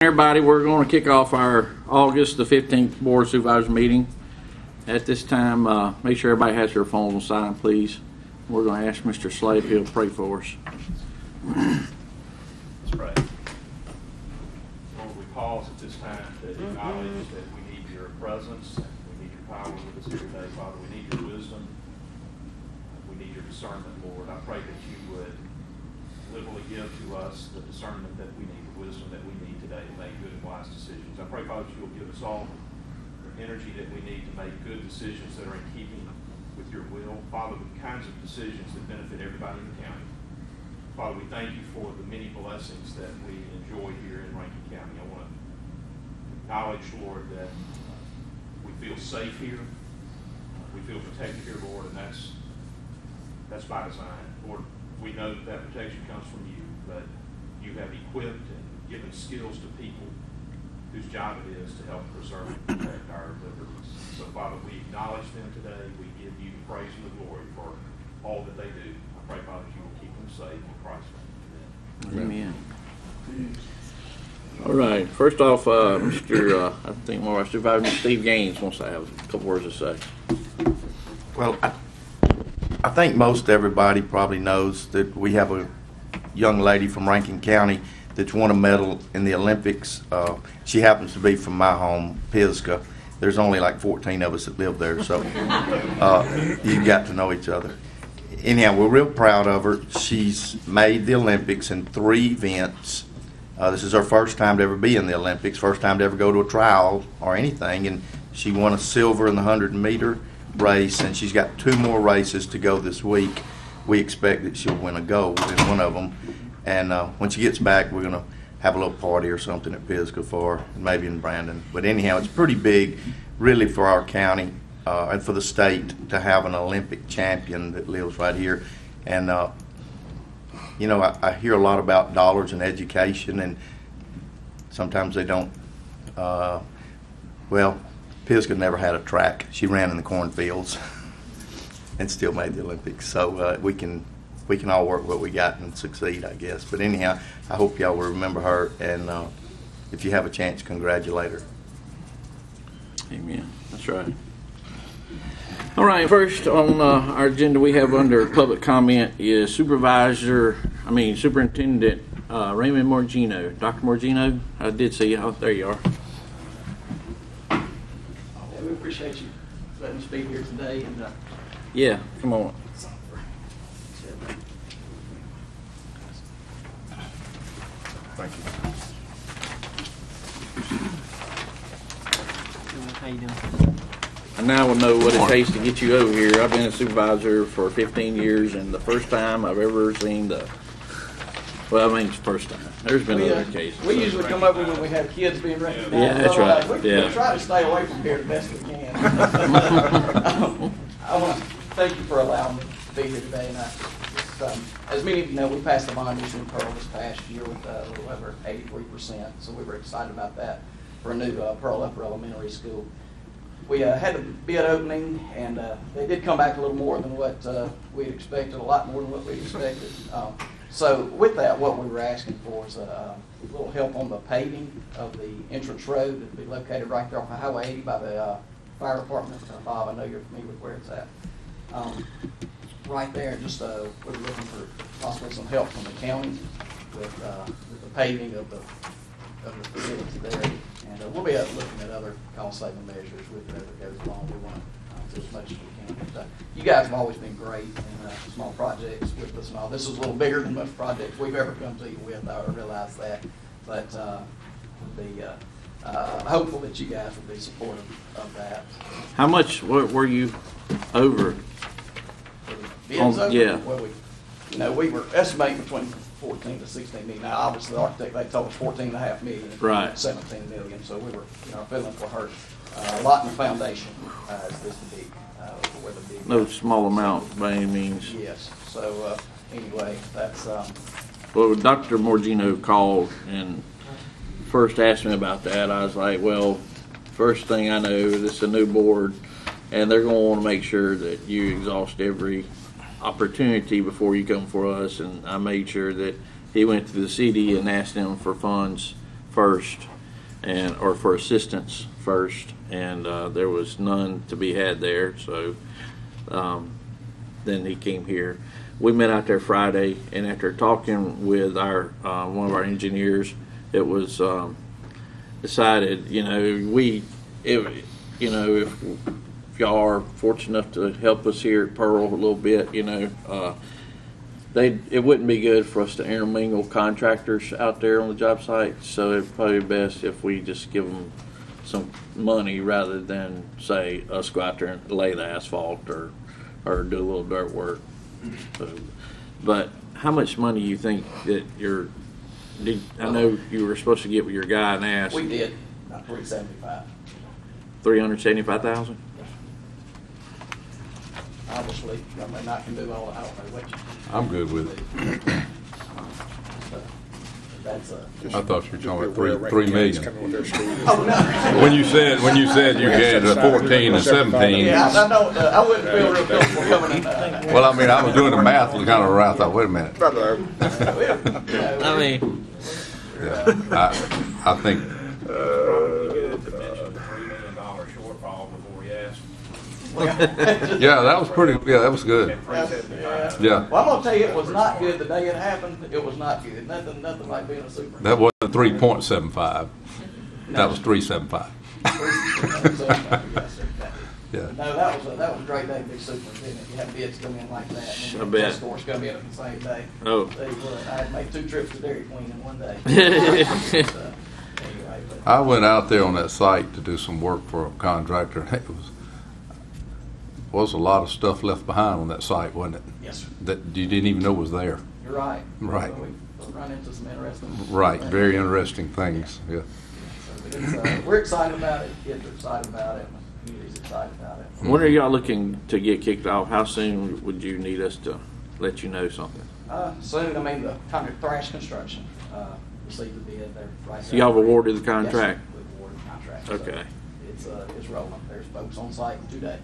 Everybody, we're going to kick off our August the 15th Board of Supervisors meeting. At this time, make sure everybody has their phones on silent, please. We're going to ask Mr. Slade if he'll pray for us. Let's pray. Lord, we pause at this time to acknowledge that we need your presence, we need your power with us here today, Father. We need your wisdom, we need your discernment, Lord. I pray that you would liberally give to us the discernment that we need, the wisdom that we need today to make good and wise decisions. I pray, Father, that you'll give us all the energy that we need to make good decisions that are in keeping with your will. Father, the kinds of decisions that benefit everybody in the county. Father, we thank you for the many blessings that we enjoy here in Rankin County. I want to acknowledge, Lord, that we feel safe here. We feel protected here, Lord, and that's by design. Lord, we know that protection comes from you, but you have equipped and given skills to people whose job it is to help preserve and protect our liberties. So, Father, we acknowledge them today. We give you the praise and the glory for all that they do. I pray, Father, that you will keep them safe in Christ's name. Amen. All right. First off, I think more our supervisor, Steve Gaines, wants to have a couple words to say. Well, I think most everybody probably knows that we have a young lady from Rankin County that's won a medal in the Olympics. She happens to be from my home, Pisgah. There's only like 14 of us that live there, so you got to know each other. Anyhow, we're real proud of her. She's made the Olympics in 3 events. This is her first time to ever be in the Olympics, first time to ever go to a trial or anything, and she won a silver in the 100-meter race, and she's got 2 more races to go this week. We expect that she'll win a gold in one of them, and when she gets back, we're going to have a little party or something at Pisgah for her, and maybe in Brandon. But anyhow, it's pretty big, really, for our county and for the state to have an Olympic champion that lives right here. And you know, I hear a lot about dollars and education, and sometimes they don't. Well, Pisgah never had a track. She ran in the cornfields and still made the Olympics. So we can all work what we got and succeed, I guess. But anyhow, I hope y'all will remember her, and if you have a chance, congratulate her. Amen. That's right. All right. First on our agenda, we have under public comment is Superintendent Raymond Morgino. Dr. Morgino, I did see you. Oh, there you are. We appreciate you letting us be here today. And yeah, come on. Thank you. how you doing? I now will know what it takes to get you over here. I've been a supervisor for 15 years, and the first time I've ever seen it's the first time. There's been other cases. We usually come over when we have kids being recognized. Yeah, that's right. We Yeah. try to stay away from here the best we can. I want to thank you for allowing me to be here today. And as many of you know, we passed the bond issue in Pearl this past year with a little over 83%. So we were excited about that for a new Pearl Upper Elementary School. We had a bid opening, and they did come back a little more than what we'd expected, a lot more than what we'd expected. So with that, what we were asking for is a little help on the paving of the entrance road that would be located right there off of Highway 80 by the fire department. Bob, I know you're familiar with where it's at. Right there, just we're looking for possibly some help from the county with the paving of the facility there. And we'll be looking at other cost-saving measures with it as it goes along. We want to do as much as we can. But, you guys have always been great in small projects with us and all. This is a little bigger than most projects we've ever come to you with. I realize that. But we'll be hopeful that you guys will be supportive of that. How much were you over? Bids over? Yeah. Well, we were estimating between 14 to 16 million. Now, obviously, the architect, they told us 14.5 million. Right. 17 million. So we were, our feelings were hurt. A lot in the foundation is this big. Where the big. No small amount by any means. Yes. So anyway, that's. Well, Dr. Morgino called and first asked me about that. I was like, well, first thing I know, this is a new board, and they're going to want to make sure that you exhaust every opportunity before you come for us. And I made sure that he went to the city and asked them for funds first, or for assistance first, and there was none to be had there. So then he came here. We met out there Friday, and after talking with our one of our engineers, it was decided, if y'all are fortunate enough to help us here at Pearl a little bit, it wouldn't be good for us to intermingle contractors out there on the job site. So it'd probably be best if we just give them some money rather than say us go out there and lay the asphalt or do a little dirt work. So, but how much money you think that I know you were supposed to get with your guy and ask. We did, about $375. $375,000. Obviously, I may not can do all. I don't know what you. I'm good with it. That's I thought you were talking about $3 million. Oh no. When you said you had 14 and 17. Yeah, I know. I wouldn't feel real comfortable coming in. Well, I mean, I was doing the math kind of around. I thought, wait a minute. I mean, Yeah, I think. You did mention the $3 million shortfall before he asked. Yeah, that was pretty. Yeah, that was good. Yeah. Well, I'm gonna tell you, it was not good the day it happened. It was not good. Nothing like being a super. That wasn't 3.75. That was 3.75. Yeah. No, that was a great day to be superintendent. You have bids come in like that, and I then bet. test scores come in on the same day. Oh. Tell you what, I had made 2 trips to Dairy Queen in one day. Anyway, but I went out there on that site to do some work for a contractor. And it was a lot of stuff left behind on that site, wasn't it? yes, sir. That you didn't even know was there. You're right. Right. We've run into some interesting. Right. Very interesting things. Yeah. So we're excited about it. Kids are excited about it. The community's excited about it. when are y'all looking to get kicked off? How soon would you need us to let you know something? Soon. I mean, the Thrash Construction received the bid. They're right. So y'all have awarded the contract? Yes, we've awarded the contract. Okay. So it's rolling. There's folks on site today.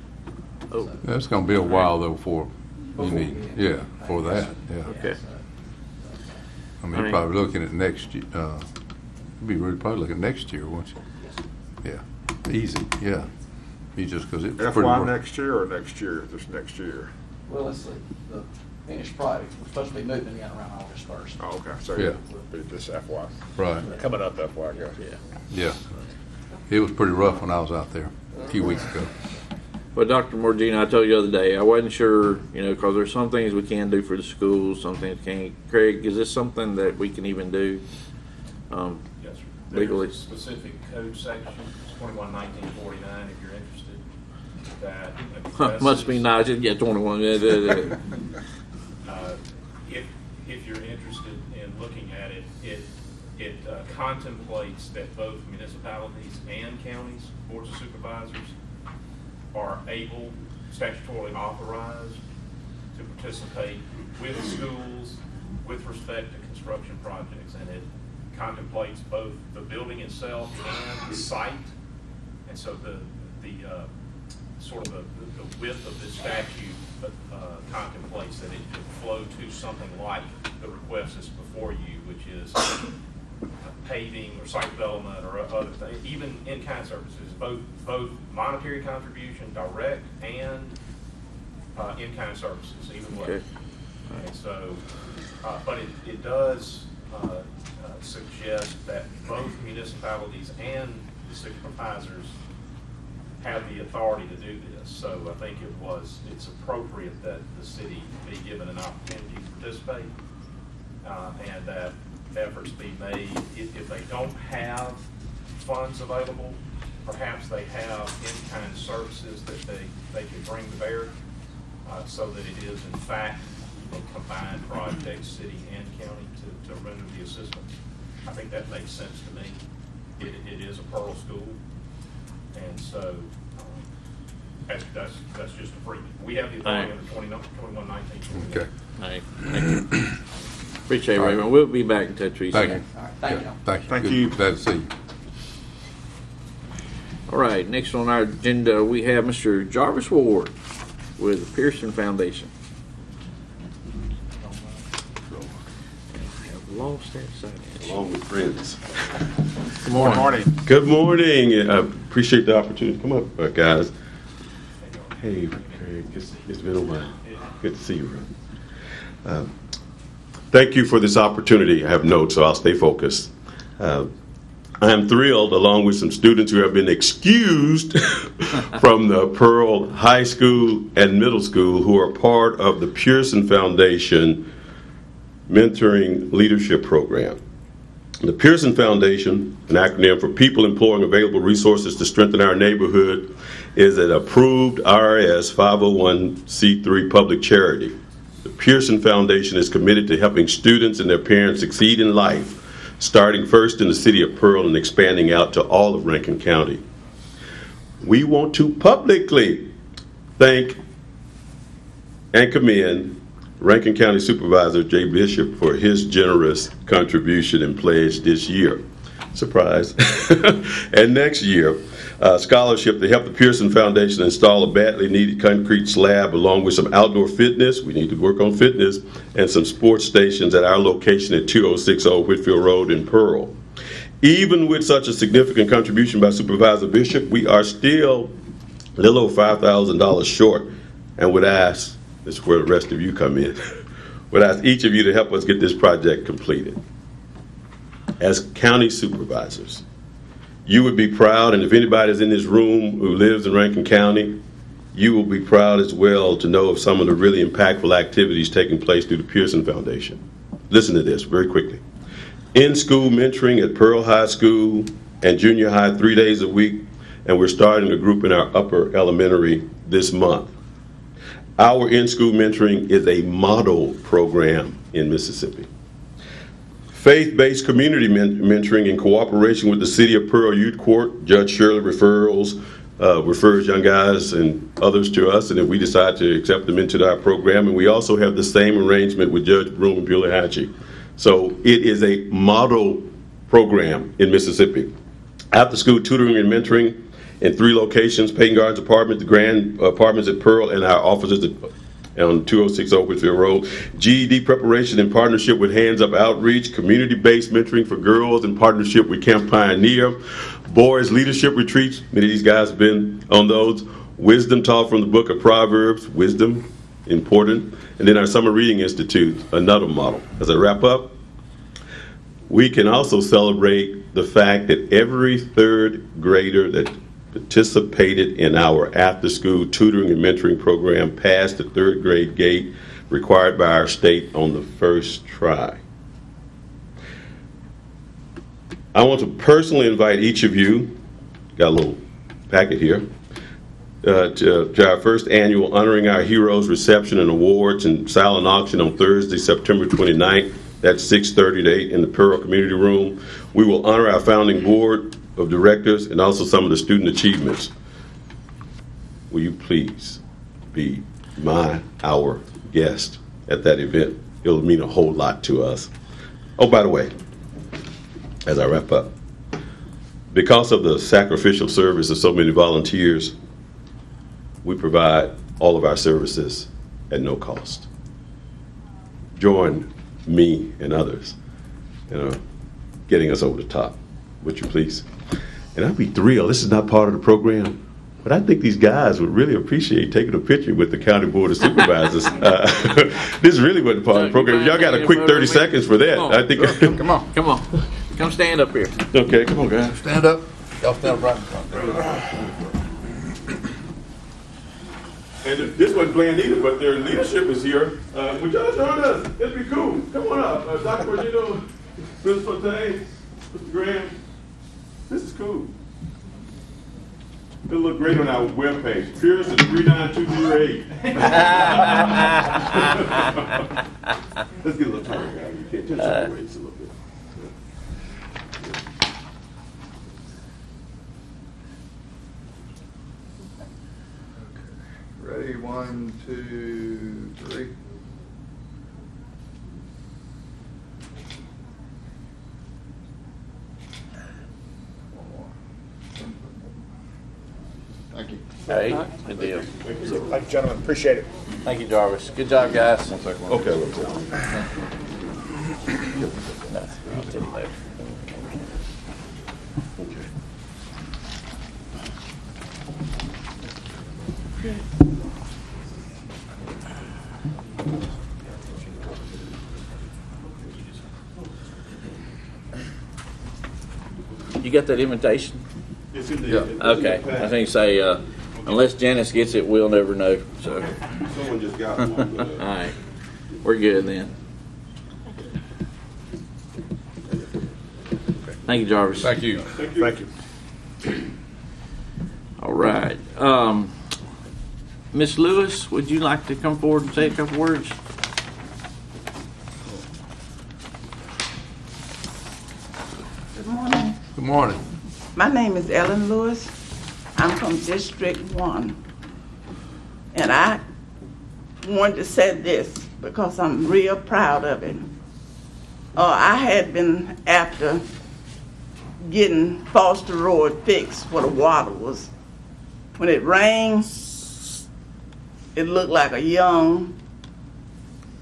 Oh. So, It's going to be a while though before you before need. we get Yeah. it. For that. Yeah. Okay. I mean, you're probably looking at next year. You'd be really probably looking at next year, won't you? Yes. Yeah. Easy. Yeah. You just because it's pretty. FY next year or next year, this next year? Well, let's see. The finished product, we're supposed to be moving in around August 1st. Oh, okay, so Yeah. it'll be this FY. Right. Coming up FY, I guess. Yeah. It was pretty rough when I was out there a few weeks ago. Well, Dr. Morgina, I told you the other day, I wasn't sure, because there's some things we can do for the schools, some things can't. Craig, is this something that we can even do? Yes, sir. Legally. There's a specific code section, 21-1949, if you're interested, that addresses. Must be nice. Yeah, 21. If you're interested in looking at it, it contemplates that both municipalities and counties, boards of supervisors, are able, statutorily authorized, to participate with schools with respect to construction projects. And it contemplates both the building itself and the site. And so the sort of the width of this statute contemplates that it could flow to something like the request that's before you, which is paving or site development or other things, even in-kind services, both monetary contribution, direct, and in-kind services, either way. Okay. And so, but it does suggest that both municipalities and the supervisors have the authority to do this. So I think it's appropriate that the city be given an opportunity to participate, and that efforts be made. If they don't have funds available, perhaps they have in-kind services that they can bring to bear, so that it is in fact a combined project, city and county, to render the assistance. I think that makes sense to me. It is a Pearl school, and so that's just a free. We have the authority under 21-19. Okay. All right. Thank you. Appreciate it, All right. Raymond. We'll be back in touch with you Thank soon. you. All right, thank you. Thank you. Thank Good. you. Glad to see you. All right, next on our agenda, we have Mr. Jarvis Ward with the Pearson Foundation. I have lost that silence. Along with friends. Good morning. Good morning. I appreciate the opportunity. Come up, guys. Hey, Craig. It's been a while. Good to see you, Ron. Thank you for this opportunity. I have notes, so I'll stay focused. I am thrilled, along with some students who have been excused from the Pearl High School and Middle School, who are part of the Pearson Foundation Mentoring Leadership Program. The Pearson Foundation, an acronym for People Employing Available Resources to Strengthen Our Neighborhood, is an approved IRS 501c3 public charity. The Pearson Foundation is committed to helping students and their parents succeed in life, starting first in the city of Pearl and expanding out to all of Rankin County. We want to publicly thank and commend Rankin County Supervisor Jay Bishop for his generous contribution and pledge this year. Surprise. And next year, scholarship to help the Pearson Foundation install a badly needed concrete slab along with some outdoor fitness, we need to work on fitness, and some sports stations at our location at 2060 Whitfield Road in Pearl. Even with such a significant contribution by Supervisor Bishop, we are still a little over $5,000 short, and would ask, this is where the rest of you come in, would ask each of you to help us get this project completed. As county supervisors, you would be proud, and if anybody is in this room who lives in Rankin County, you will be proud as well to know of some of the really impactful activities taking place through the Pearson Foundation. Listen to this very quickly. In-school mentoring at Pearl High School and junior high 3 days a week, and we're starting a group in our upper elementary this month. Our in-school mentoring is a model program in Mississippi. Faith-based community mentoring in cooperation with the City of Pearl Youth Court. Judge Shirley refers young guys and others to us, and if we decide to accept them into our program. And we also have the same arrangement with Judge Broom and Bullahachie. So it is a model program in Mississippi. After school tutoring and mentoring in 3 locations: Peyton Gardens Apartment, the Grand Apartments at Pearl, and our offices on 2060 Whitfield Road. GED preparation in partnership with Hands Up Outreach, community-based mentoring for girls in partnership with Camp Pioneer, boys leadership retreats, many of these guys have been on those, wisdom taught from the book of Proverbs, wisdom, important, and then our Summer Reading Institute, another model. As I wrap up, we can also celebrate the fact that every 3rd grader that participated in our after-school tutoring and mentoring program passed the 3rd grade gate required by our state on the first try. I want to personally invite each of you, got a little packet here, to our first annual Honoring Our Heroes reception and awards and silent auction on Thursday, September 29th. That's 6:30 to 8 in the Pearl Community Room. We will honor our founding board of directors and also some of the student achievements. Will you please be our guest at that event? It'll mean a whole lot to us. Oh, by the way, as I wrap up, because of the sacrificial service of so many volunteers, we provide all of our services at no cost. Join me and others in getting us over the top, would you please? And I'd be thrilled. This is not part of the program, but I think these guys would really appreciate taking a picture with the County Board of Supervisors. This really wasn't part of the program. Y'all got a quick 30 seconds for that. I think. Come on. Come stand up here. Okay, come on, guys. Stand up. Y'all stand up right in front. And this wasn't planned either, but their leadership is here. Would y'all join us? It'd be cool. Come on up. Dr. Morgino, Mr. Fontaine, Mr. Graham. This is cool. It'll look great on our webpage. Pearson 39208. Let's get a little time, guys. You can't touch your waist a little bit. Ready? 1, 2, 3. Thank you. Hey, good deal. Thank you, gentlemen. Appreciate it. Thank you, Jarvis. Good job, guys. Okay, let's go. No, I'll tell you later. You got that invitation? It's in the. Yeah. it's in the Okay. packet. I think say unless Janice gets it, we'll never know. So, Someone just got one. all right, we're good then. Thank you, Jarvis. Thank you. Thank you. All right. Miss Lewis, would you like to come forward and say a couple words? Good morning. Good morning. My name is Ellen Lewis. I'm from District 1. And I wanted to say this because I'm real proud of it. I had been after getting Foster Road fixed where the water was. When it rained, it looked like a young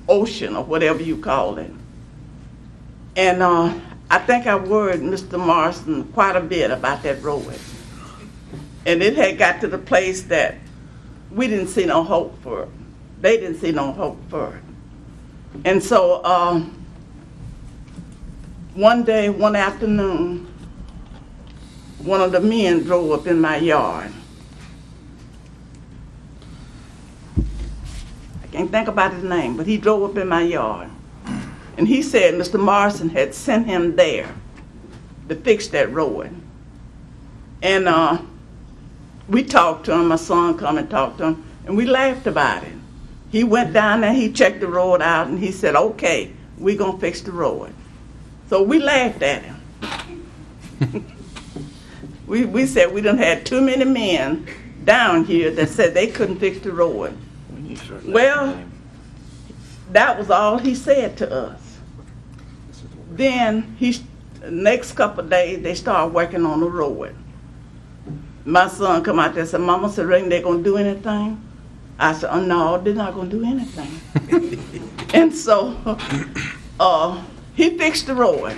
ocean or whatever you call it. And I think I worried Mr. Morrison quite a bit about that road. And it had got to the place that we didn't see no hope for it. They didn't see no hope for it. And so one afternoon, one of the men drove up in my yard. I can't think about his name, but he drove up in my yard. And he said Mr. Morrison had sent him there to fix that road. And we talked to him, my son come and talked to him, and we laughed about it. He went down there, he checked the road out, and he said, okay, we're gonna fix the road. So we laughed at him. we said we done had too many men down here that said they couldn't fix the road. Well, that was all he said to us. Then the next couple of days, they started working on the road. My son come out there and said, Mama said, Rankin, they gonna do anything? I said, oh, no, they're not gonna do anything. And so he fixed the road.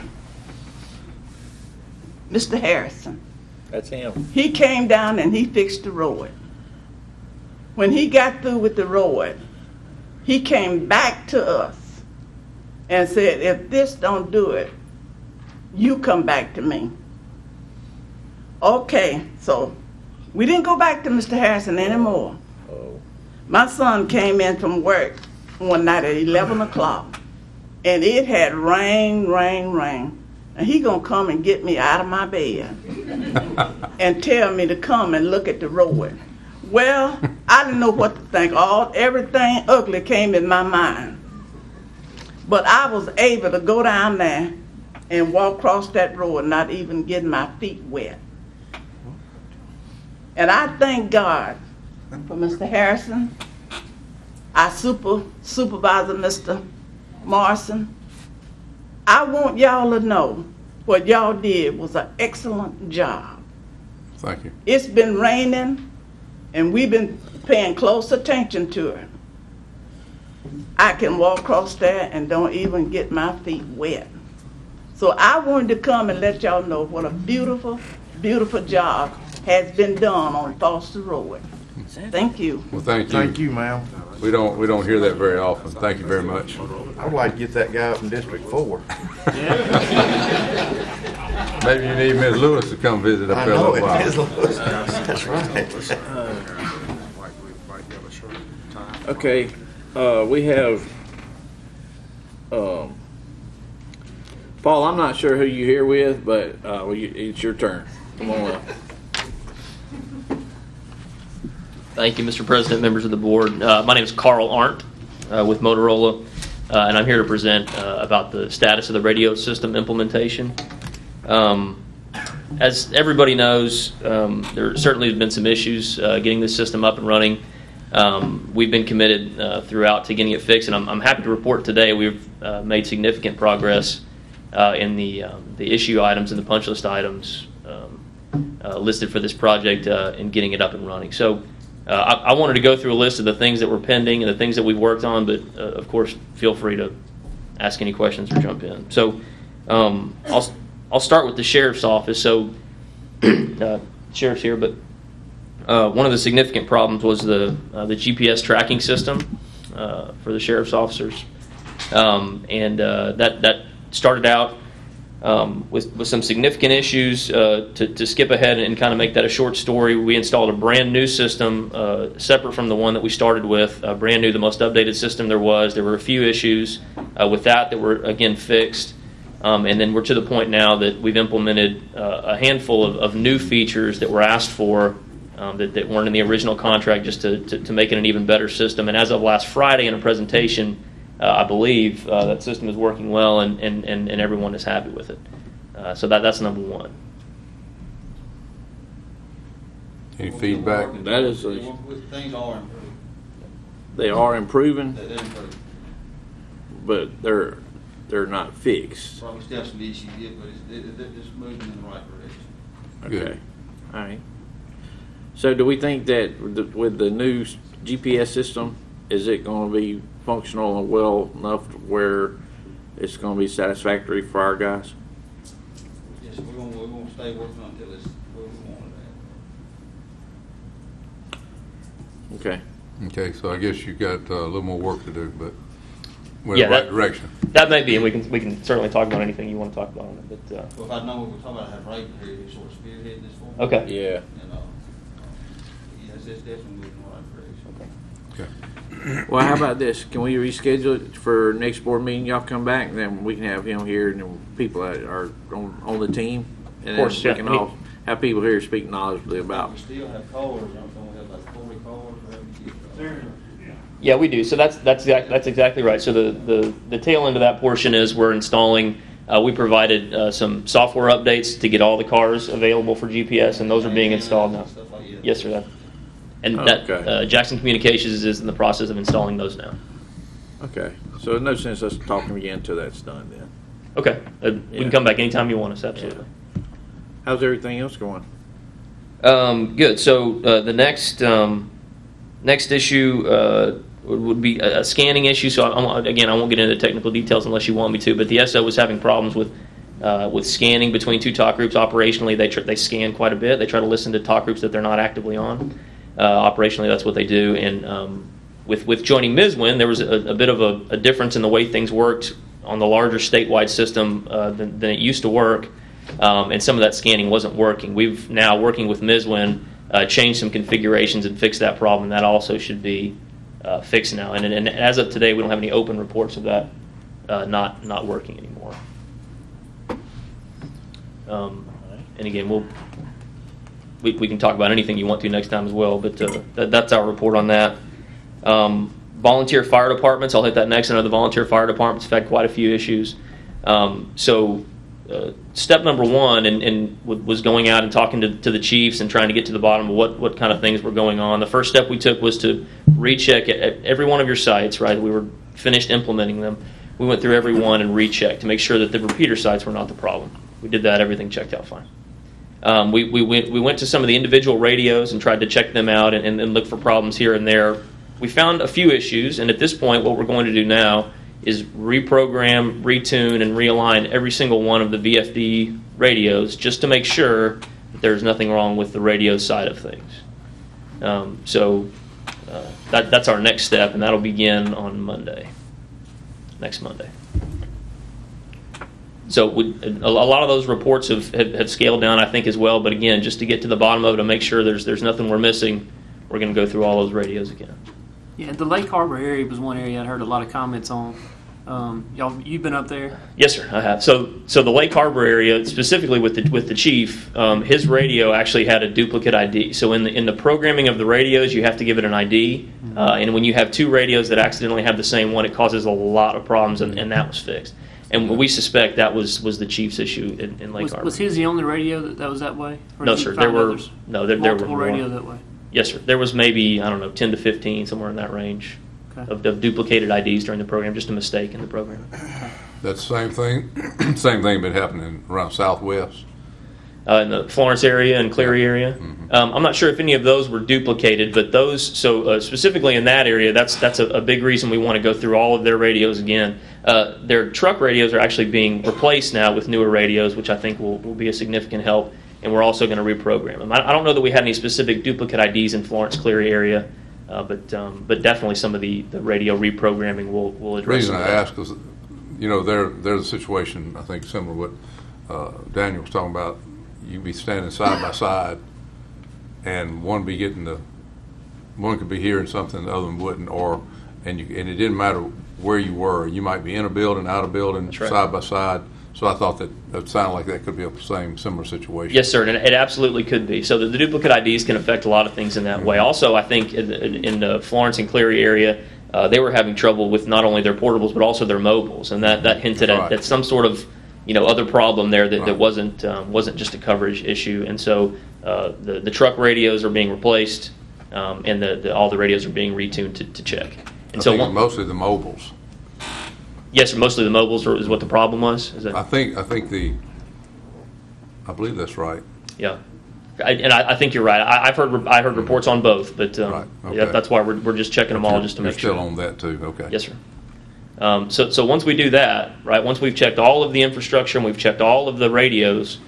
Mr. Harrison. That's him. He came down and he fixed the road. When he got through with the road, he came back to us and said, if this don't do it, you come back to me. Okay, so we didn't go back to Mr. Harrison anymore. Oh. My son came in from work one night at 11 o'clock, and it had rained. And he gonna come and get me out of my bed and tell me to come and look at the road. Well, I didn't know what to think. Everything ugly came in my mind. But I was able to go down there and walk across that road, not even getting my feet wet. And I thank God for Mr. Harrison, our supervisor, Mr. Morrison. I want y'all to know what y'all did was an excellent job. Thank you. It's been raining, and we've been paying close attention to it. I can walk across there and don't even get my feet wet. So I wanted to come and let y'all know what a beautiful, beautiful job has been done on Foster Road. Thank you. Well, thank you. Thank you, ma'am. We don't hear that very often. Thank you very much. I would like to get that guy up in District 4. Maybe you need Ms. Lewis to come visit I up there a know little it while. is. That's right. Okay, we have, Paul, I'm not sure who you're here with, but it's your turn. Come on up. Thank you, Mr. President, members of the board. My name is Carl Arndt with Motorola, and I'm here to present about the status of the radio system implementation. As everybody knows, there certainly has been some issues getting this system up and running. We've been committed throughout to getting it fixed, and I'm happy to report today we've made significant progress in the issue items and the punch list items listed for this project in getting it up and running. So I wanted to go through a list of the things that were pending and the things that we've worked on, but of course, feel free to ask any questions or jump in. So I'll start with the sheriff's office. So sheriff's here, but One of the significant problems was the GPS tracking system for the sheriff's officers, and that started out with some significant issues. To skip ahead and kind of make that a short story, we installed a brand new system separate from the one that we started with, brand new, the most updated system there was. There were a few issues with that were, again, fixed. And then we're to the point now that we've implemented a handful of new features that were asked for that weren't in the original contract, just to make it an even better system. And as of last Friday in a presentation, I believe that system is working well, and everyone is happy with it. So that's number one. Any feedback? That is, Things are improving. they are improving, They're improving. but they're not fixed. Probably still some issues yet, but it's moving in the right direction. Okay. Good. All right. So do we think that with the new GPS system, is it going to be functional and well enough to where it's going to be satisfactory for our guys? Yes, we're gonna stay working until it's where we want it at. Okay. Okay, so I guess you got a little more work to do, but we're Yeah, in the right that- direction. That may be, and we can certainly talk about anything you want to talk about on it. But Well, if I'd known what we're talking about, I'd have Rankin here, who's sort of spearheading this for me. okay. Yeah. And, yes, it's definitely moving in the right direction. Okay. Well, how about this? Can we reschedule it for next board meeting? Y'all come back, and then we can have him here and then people that are on the team. And Of course, then yeah. we can all have people here speak knowledgeably about. We still have callers, don't we have like 40 callers or whatever? Yeah, we do. So that's exactly right. So the tail end of that portion is we're installing. We provided some software updates to get all the cars available for GPS, and those are being installed now. Stuff like that. Yes, sir. And Okay. Jackson Communications is in the process of installing those now. Okay. So there's no sense us talking again until that's done then. Okay, we Yeah. can come back anytime you want us. Absolutely. How's everything else going? Good. So the next issue would be a scanning issue. So I won't get into technical details unless you want me to. But the SO was having problems with scanning between two talk groups. Operationally, they scan quite a bit. They try to listen to talk groups that they're not actively on. Operationally, that's what they do. And with joining MISWIN, there was a bit of a difference in the way things worked on the larger statewide system than it used to work. And some of that scanning wasn't working. We've now, working with MISWIN, changed some configurations and fixed that problem. That also should be fixed now. And as of today, we don't have any open reports of that not working anymore. And again, we can talk about anything you want to next time as well, but that's our report on that. Volunteer fire departments, I'll hit that next. I know the volunteer fire departments have had quite a few issues. Step number one was going out and talking to the chiefs and trying to get to the bottom of what kind of things were going on. The first step we took was to recheck at every one of your sites, right? We were finished implementing them. We went through every one and rechecked to make sure that the repeater sites were not the problem. We did that. Everything checked out fine. We went to some of the individual radios and tried to check them out and look for problems here and there. We found a few issues, and at this point what we're going to do now is reprogram, retune, and realign every single one of the VFD radios just to make sure that there's nothing wrong with the radio side of things. That's our next step, and that'll begin on next Monday. So a lot of those reports have scaled down, I think, as well. But again, just to get to the bottom of it and make sure there's nothing we're missing, we're going to go through all those radios again. Yeah, the Lake Harbor area was one area I heard a lot of comments on. You've been up there? Yes, sir, I have. So the Lake Harbor area, specifically with the chief, his radio actually had a duplicate ID. So in the programming of the radios, you have to give it an ID, and when you have two radios that accidentally have the same one, it causes a lot of problems, and that was fixed. And we suspect that was the chief's issue in Lake Harbor. Was his the only radio that was that way? Or No, did you sir. find There were others? there Multiple were more. radio that way. Yes, sir. There was maybe, 10 to 15, somewhere in that range, Okay. of duplicated IDs during the program, just a mistake in the program. That's the same thing. Same thing been happening around Southwest. In the Florence area and Cleary area. I'm not sure if any of those were duplicated, but those, specifically in that area, that's a big reason we want to go through all of their radios again. Their truck radios are actually being replaced now with newer radios, which I think will be a significant help. and we're also going to reprogram them. I don't know that we had any specific duplicate IDs in Florence Cleary area, but definitely some of the radio reprogramming will The address. reason some I of that. ask is, there's a situation, I think, similar to what Daniel was talking about. You'd be standing side by side, and one could be hearing something the other one wouldn't, and it didn't matter where you were. You might be in a building, out of building, That's right. side by side. So I thought that sounded like that could be a similar situation. Yes, sir, and it absolutely could be. So the duplicate IDs can affect a lot of things in that way. Also, I think in the Florence and Cleary area, they were having trouble with not only their portables but also their mobiles, and that hinted Right. at some sort of other problem there that Right. wasn't just a coverage issue. And so the truck radios are being replaced, and all the radios are being retuned to check. And I so think mostly the mobiles. yes, mostly the mobiles is what the problem was. Is that? I believe that's right. Yeah, I think you're right. I heard reports on both, but Right, okay. yeah, that's why we're just checking them all just to You're make sure. still on that too, okay. Yes, sir. So once we do that, right? Once we've checked all of the infrastructure and we've checked all of the radios,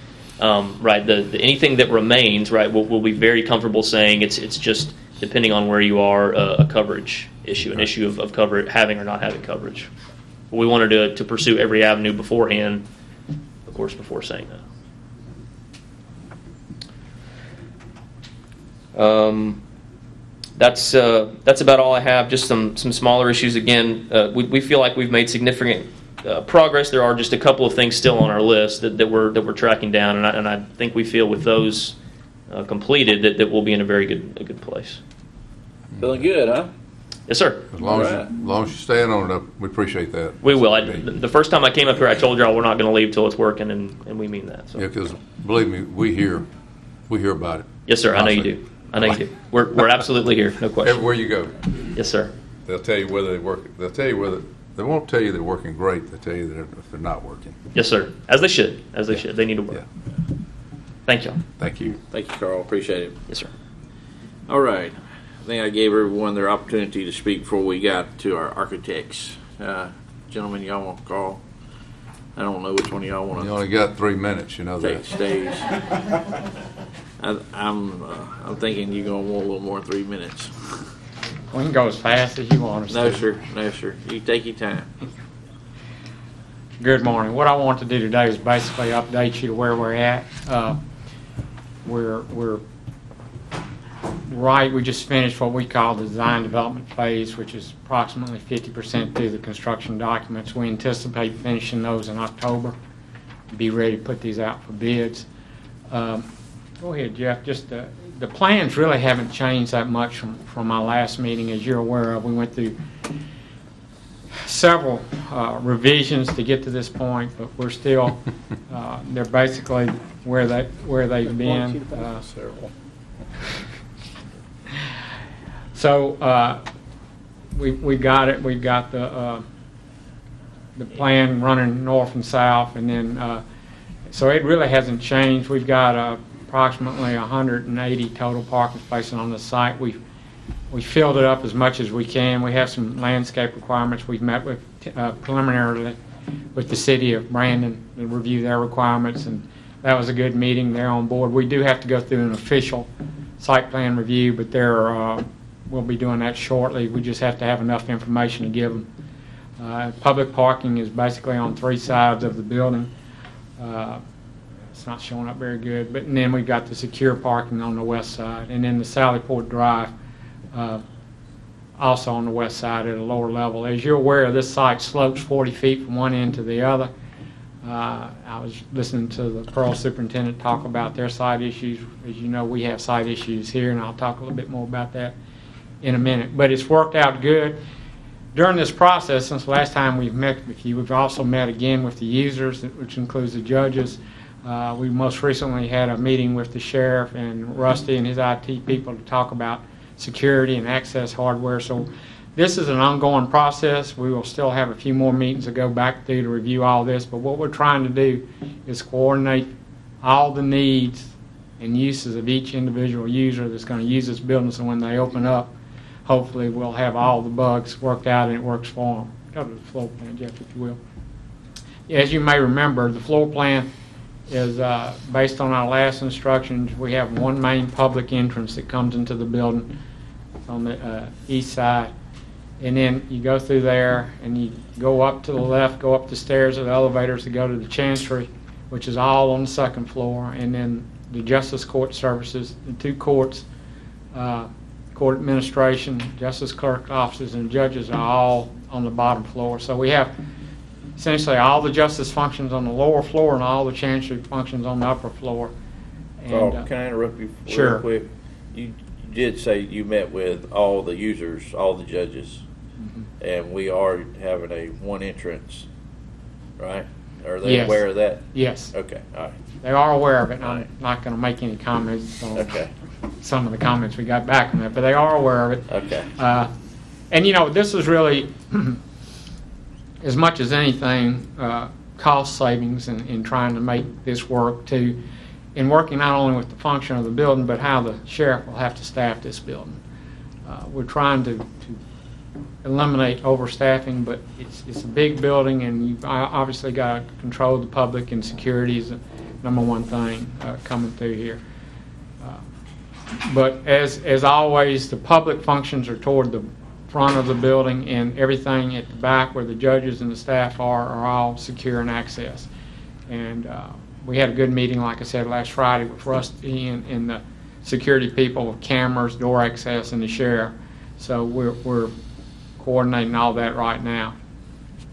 right? Anything that remains, right? We'll be very comfortable saying it's just depending on where you are, a coverage issue, an issue of coverage, having or not having coverage. We wanted to pursue every avenue beforehand, of course, before saying that. That's about all I have. Just some smaller issues. Again, we feel like we've made significant progress. There are just a couple of things still on our list that we're tracking down, and I think we feel with those completed that we'll be in a very good place. Feeling good, huh? Yes, sir. As long Right. as you're staying on it, we appreciate that. We will. The first time I came up here, I told y'all we're not going to leave till it's working, and we mean that. So. Yeah, because believe me, we hear about it. Yes, sir. I know you do. I know you do. We're absolutely here. No question. Everywhere you go, Yes, sir. they'll tell you whether they work. They'll tell you whether they won't tell you they're working great. They'll tell you if they're not working. Yes, sir. As they should. As they should. They need to work. Yeah. Thank y'all. Thank you. Thank you, Carl. Appreciate it. Yes, sir. All right. I think I gave everyone their opportunity to speak before we got to our architects. Gentlemen, y'all want to call? I don't know which one of y'all want You to only got 3 minutes. You know take that. stage. I'm thinking you're gonna want a little more than 3 minutes. We can go as fast as you want us No, to. sir. No, sir. You take your time. Good morning. What I want to do today is basically update you to where we're at. We're right. We just finished what we call the design development phase, which is approximately 50% through the construction documents. We anticipate finishing those in October. Be ready to put these out for bids. Go ahead, Jeff. Just the plans really haven't changed that much from my last meeting, as you're aware of. We went through several revisions to get to this point, but we're still they're basically where they've been. So we got it. We've got the plan running north and south, and then so it really hasn't changed. We've got approximately 180 total parking spaces on the site. We filled it up as much as we can. We have some landscape requirements. We've met with preliminarily with the city of Brandon to review their requirements, and that was a good meeting. They're on board. We do have to go through an official site plan review, but we'll be doing that shortly. We just have to have enough information to give them. Public parking is basically on 3 sides of the building. It's not showing up very good, and then we've got the secure parking on the west side, and then the Sallyport Drive also on the west side at a lower level. As you're aware, this site slopes 40 feet from one end to the other. I was listening to the Pearl Superintendent talk about their site issues. As you know, we have site issues here, and I'll talk a little bit more about that in a minute. But it's worked out good. During this process, since the last time we've met with you, we've also met again with the users, which includes the judges. We most recently had a meeting with the sheriff and Rusty and his IT people to talk about security and access hardware. So this is an ongoing process. We will still have a few more meetings to go back through to review all this, but what we're trying to do is coordinate all the needs and uses of each individual user that's going to use this building, so when they open up, hopefully we'll have all the bugs worked out and it works for them. Go to the floor plan, Jeff, if you will. As you may remember, the floor plan is based on our last instructions. We have one main public entrance that comes into the building on the east side. And then you go through there and you go up to the left, go up the stairs or the elevators to go to the chancery, which is all on the second floor. And then the justice court services, the two courts, court administration, justice clerk offices, and judges are all on the bottom floor. So we have essentially all the justice functions on the lower floor and all the chancery functions on the upper floor. And, Carl, can I interrupt you sure. real quick? You did say you met with all the users, all the judges, and we are having a one entrance, right? Are they Yes. aware of that? Yes. Okay, all right. They are aware of it, and I'm Right. not going to make any comments on Okay. some of the comments we got back on that, but they are aware of it. Okay. And you know, this is really, as much as anything, cost savings in trying to make this work too, in working not only with the function of the building, but how the sheriff will have to staff this building. We're trying to eliminate overstaffing, but it's a big building, and you've obviously got to control the public, and security is the number one thing coming through here. But as always, the public functions are toward the front of the building, and everything at the back where the judges and the staff are all secure and access. And we had a good meeting, like I said, last Friday with Rusty and the security people with cameras, door access, and the sheriff. So we're coordinating all that right now.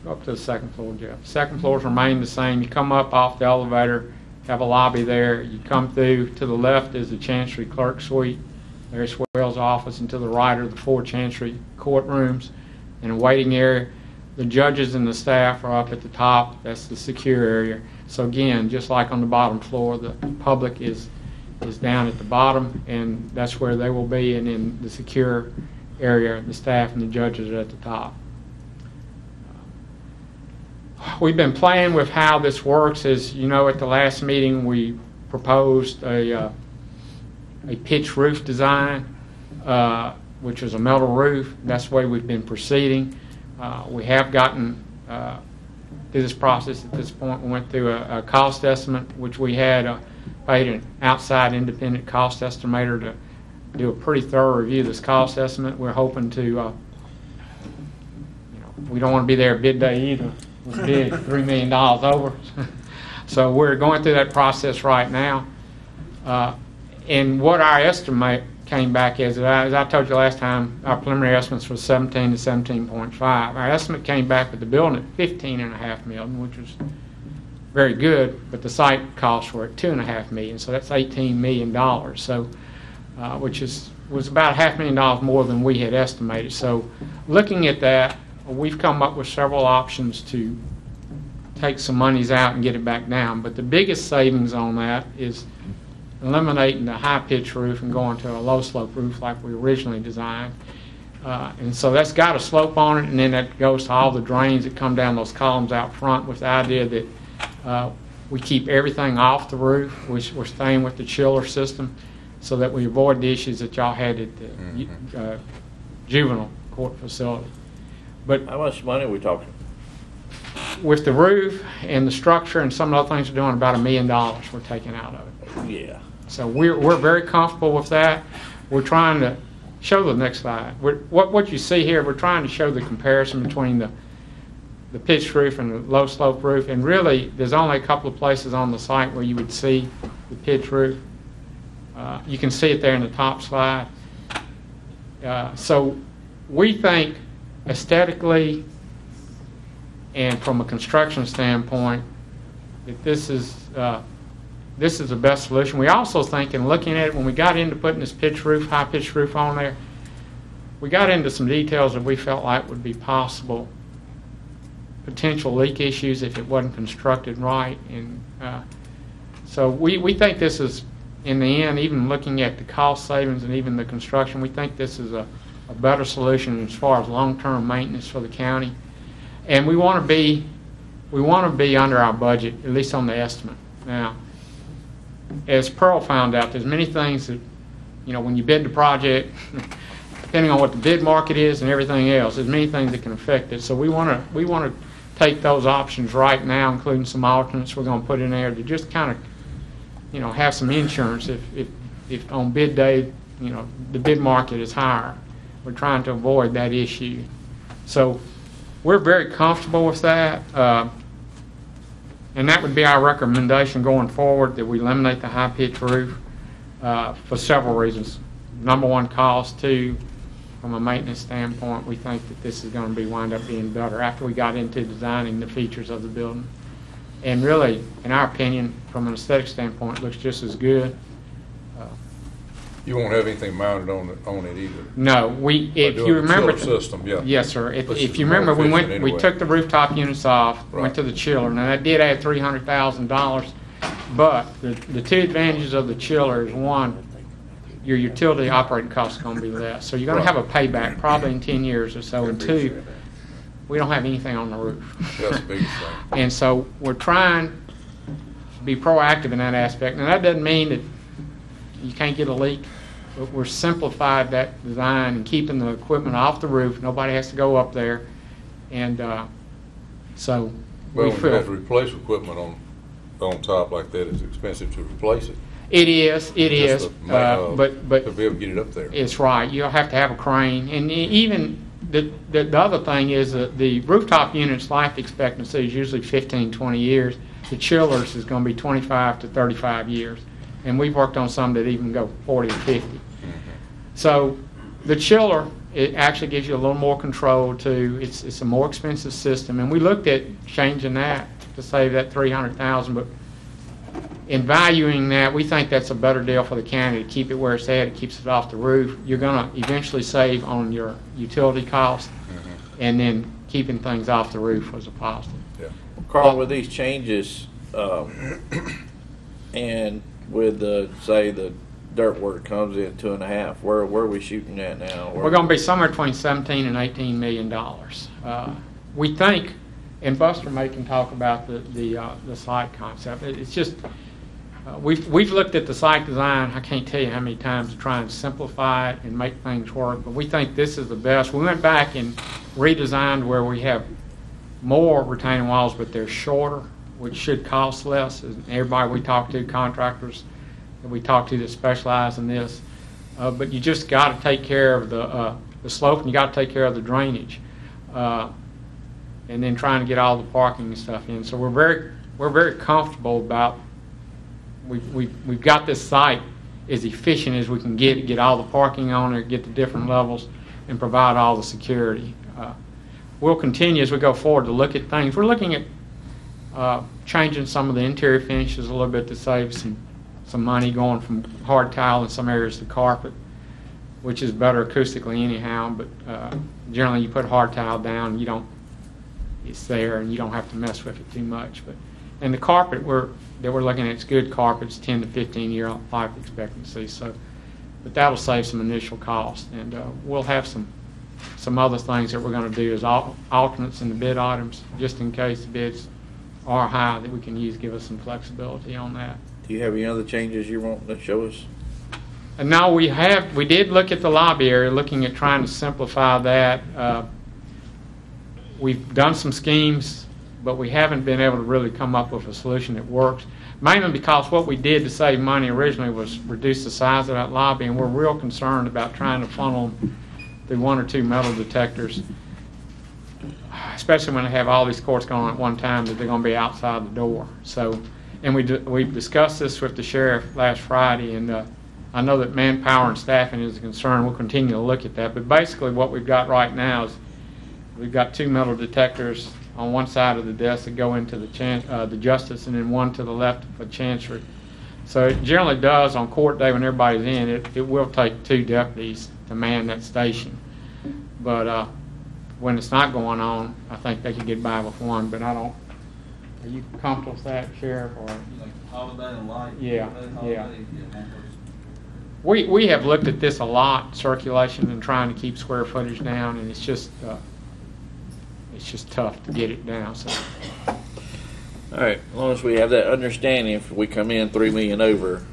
Go up to the second floor, Jeff. Second floors remain the same. You come up off the elevator, have a lobby there. You come through, to the left is the Chancery Clerk Suite. There's Swell's office, and to the right are the 4 Chancery courtrooms and a waiting area. The judges and the staff are up at the top. That's the secure area. So again, just like on the bottom floor, the public is down at the bottom, and that's where they will be, and in the secure area, the staff and the judges are at the top. We've been playing with how this works. As you know, at the last meeting, we proposed a pitch roof design, which is a metal roof. That's the way we've been proceeding. We have gotten through this process at this point. We went through a cost estimate, which we had paid an outside independent cost estimator to do a pretty thorough review of this cost estimate. We're hoping to, we don't want to be there bid day either. We're bid $3 million over. So we're going through that process right now. And what our estimate came back as I told you last time, our preliminary estimates were 17 to 17.5. Our estimate came back with the building at $15.5 million, which was very good, but the site costs were at $2.5 million, so that's $18 million. So, which was about $500,000 more than we had estimated. So, looking at that, we've come up with several options to take some monies out and get it back down. But the biggest savings on that is eliminating the high pitch roof and going to a low slope roof like we originally designed. And so that's got a slope on it, and then that goes to all the drains that come down those columns out front, with the idea that we keep everything off the roof. We're staying with the chiller system so that we avoid the issues that y'all had at the juvenile court facility. But How much money are we talking? with the roof and the structure and some of the other things we're doing, about $1 million we're taking out of it. Yeah. So we're very comfortable with that. We're trying to show the next slide. What you see here, we're trying to show the comparison between the pitched roof and the low slope roof. And really, there's only a couple of places on the site where you would see the pitched roof. You can see it there in the top slide. So we think aesthetically and from a construction standpoint that this is the best solution. We also think, in looking at it, when we got into putting this pitch roof, high pitch roof on there, we got into some details that we felt like would be possible potential leak issues if it wasn't constructed right. And so we think this is, in the end, even looking at the cost savings and even the construction, we think this is a better solution as far as long-term maintenance for the county. And we want to be under our budget, at least on the estimate. Now, as Pearl found out, there's many things that, when you bid the project, depending on what the bid market is and everything else, there's many things that can affect it. So we want to take those options right now, including some alternates we're going to put in there to just kind of, have some insurance if on bid day, the bid market is higher. We're trying to avoid that issue. So we're very comfortable with that. And that would be our recommendation going forward, that we eliminate the high-pitch roof for several reasons. Number one, cost. Two, from a maintenance standpoint, we think that this is going to wind up being better after we got into designing the features of the building. And really, in our opinion, from an aesthetic standpoint, it looks just as good. You won't have anything mounted on it either. No, if you remember, system, yeah. Yes, sir. Which If is you more remember, efficient we anyway. took the rooftop units off, Right. went to the chiller. Now that did add $300,000, but the two advantages of the chiller is, one, your utility operating costs are going to be less, so you're going to have a payback probably in 10 years or so. And two, we don't have anything on the roof. That's the biggest thing. And so we're trying to be proactive in that aspect. Now that doesn't mean that you can't get a leak, but we're simplified that design and keeping the equipment off the roof. Nobody has to go up there. And so Well, we when you have to feel replace equipment on top like that, it's expensive to replace it. it is, Just but to be able to get it up there. it's right. You'll have to have a crane. And even the other thing is that the rooftop unit's life expectancy is usually 15, 20 years. The chillers is going to be 25 to 35 years. And we've worked on some that even go 40 or 50. So the chiller, it actually gives you a little more control too. It's a more expensive system. And we looked at changing that to save that $300,000, but in valuing that, we think that's a better deal for the county to keep it where it's at. It keeps it off the roof. You're going to eventually save on your utility costs, and then keeping things off the roof was a positive. Yeah. Carl, with these changes, and with say the dirt work comes in 2.5, where are we shooting at now? We're going to be somewhere between 17 and 18 million dollars. We think, and Buster may can talk about the site concept. It's just we've looked at the site design. I can't tell you how many times to try and simplify it and make things work, but we think this is the best. We went back and redesigned where we have more retaining walls, but they're shorter, which should cost less. And everybody we talk to, contractors that we talk to that specialize in this, but you just got to take care of the slope, and you got to take care of the drainage, and then trying to get all the parking and stuff in. So we're very comfortable about we've got this site as efficient as we can get all the parking on it, get the different levels, and provide all the security. We'll continue as we go forward to look at things. We're looking at changing some of the interior finishes a little bit to save some money, going from hard tile in some areas to carpet, which is better acoustically anyhow, but generally you put hard tile down, it's there and you don't have to mess with it too much. And the carpet that we're looking at, it's good carpets, 10 to 15 year life expectancy, but that'll save some initial cost. And we'll have some other things that we're going to do as alternates in the bid items, just in case the bids are high, that we can use, give us some flexibility on that. Do you have any other changes you want to show us? And now we did look at the lobby area, looking at trying to simplify that. We've done some schemes, but we haven't been able to really come up with a solution that works, mainly because what we did to save money originally was reduce the size of that lobby, and we're real concerned about trying to funnel them through one or two metal detectors, especially when they have all these courts going on at one time, that they're going to be outside the door. So, and we discussed this with the sheriff last Friday, and I know that manpower and staffing is a concern. We'll continue to look at that. But basically what we've got right now is we've got two metal detectors on one side of the desk that go into the justice, and then one to the left for chancery. So it generally does on court day when everybody's in, it will take two deputies to man that station. But when it's not going on, I think they could get by with one, but I don't. Are you comfortable with that, Sheriff? Or Holiday and light. Yeah, Holiday, yeah. one person. We have looked at this a lot, circulation and trying to keep square footage down, and it's just tough to get it down. So. All right, as long as we have that understanding, if we come in $3 million over,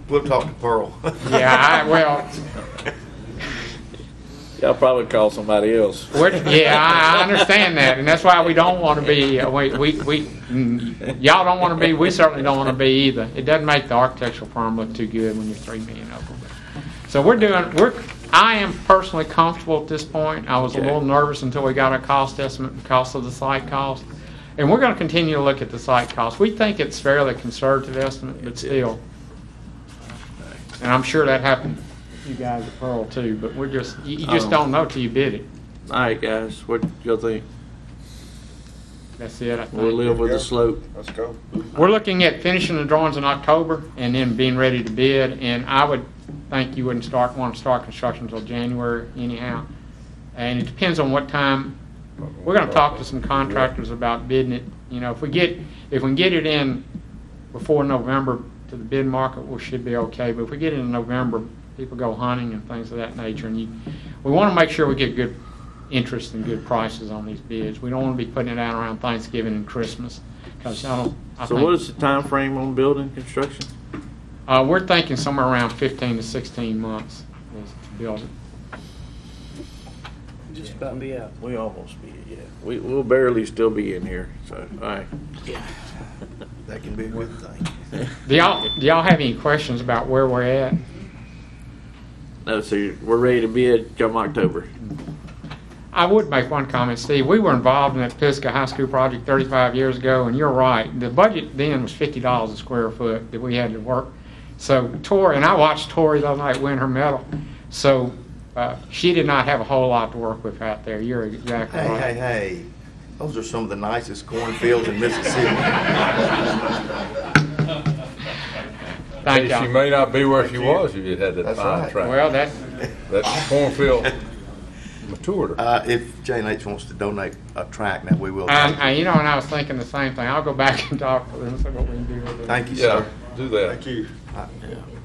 We'll talk to Pearl. Yeah, well, Y'all probably call somebody else. Yeah, I understand that, and that's why we don't want to be, y'all don't want to be, we certainly don't want to be either. It doesn't make the architectural firm look too good when you're $3 million over. So I am personally comfortable at this point. I was a little nervous until we got a cost estimate because of the site cost. And we're going to continue to look at the site cost. We think it's fairly conservative estimate, but still. And I'm sure that happened to you guys at Pearl too, but you just don't know till you bid it. All right, guys, what y'all think? That's it, I think. We'll live with the slope. Let's go. We're looking at finishing the drawings in October and then being ready to bid, and I would think you wouldn't want to start construction until January anyhow. And it depends on what time. We're going to talk to some contractors about bidding it. You know, if we can get it in before November to the bid market, we should be okay. But if we get it in November, people go hunting and things of that nature, and we want to make sure we get good interest and good prices on these bids. We don't want to be putting it out around Thanksgiving and Christmas, because So what is the time frame on building construction? We're thinking somewhere around 15 to 16 months is to build it. Just about be out. We almost be, yeah. We'll barely still be in here, so, all right. That can be a good thing. Do y'all have any questions about where we're at? No, so we're ready to bid come October. I would make one comment, Steve. We were involved in that Pisgah High School project 35 years ago, and you're right. The budget then was $50 a square foot that we had to work. So Tori, and I watched Tori the other night win her medal. So she did not have a whole lot to work with out there. You're exactly right. Hey. Those are some of the nicest cornfields in Mississippi. Thank you. She may not be where she was if you had that That's fine right. track. Well, that cornfield matured her. If J&H wants to donate a track, now we will. and I was thinking the same thing. I'll go back and talk to them and see what we can do with it. Thank you, Yeah, sir. do that. Thank you.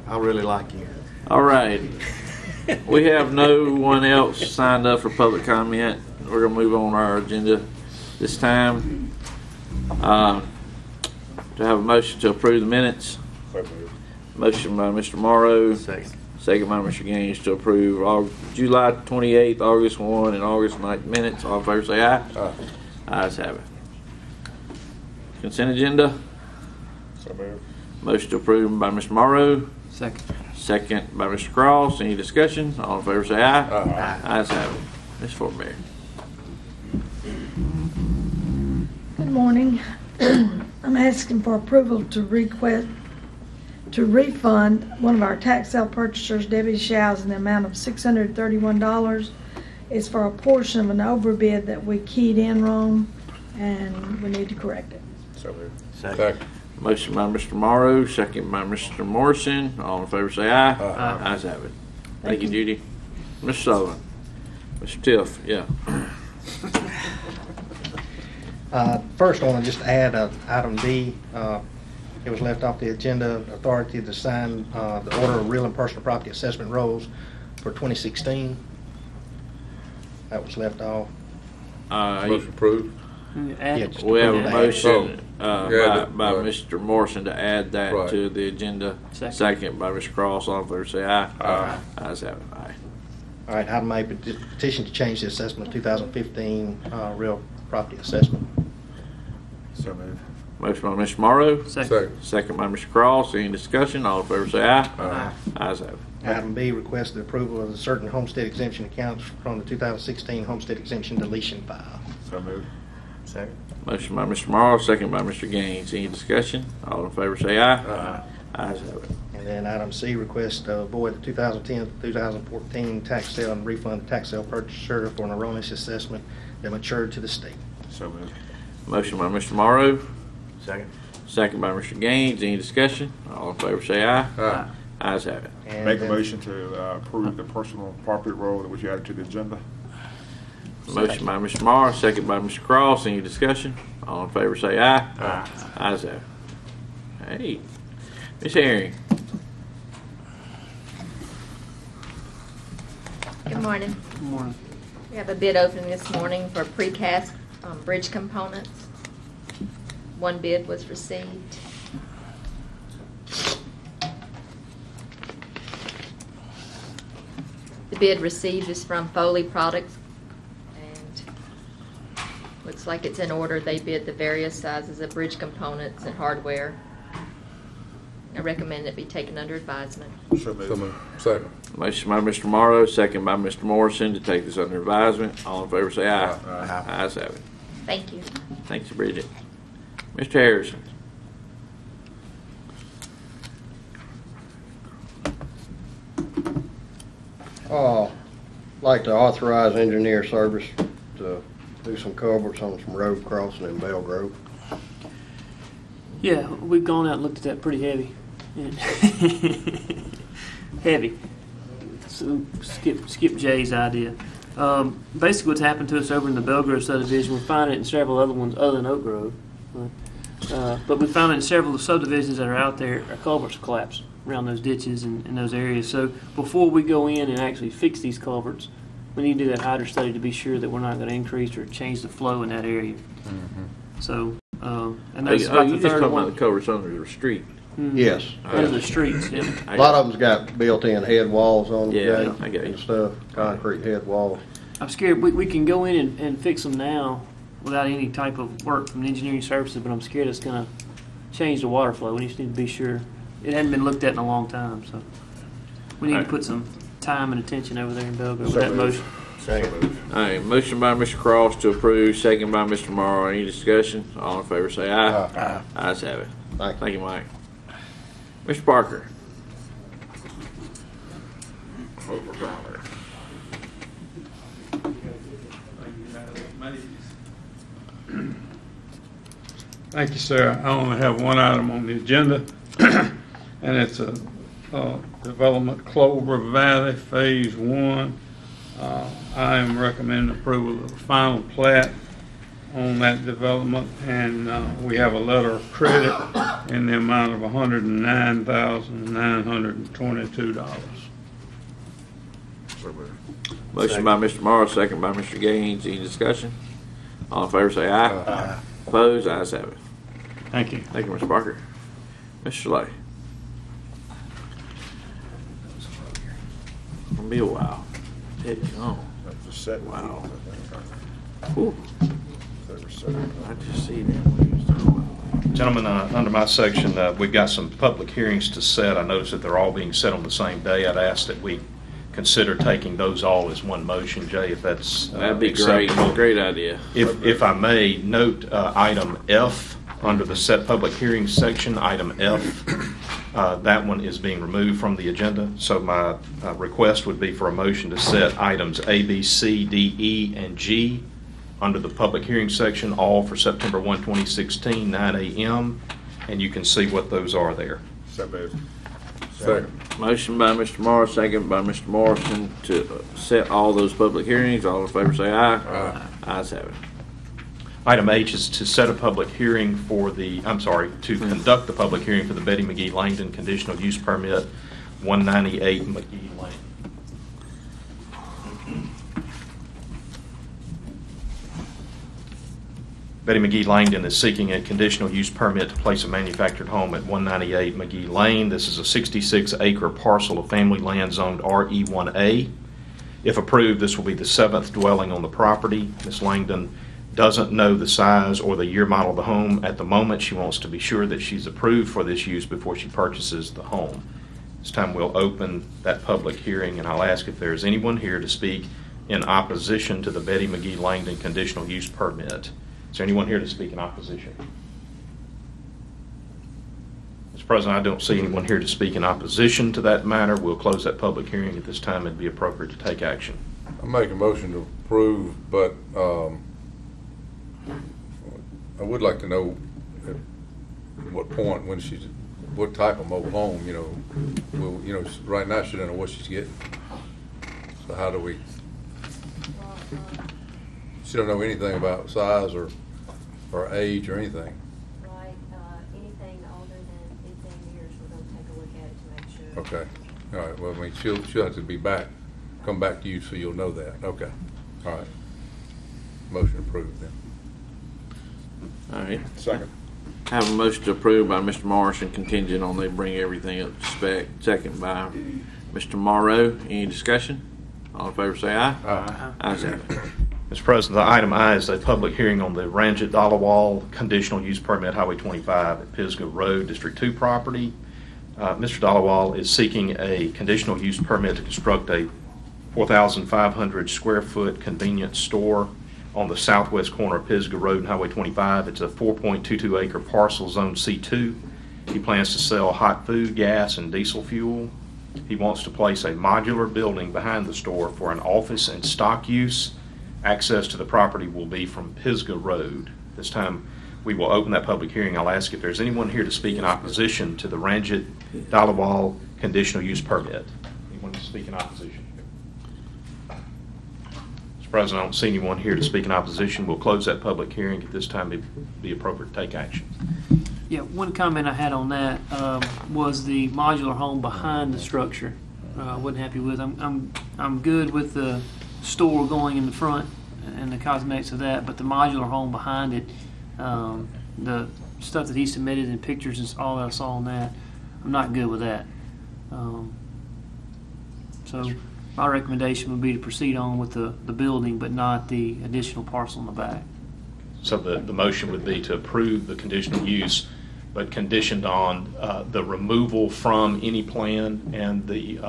I really like you. All right. We have no one else signed up for public comment. We're going to move on our agenda this time. To have a motion to approve the minutes. Motion by Mr. Morrow. Second by Mr. Gaines to approve July 28th, August 1, and August 9th minutes. All in favor say aye. Aye. Ayes have it. Consent agenda. So moved. Motion to approve by Mr. Morrow. Second. Second by Mr. Cross. Any discussion? All in favor say aye. Aye. Ayes have it. Ms. Fortberry. Good morning. I'm asking for approval to refund one of our tax sale purchasers, Debbie Shows, in the amount of $631. It's for a portion of an overbid that we keyed in wrong, and we need to correct it. So moved. Second. Motion by Mr. Morrow, second by Mr. Morrison. All in favor say aye. Aye. Ayes have it. Thank you, Judy. Mr. Sullivan. Mr. Tiff, yeah. First, I want to just add item D. It was left off the agenda, authority to sign the order of real and personal property assessment rolls for 2016. That was left off. Motion approved. Just We have a approve that. motion Yeah, by right. Mr. Morrison to add that Right. to the agenda. Second. By Mr. Cross. All in favor say aye. Aye. Ayes have it. Aye. All right, item A, petition to change the assessment of 2015 real property assessment. So moved. Motion by Mr. Morrow. Second. Second by Mr. Cross. Any discussion? All in favor say aye. Aye. Ayes have it. Item B, request the approval of the certain homestead exemption accounts from the 2016 homestead exemption deletion file. So moved. Second. Motion by Mr. Morrow, second by Mr. Gaines. Any discussion? All in favor say aye. Aye. Ayes have it. And then item C, request to avoid the 2010-2014 tax sale and refund the tax sale purchaser for an erroneous assessment that matured to the state. So moved. Motion by Mr. Morrow, Second. second by Mr. Gaines. Any discussion? All in favor say aye. Aye. Ayes have it. And Make a then- motion to approve the personal property roll that was added to the agenda. Motion by Mr. Morrow, second by Mr. Cross. Any discussion? All in favor say aye. Aye. Ayes have it. Hey, Ms. Herring. Good morning. Good morning. We have a bid opening this morning for precast bridge components. One bid was received. The bid received is from Foley Products, and looks like it's in order. They bid the various sizes of bridge components and hardware. I recommend it be taken under advisement. So moved. Second. Motion by Mr. Morrow, second by Mr. Morrison to take this under advisement. All in favor say aye. Aye. Ayes have it. Thank you. Thanks, Bridget. Mr. Harrison. Like to authorize engineer service to do some culverts on some road crossing in Bell Grove. Yeah, we've gone out and looked at that pretty heavy. Heavy. So skip Jay's idea. Basically what's happened to us over in the Bell Grove subdivision, we find it in several other ones other than Oak Grove. But we found it in several of the subdivisions that are out there, our culverts collapse around those ditches and those areas. So before we go in and actually fix these culverts, we need to do that hydro study to be sure that we're not going to increase or change the flow in that area. Mm-hmm. So, and that's about you the just third talking one. about the culverts under the street. Mhm. Yes. Under the streets, yeah. A lot of them's got built-in head walls on them, Yeah, Jay, I get you. and stuff, concrete head walls. I'm scared we can go in and fix them now without any type of work from the engineering services, but I'm scared it's going to change the water flow. We just need to be sure. It hadn't been looked at in a long time, so we need to put some time and attention over there in Bell Grove with that motion. All right, motion by Mr. Cross to approve, second by Mr. Morrow. Any discussion? All in favor say aye. Aye. Ayes have it. Thank you, Mike. Mr. Parker. Thank you, sir. I only have one item on the agenda, and it's a development Clover Valley Phase 1. I am recommending approval of the final plat on that development, and we have a letter of credit in the amount of $109,922. Motion by Mr. Morrow, second by Mr. Gaines. Any discussion? All in favor say aye. Aye. Opposed? Ayes have it. Thank you. Thank you, Mr. Parker. Mr. Slay. It'll be a while. Heck, oh. Wow. Ooh. I just see that. Gentlemen, under my section, we've got some public hearings to set. I notice that they're all being set on the same day. I'd ask that we consider taking those all as one motion, Jay, if that's that'd be acceptable. great. Great idea. If I may, note item F under the set public hearings section, item F. That one is being removed from the agenda, so my request would be for a motion to set items A, B, C, D, E, and G under the public hearing section, all for September 1, 2016, 9 a.m., and you can see what those are there. Second. Motion by Mr. Morris, second by Mr. Morrison to set all those public hearings. All in favor say aye. Aye. Ayes have it. Item H is to set a public hearing for the, to conduct the public hearing for the Betty McGee Langdon conditional use permit, 198 McGee Lane. Betty McGee Langdon is seeking a conditional use permit to place a manufactured home at 198 McGee Lane. This is a 66-acre parcel of family land zoned RE1A. If approved, this will be the 7th dwelling on the property. Ms. Langdon doesn't know the size or the year model of the home at the moment. She wants to be sure that she's approved for this use before she purchases the home. This time we'll open that public hearing, and I'll ask if there's anyone here to speak in opposition to the Betty McGee Langdon conditional use permit. Is there anyone here to speak in opposition? Mr. President, I don't see anyone here to speak in opposition to that matter. We'll close that public hearing at this time. It'd be appropriate to take action. I make a motion to approve, but I would like to know at what point when she's, what type of mobile home, right now she doesn't know what she's getting. So how do we? She don't know anything about size or age or anything. Right, anything older than 15 years, we're going to take a look at it to make sure. Okay. All right. Well, I mean, she'll have to come back to you so you'll know that. Okay. All right. Motion approved then. All right. Second. Have a motion to approve by Mr. Morrison, contingent on they bring everything up to spec. Second by Mr. Morrow. Any discussion? All in favor say aye. Aye. Ayes have it. Mr. President, the item I is a public hearing on the Ranjit Dalawal conditional use permit, Highway 25 at Pisgah Road, District 2 property. Mr. Dalawal is seeking a conditional use permit to construct a 4,500 square foot convenience store on the southwest corner of Pisgah Road and Highway 25. It's a 4.22 acre parcel, Zone C2. He plans to sell hot food, gas, and diesel fuel. He wants to place a modular building behind the store for an office and stock use. Access to the property will be from Pisgah Road. This time we will open that public hearing. I'll ask if there's anyone here to speak in opposition to the Ranjit Dalawal conditional use permit. Anyone to speak in opposition? Mr. President, I don't see anyone here to speak in opposition. We'll close that public hearing. At this time, it'd be appropriate to take action. Yeah, one comment I had on that was the modular home behind the structure. I wasn't happy with. I'm good with the store going in the front and the cosmetics of that, but the modular home behind it, the stuff that he submitted in pictures and all that I saw on that, I'm not good with that. So my recommendation would be to proceed on with the building, but not the additional parcel in the back. So the motion would be to approve the conditional use, but conditioned on the removal from any plan and the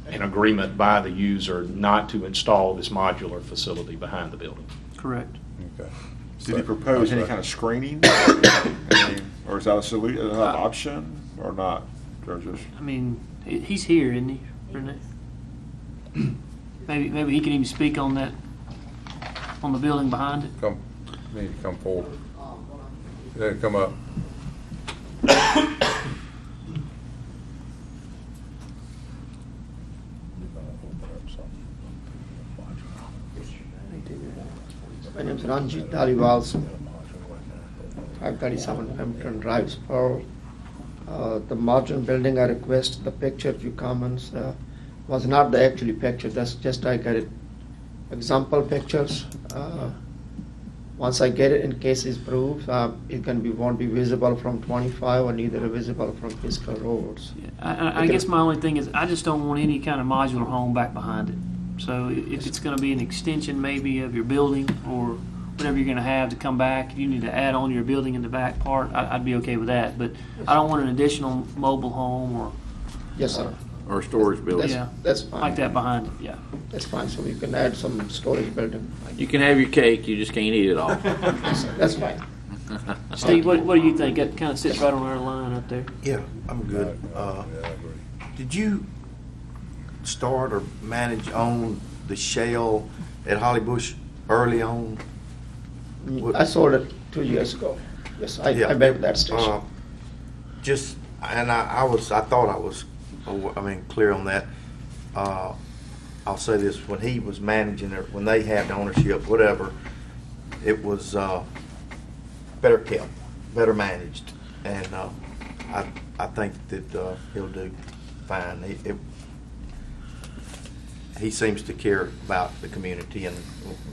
an agreement by the user not to install this modular facility behind the building. Correct. Okay. Did he propose any kind of screening? I mean, or is that a solution, an option, or not? Or just... I mean, he's here, isn't he, Renee? Maybe he can even speak on that, on the building behind it. You need to come forward. Then come up. My name is Ranjit Dalawal, 537 Hampton Drive, Pearl. The modern building, I request the picture, few comments, was not the actually picture, that's just I got it. Example pictures. Once I get it, in case it's proved, it won't be visible from 25 or neither visible from Pisgah roads. Yeah, I guess my only thing is I just don't want any kind of modular home back behind it. So if it's going to be an extension maybe of your building or whatever you're going to have to come back, if you need to add on your building in the back part, I'd be okay with that. But I don't want an additional mobile home or... Yes, sir. Or storage building. That's fine. Like that behind it, yeah. That's fine, so we can add some storage building. You can have your cake, you just can't eat it all. That's fine. Steve, what do you think? That kind of sits right on our line up there. Yeah, I'm good. Did you start or manage on the shell at Holly Bush early on? I sold it 2 years ago. Yes, I met that station. I thought I was clear on that. I'll say this, when he was managing it, when they had the ownership, whatever, it was better kept, better managed, and I think that he'll do fine. He seems to care about the community, and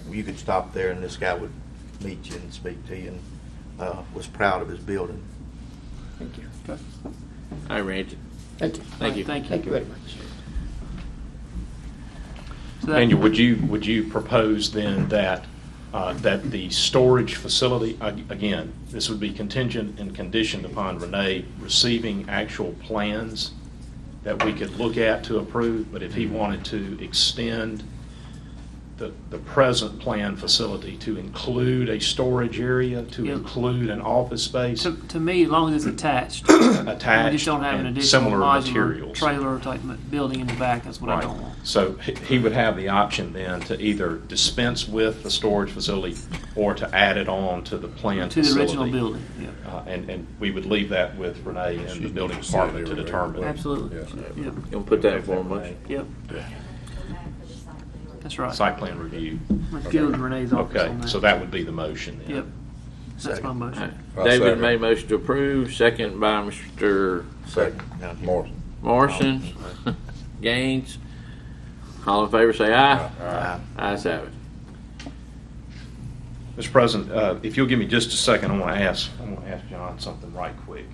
you could stop there and this guy would meet you and speak to you, and was proud of his building. Thank you. Okay. All right, Randy. Thank you. Thank you. Thank you very much. So Daniel, would you propose then that that the storage facility, again, this would be contingent and conditioned upon Renee receiving actual plans that we could look at to approve, but if he wanted to extend the present planned facility to include a storage area, to include an office space. To me, as long as it's attached. Attached we just don't have an and additional similar modular materials. trailer type building in the back. That's what I don't want. So he would have the option then to either dispense with the storage facility or to add it on to the planned to the facility. original building. Yeah. And we would leave that with Renee and the building department to determine. Absolutely. Yeah. You'll put that in for him. Yep. That's right. Site plan review. Let's go to Renee's office Okay, on that. so that would be the motion then. Yep. That's my motion. David made a motion to approve, second by Mr. Morrison. Gaines. All in favor say aye. Aye. Ayes have it. Mr. President, if you'll give me just a second, I want to ask John something right quick.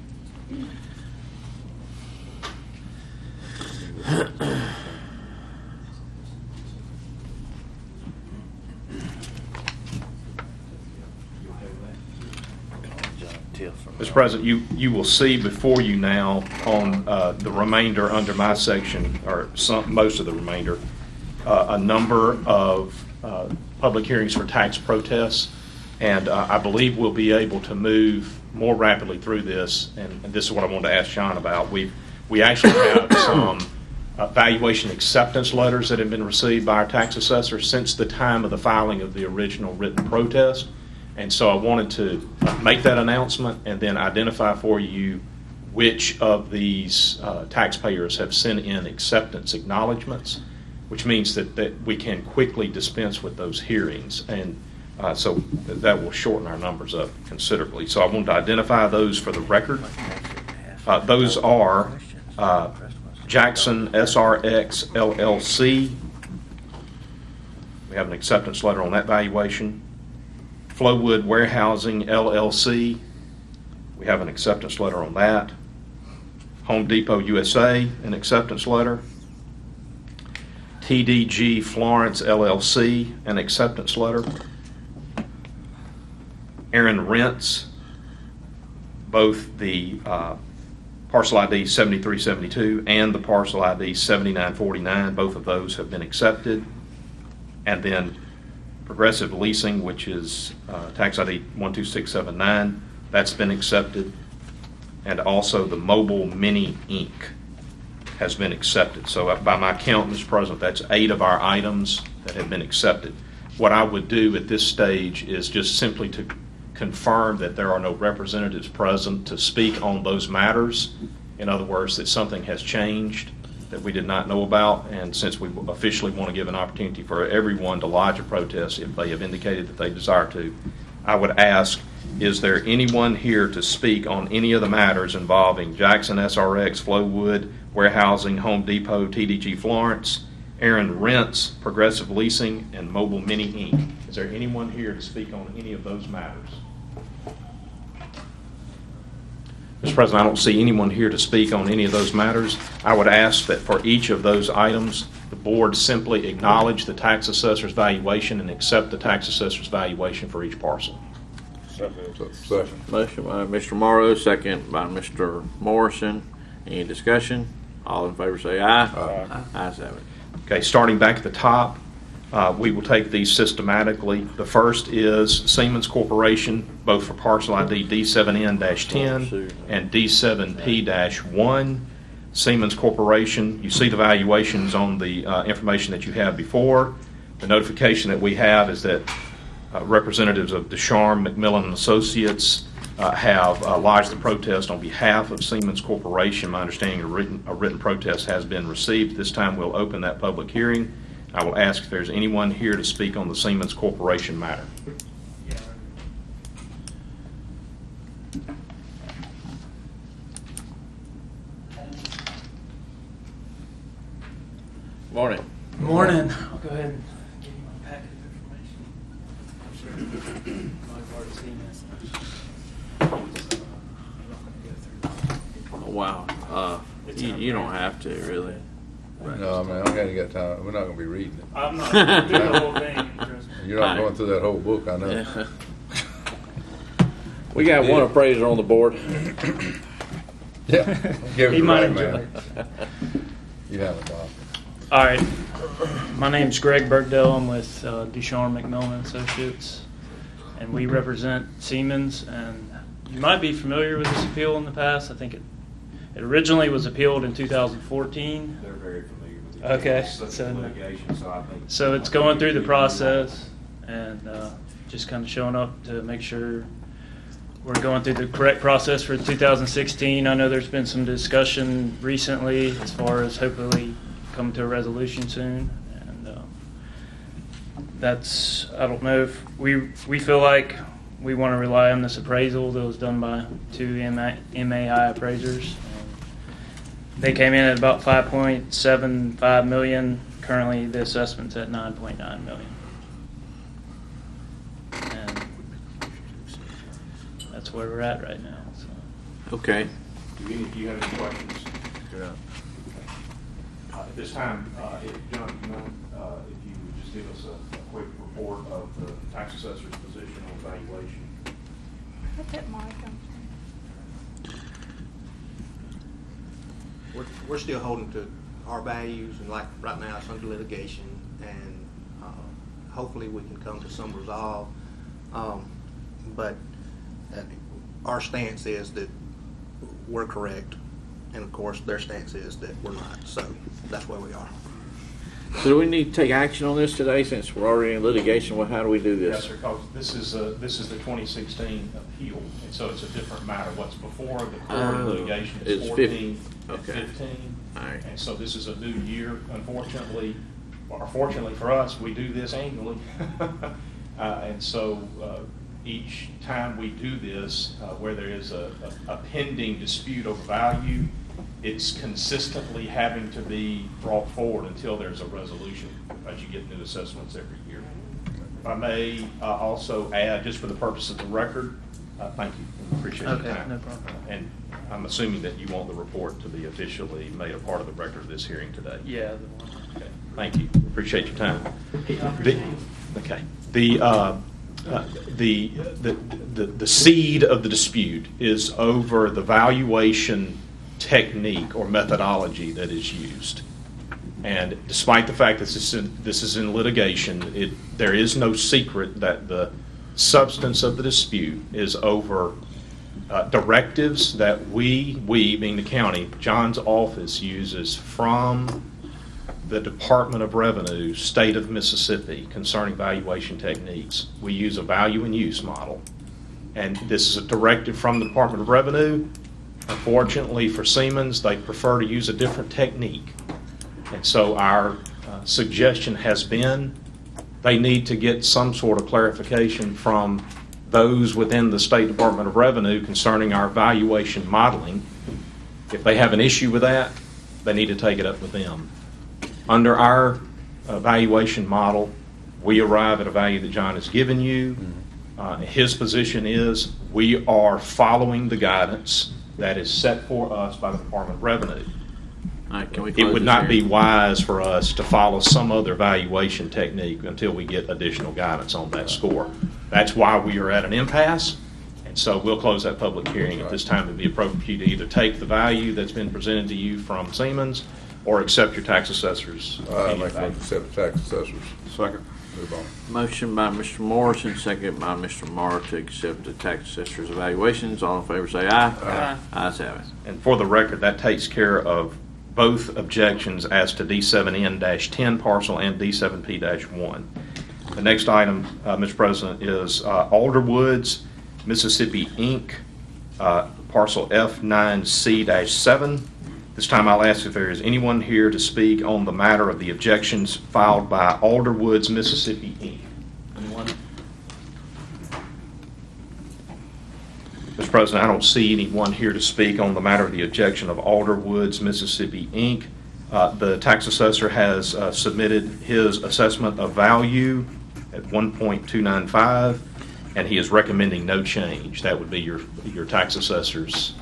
Mr. President, you will see before you now on the remainder under my section, or most of the remainder, a number of public hearings for tax protests, and I believe we'll be able to move more rapidly through this, and this is what I wanted to ask Sean about. We actually have some valuation acceptance letters that have been received by our tax assessor since the time of the filing of the original written protest. And so I wanted to make that announcement and then identify for you which of these taxpayers have sent in acceptance acknowledgments, which means that we can quickly dispense with those hearings. And so that will shorten our numbers up considerably. So I wanted to identify those for the record. Those are Jackson SRX LLC. We have an acceptance letter on that valuation. Flowwood Warehousing LLC. We have an acceptance letter on that. Home Depot USA, an acceptance letter. TDG Florence LLC, an acceptance letter. Aaron Rents, both the parcel ID 7372 and the parcel ID 7949, both of those have been accepted. And then Progressive Leasing, which is tax ID 12679, that's been accepted. And also the Mobile Mini Inc. has been accepted. So by my count, Mr. President, that's 8 of our items that have been accepted. What I would do at this stage is just simply to confirm that there are no representatives present to speak on those matters. In other words, that something has changed that we did not know about, and since we officially want to give an opportunity for everyone to lodge a protest if they have indicated that they desire to, I would ask, is there anyone here to speak on any of the matters involving Jackson SRX, Flowwood, Warehousing, Home Depot, TDG Florence, Aaron Rents, Progressive Leasing, and Mobile Mini Inc.? Is there anyone here to speak on any of those matters? Mr. President, I don't see anyone here to speak on any of those matters. I would ask that for each of those items, the board simply acknowledge the tax assessor's valuation and accept the tax assessor's valuation for each parcel. Second. Motion by Mr. Morrow, second by Mr. Morrison. Any discussion? All in favor say aye. Aye. Ayes have it. Okay, starting back at the top, we will take these systematically. The first is Siemens Corporation, both for parcel ID D7N-10 and D7P-1. Siemens Corporation, you see the valuations on the information that you have before. The notification that we have is that representatives of Descharme, McMillan & Associates have lodged the protest on behalf of Siemens Corporation. My understanding, a written protest has been received. This time we'll open that public hearing. I will ask if there's anyone here to speak on the Siemens Corporation matter. Morning. Morning. I'll go ahead and give you my packet of information. I've already seen this. I'm not going to go through it. Oh, wow. You don't have to, really. No, I mean, I ain't got time. We're not going to be reading it. I'm not going to do the whole thing. Trust me. You're not going through that whole book, I know. Yeah. We got one appraiser on the board. Yeah. Give it He to might right enjoy man. You have it, Bob. All right. My name's Greg Bergdale. I'm with Descharme, McMillan Associates, and we represent Siemens. And you might be familiar with this appeal in the past. I think it originally was appealed in 2014. They're very familiar with it. Okay. It's litigation, so I think. So it's going through the process and just kind of showing up to make sure we're going through the correct process for 2016. I know there's been some discussion recently as far as hopefully come to a resolution soon. And that's, I don't know if we feel like we want to rely on this appraisal that was done by 2 MAI appraisers. They came in at about 5.75 million. Currently, the assessment's at 9.9 million. And that's where we're at right now. So. Okay. Do you have any questions? Yeah. At this time, John, if you would just give us a quick report of the tax assessor's position on valuation. Put that mic on. we're still holding to our values, and like right now it's under litigation, and hopefully we can come to some resolve. But our stance is that we're correct, and of course their stance is that we're not. So that's where we are. So do we need to take action on this today since we're already in litigation? Well, how do we do this? Yes, sir, because this is the 2016 appeal, and so it's a different matter. What's before the court in litigation is 14 and 15. All right. And so this is a new year. Unfortunately, or fortunately for us, we do this annually. And so each time we do this, where there is a pending dispute over value, it's consistently having to be brought forward until there's a resolution, as you get new assessments every year. If I may also add, just for the purpose of the record, thank you. Appreciate your time. No problem. And I'm assuming that you want the report to be officially made a part of the record of this hearing today. Yeah. Okay. Thank you. Appreciate your time. Okay. The seed of the dispute is over the valuation technique or methodology that is used. And despite the fact that this is in litigation, there is no secret that the substance of the dispute is over directives that we being the county, John's office uses from the Department of Revenue, State of Mississippi, concerning valuation techniques. We use a value and use model. And this is a directive from the Department of Revenue. Unfortunately for Siemens, they prefer to use a different technique. And so our suggestion has been they need to get some sort of clarification from those within the State Department of Revenue concerning our valuation modeling. If they have an issue with that, they need to take it up with them. Under our valuation model, we arrive at a value that John has given you. His position is we are following the guidance that is set for us by the Department of Revenue. It would not be wise for us to follow some other valuation technique until we get additional guidance on that score. That's why we are at an impasse, and so we'll close that public hearing at this time. It would be appropriate for you to either take the value that's been presented to you from Siemens or accept your tax assessor's. I make a accept tax assessor's. Second. Move on. Motion by Mr. Morrison, second by Mr. Marr to accept the tax assessor's evaluations. All in favor say aye. Aye. Ayes have it. And for the record, that takes care of both objections as to D7N-10 parcel and D7P-1. The next item, Mr. President, is Alderwoods, Mississippi, Inc., parcel F9C-7. This time I'll ask if there is anyone here to speak on the matter of the objections filed by Alderwoods, Mississippi, Inc. Anyone? Mr. President, I don't see anyone here to speak on the matter of the objection of Alderwoods, Mississippi, Inc. The tax assessor has submitted his assessment of value at 1.295, and he is recommending no change. That would be your tax assessor's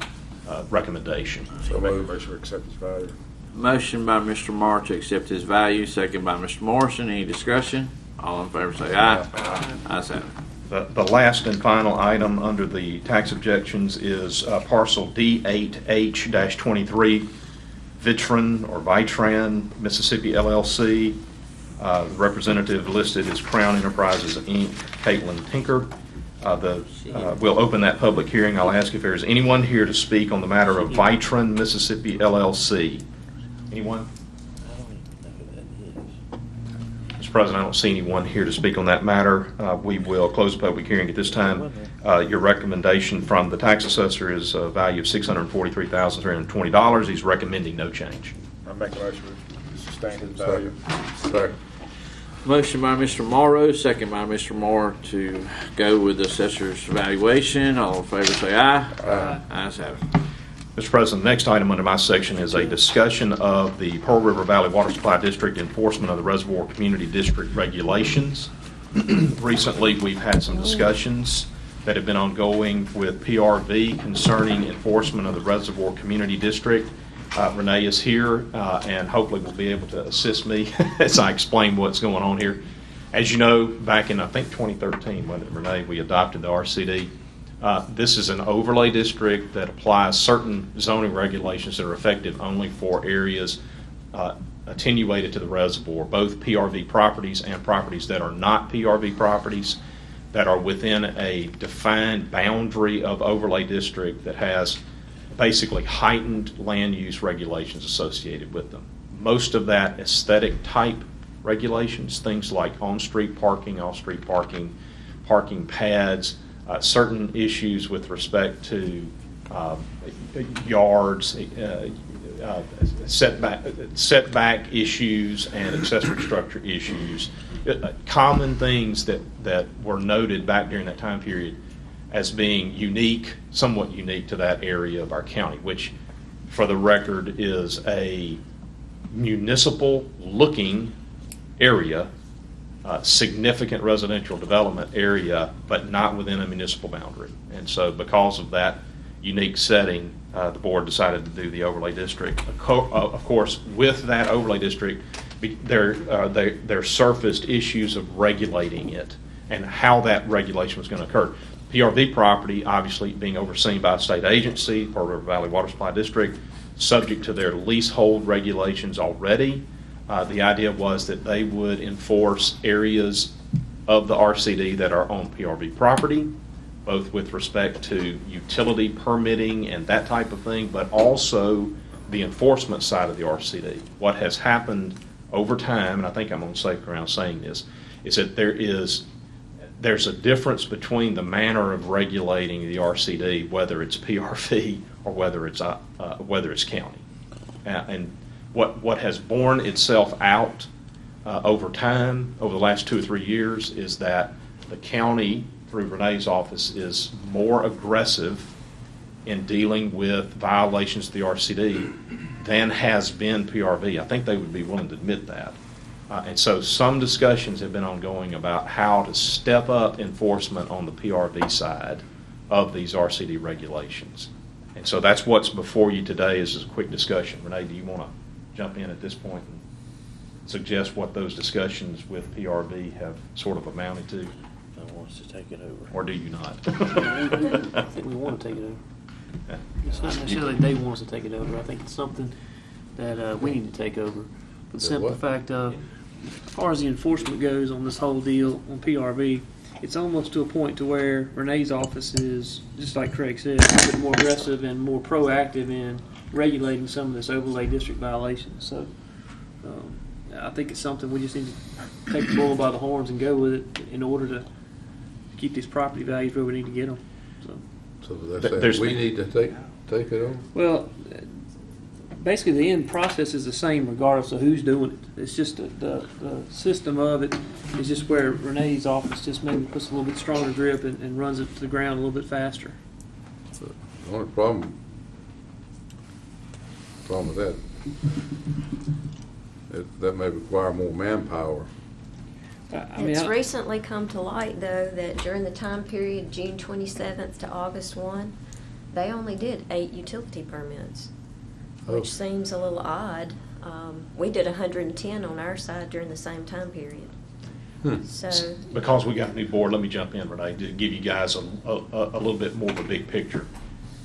recommendation. So make a motion to accept his value. Motion by Mr. Marr to accept his value, second by Mr. Morrison. Any discussion? All in favor say aye. Ayes have it. The last and final item under the tax objections is parcel D8H-23, Vitran or Vitran, Mississippi, LLC. The representative listed is Crown Enterprises, Inc., Caitlin Tinker. We'll open that public hearing. I'll ask if there's anyone here to speak on the matter of Vitran, Mississippi, LLC. Anyone? Mr. President, I don't see anyone here to speak on that matter. We will close the public hearing at this time. Your recommendation from the tax assessor is a value of $643,320. He's recommending no change. I make a motion to sustain his value. Second. Motion by Mr. Morrow, second by Mr. Moore to go with the assessor's valuation. All in favor say aye. Aye. Ayes have it. Mr. President, the next item under my section is a discussion of the Pearl River Valley Water Supply District enforcement of the Reservoir Community District regulations. Recently, we've had some discussions that have been ongoing with PRV concerning enforcement of the Reservoir Community District. Renee is here and hopefully will be able to assist me as I explain what's going on here. As you know, back in, I think, 2013, when Renee, we adopted the RCD. This is an overlay district that applies certain zoning regulations that are effective only for areas attenuated to the reservoir, both PRV properties and properties that are not PRV properties, that are within a defined boundary of overlay district that has basically heightened land use regulations associated with them. Most of that aesthetic type regulations, things like on-street parking, off-street parking, parking pads, certain issues with respect to yards, setback issues and accessory structure issues, common things that were noted back during that time period as being unique, somewhat unique to that area of our county, which for the record is a municipal looking area, significant residential development area, but not within a municipal boundary. And so because of that unique setting, the board decided to do the overlay district. Of course, with that overlay district, there surfaced issues of regulating it and how that regulation was going to occur. PRV property, obviously being overseen by a state agency, Pearl River Valley Water Supply District, subject to their leasehold regulations already. The idea was that they would enforce areas of the RCD that are on PRV property, both with respect to utility permitting and that type of thing, but also the enforcement side of the RCD. What has happened over time, and I think I'm on safe ground saying this, is that there's a difference between the manner of regulating the RCD, whether it's PRV or whether it's county. And what has borne itself out over time, over the last 2 or 3 years, is that the county, through Renee's office, is more aggressive in dealing with violations of the RCD than has been PRV. I think they would be willing to admit that. And so some discussions have been ongoing about how to step up enforcement on the PRV side of these RCD regulations. And so that's what's before you today is a quick discussion. Renee, do you want to jump in at this point and suggest what those discussions with PRV have sort of amounted to? I want us to take it over. Or do you not? I think we want to take it over. It's not necessarily they want us to take it over. I think it's something that we need to take over. For the simple fact of, as far as the enforcement goes on this whole deal on PRV, it's almost to a point to where Renee's office is, just like Craig said, a bit more aggressive and more proactive in regulating some of this overlay district violations. So I think it's something we just need to take the bull by the horns and go with it in order to keep these property values where we need to get them. So that's we need to take it over? Well, basically the end process is the same regardless of who's doing it. It's just the system of it is just where Renee's office just maybe puts a little bit stronger grip and runs it to the ground a little bit faster. The only problem with that may require more manpower. It's recently come to light, though, that during the time period June 27th to August 1, they only did 8 utility permits, which seems a little odd. We did 110 on our side during the same time period. So, because we got a new board, let me jump in, Renee, to give you guys a little bit more of a big picture.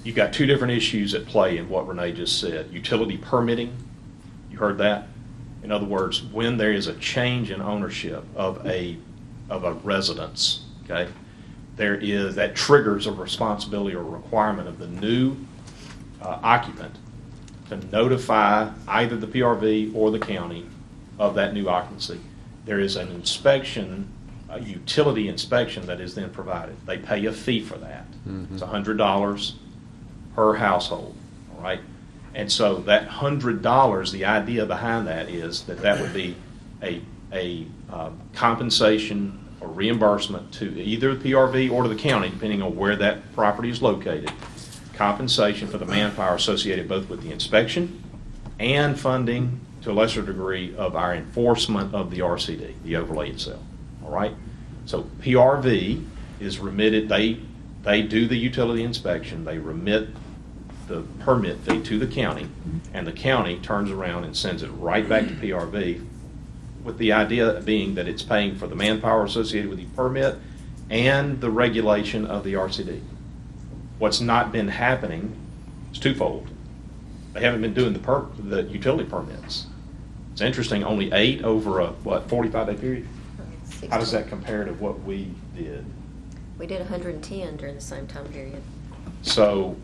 You've got 2 different issues at play in what Renee just said. Utility permitting, you heard that? In other words, when there is a change in ownership of a residence, okay, that triggers a responsibility or requirement of the new occupant to notify either the PRV or the county of that new occupancy. There is an inspection, a utility inspection that is then provided. They pay a fee for that. It's $100 per household, all right? And so that $100, the idea behind that is that would be a compensation or reimbursement to either the PRV or to the county, depending on where that property is located, compensation for the manpower associated both with the inspection and funding, to a lesser degree, of our enforcement of the RCD, the overlay itself. All right? So PRV is remitted, they do the utility inspection, they remit the permit fee to the county, and the county turns around and sends it right back to PRV, with the idea being that it's paying for the manpower associated with the permit and the regulation of the RCD. What's not been happening is twofold. They haven't been doing the utility permits. It's interesting, only 8 over a, 45-day period? How does that compare to what we did? We did 110 during the same time period. So.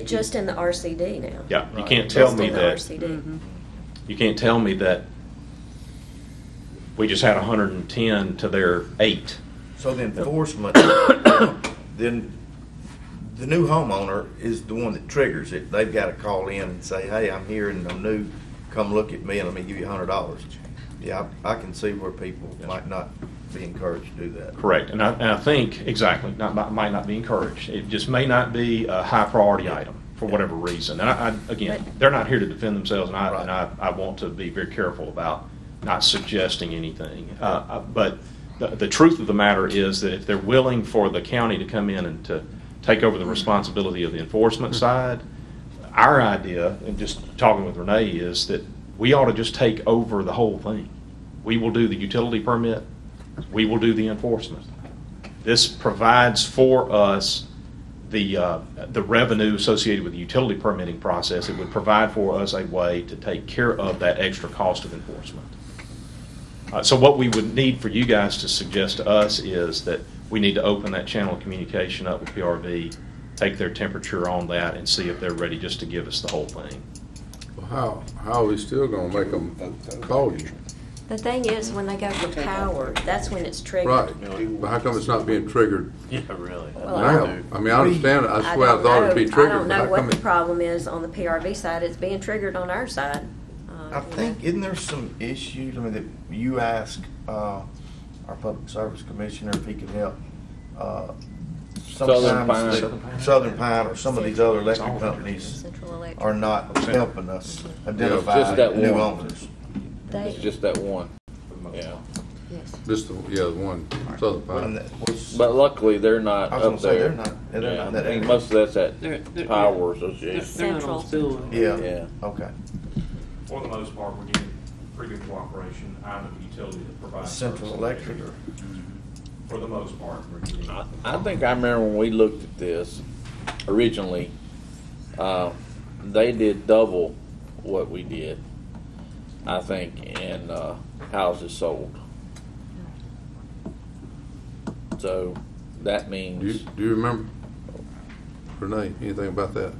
Just in the RCD now. Yeah, you can't tell me that. Just in the RCD. You can't tell me that we just had 110 to their 8. So the enforcement, then the new homeowner is the one that triggers it. They've got to call in and say, hey, I'm here and I'm new. Come look at me and let me give you $100. Yeah, I can see where people might not be encouraged to do that. Correct, and I think, exactly, might not be encouraged. It just may not be a high priority item for whatever reason. And again, they're not here to defend themselves, and I want to be very careful about not suggesting anything. But the truth of the matter is that if they're willing for the county to come in and to take over the responsibility of the enforcement side, our idea, and just talking with Renee, is that we ought to just take over the whole thing. We will do the utility permit. We will do the enforcement. This provides for us the revenue associated with the utility permitting process. It would provide for us a way to take care of that extra cost of enforcement. So what we would need for you guys to suggest to us is that we need to open that channel of communication up with PRV, take their temperature on that, and see if they're ready just to give us the whole thing. Well, how are we still going to make them call you? The thing is, when they go for power, that's when it's triggered. Right, but how come it's not being triggered? Yeah, really. Well, Now, I mean, I understand it. I swear I thought it'd be triggered. I don't but know how what come the problem is on the PRV side. It's being triggered on our side. I think, isn't there some issues, I mean, that you ask our Public Service Commissioner if he could help? Southern Pine or some of these other electric companies are not helping us identify new owners. It's just that one. Yeah. Just the one, Southern Pine. But luckily, they're not I was up gonna say, there. they're not in that I mean, area. most of that's at Power Association. Central. Yeah, okay. For the most part, we're getting pretty good cooperation out of the utility that provides Central service. Electric. For the most part, we're getting. I think I remember when we looked at this originally, they did double what we did, I think, in houses sold. So that means. Do you remember, Renee, anything about that?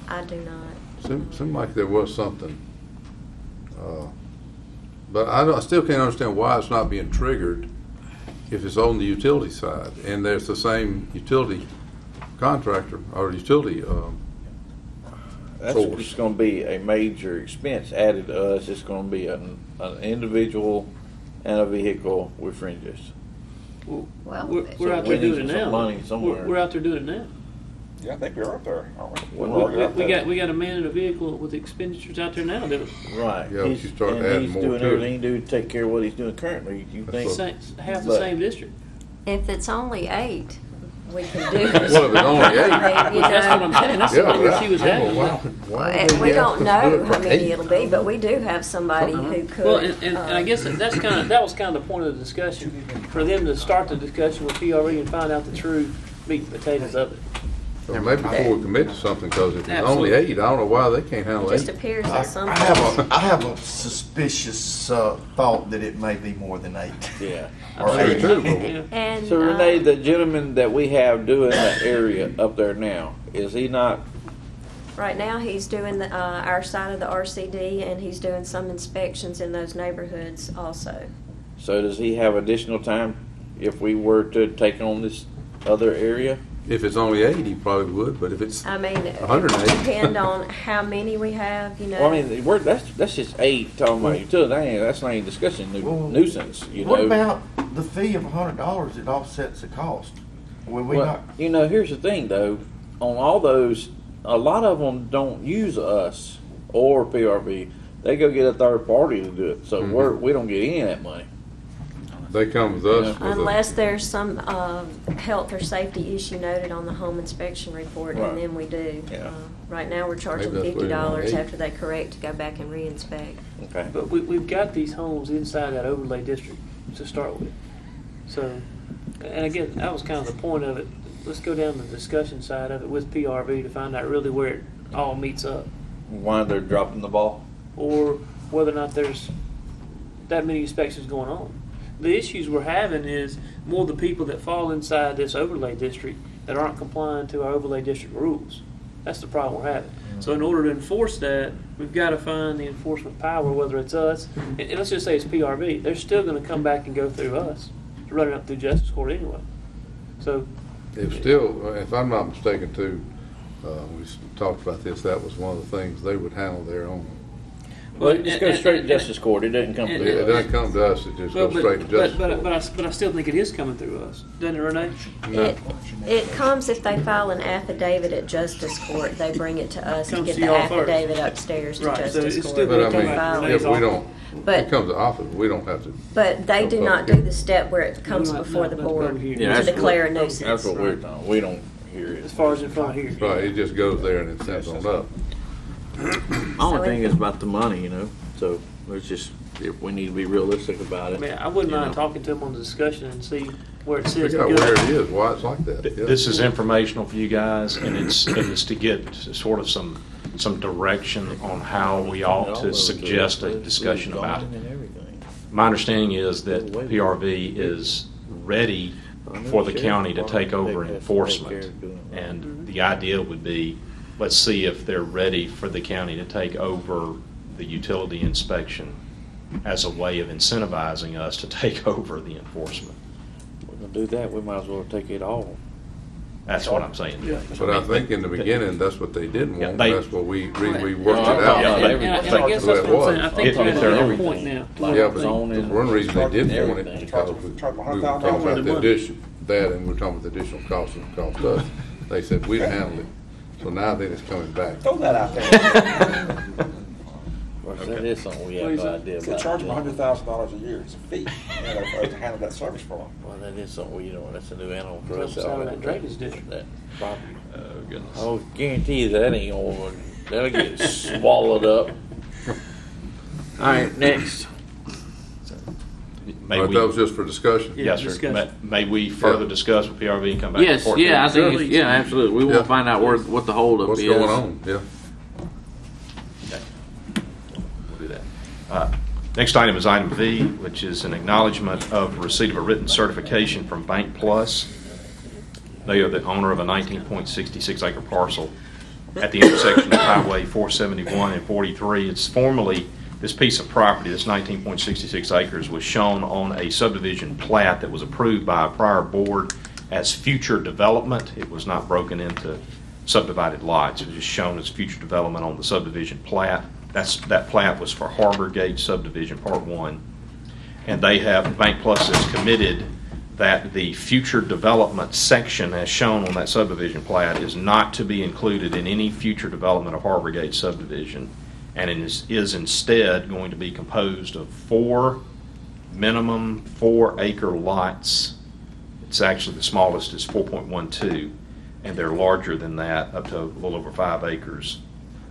I do not. Seemed like there was something. But I still can't understand why it's not being triggered if it's on the utility side and there's the same utility contractor or utility That's source. just going to be a major expense added to us. It's going to be an individual and a vehicle with fringes. Well, we're out there doing it now. Money somewhere. We're out there doing it now. Yeah, I think we're up there, aren't we? We got a man in a vehicle with expenditures out there now. Right. Yeah, he's, you start and adding he's more doing to everything it. he can do to take care of what he's doing currently. You think? Half the same district. If it's only 8, we can do it. Well, if it's only 8. I mean, you That's what know, I'm saying. That's the number she was having. we don't know how many it'll be, but we do have somebody who could. Well, and I guess that was kind of the point of the discussion, for them to start the discussion with PRE and find out the true meat and potatoes of it. Or maybe before we commit to something, because if it's only 8, I don't know why they can't handle It just 8. appears that some. I have a suspicious thought that it may be more than 8. Yeah. Or 8. And, So Renee, the gentleman that we have doing that area up there now, is he not? Right now, he's doing our side of the RCD, and he's doing some inspections in those neighborhoods also. So does he have additional time if we were to take on this other area? If it's only 8, he probably would, but if it's I mean, it 108. depend on how many we have, you know. Well, I mean, that's just 8 talking about utility. That's not even discussing nuisance. You What know? about the fee of $100 that offsets the cost? Will we Well, not? you know, here's the thing though. On all those, a lot of them don't use us or PRV. They go get a third party to do it. So we don't get any of that money. They come with us. With Unless there's some health or safety issue noted on the home inspection report, Right. and then we do. Yeah. Right now, we're charging Maybe that's what $50 it is. after they correct to go back and re-inspect. Okay. But we've got these homes inside that overlay district to start with. So, and again, that was kind of the point of it. let's go down the discussion side of it with PRV to find out really where it all meets up, Why they're dropping the ball? or whether or not there's that many inspections going on. The issues we're having is more the people that fall inside this overlay district that aren't complying to our overlay district rules. That's the problem we're having. So in order to enforce that, we've got to find the enforcement power, whether it's us, and let's just say it's PRV. They're still going to come back and go through us, running up through justice court anyway. So If still, if I'm not mistaken too, we talked about this, that was one of the things they would handle their own. Well, it just goes straight to justice court. It doesn't come to It doesn't come to us, it just goes straight to justice court. but I still think it is coming through us, doesn't it, Renee? No. It comes if they file an affidavit at justice court, they bring it to us to Comes get to the y'all first. affidavit upstairs to Right, so justice it's court. still But I gonna mean, come out. if we don't, But- it comes to office, we don't have to. But they do not do the step where it comes No, before no, the no, board no, Yeah, to that's declare a what- nuisance. That's what we're talking. We don't hear it. As far as in front of here. Right, it just goes there and it sends on up. The only thing is about the money, you know. So it's just we need to be realistic about I it. mean, I wouldn't you mind know. talking to them on the discussion and see where it sits. Figure out because- where it is, why it's like that. Yeah. This is informational for you guys, and it's to get sort of some direction on how we ought to suggest a discussion about it. My understanding is that PRV is ready for the county to take over enforcement, and the idea would be, let's see if they're ready for the county to take over the utility inspection as a way of incentivizing us to take over the enforcement. We're gonna do that. We might as well take it all. That's what I'm saying. Yeah. But I think in the beginning, that's what they didn't Yeah, want, they- that's what we worked it Yeah, out. yeah, And I guess That's that's the way what it I'm was. saying. I think If we're at they're that everything. point now. Yeah, but Zoning, one reason they didn't want it everything. because we were talking about the addition, that and we're talking about the additional cost it cost us. They said we'd handle it. So now then it's coming back. Throw that out there. That is something we have no idea They about. charge them $100,000 a year. It's a fee, to handle that service for them. Well, that is something we don't. That's a new animal for That's us. out of that drainage district. That property. Oh, goodness. I'll guarantee you that ain't gonna. That'll get swallowed up. All right, next. May But we- that was just for discussion. Yeah, Yes, sir. discussion. May we further discuss with PRV and come back? Yes, report yeah, I to think, you? it's, yeah, absolutely. We want Yeah. to find out what the holdup What's is. going on, yeah. Okay. We'll do that. Next item is item V, which is an acknowledgement of receipt of a written certification from Bank Plus. They are the owner of a 19.66 acre parcel at the intersection of Highway 471 and 43. It's formerly, this piece of property, this 19.66 acres, was shown on a subdivision plat that was approved by a prior board as future development. It was not broken into subdivided lots. It was just shown as future development on the subdivision plat. That plat was for Harbor Gate Subdivision Part 1. And they have, Bank Plus has committed that the future development section as shown on that subdivision plat is not to be included in any future development of Harbor Gate subdivision, and it is instead going to be composed of minimum 4 acre lots. It's actually, the smallest is 4.12, and they're larger than that, up to a little over 5 acres,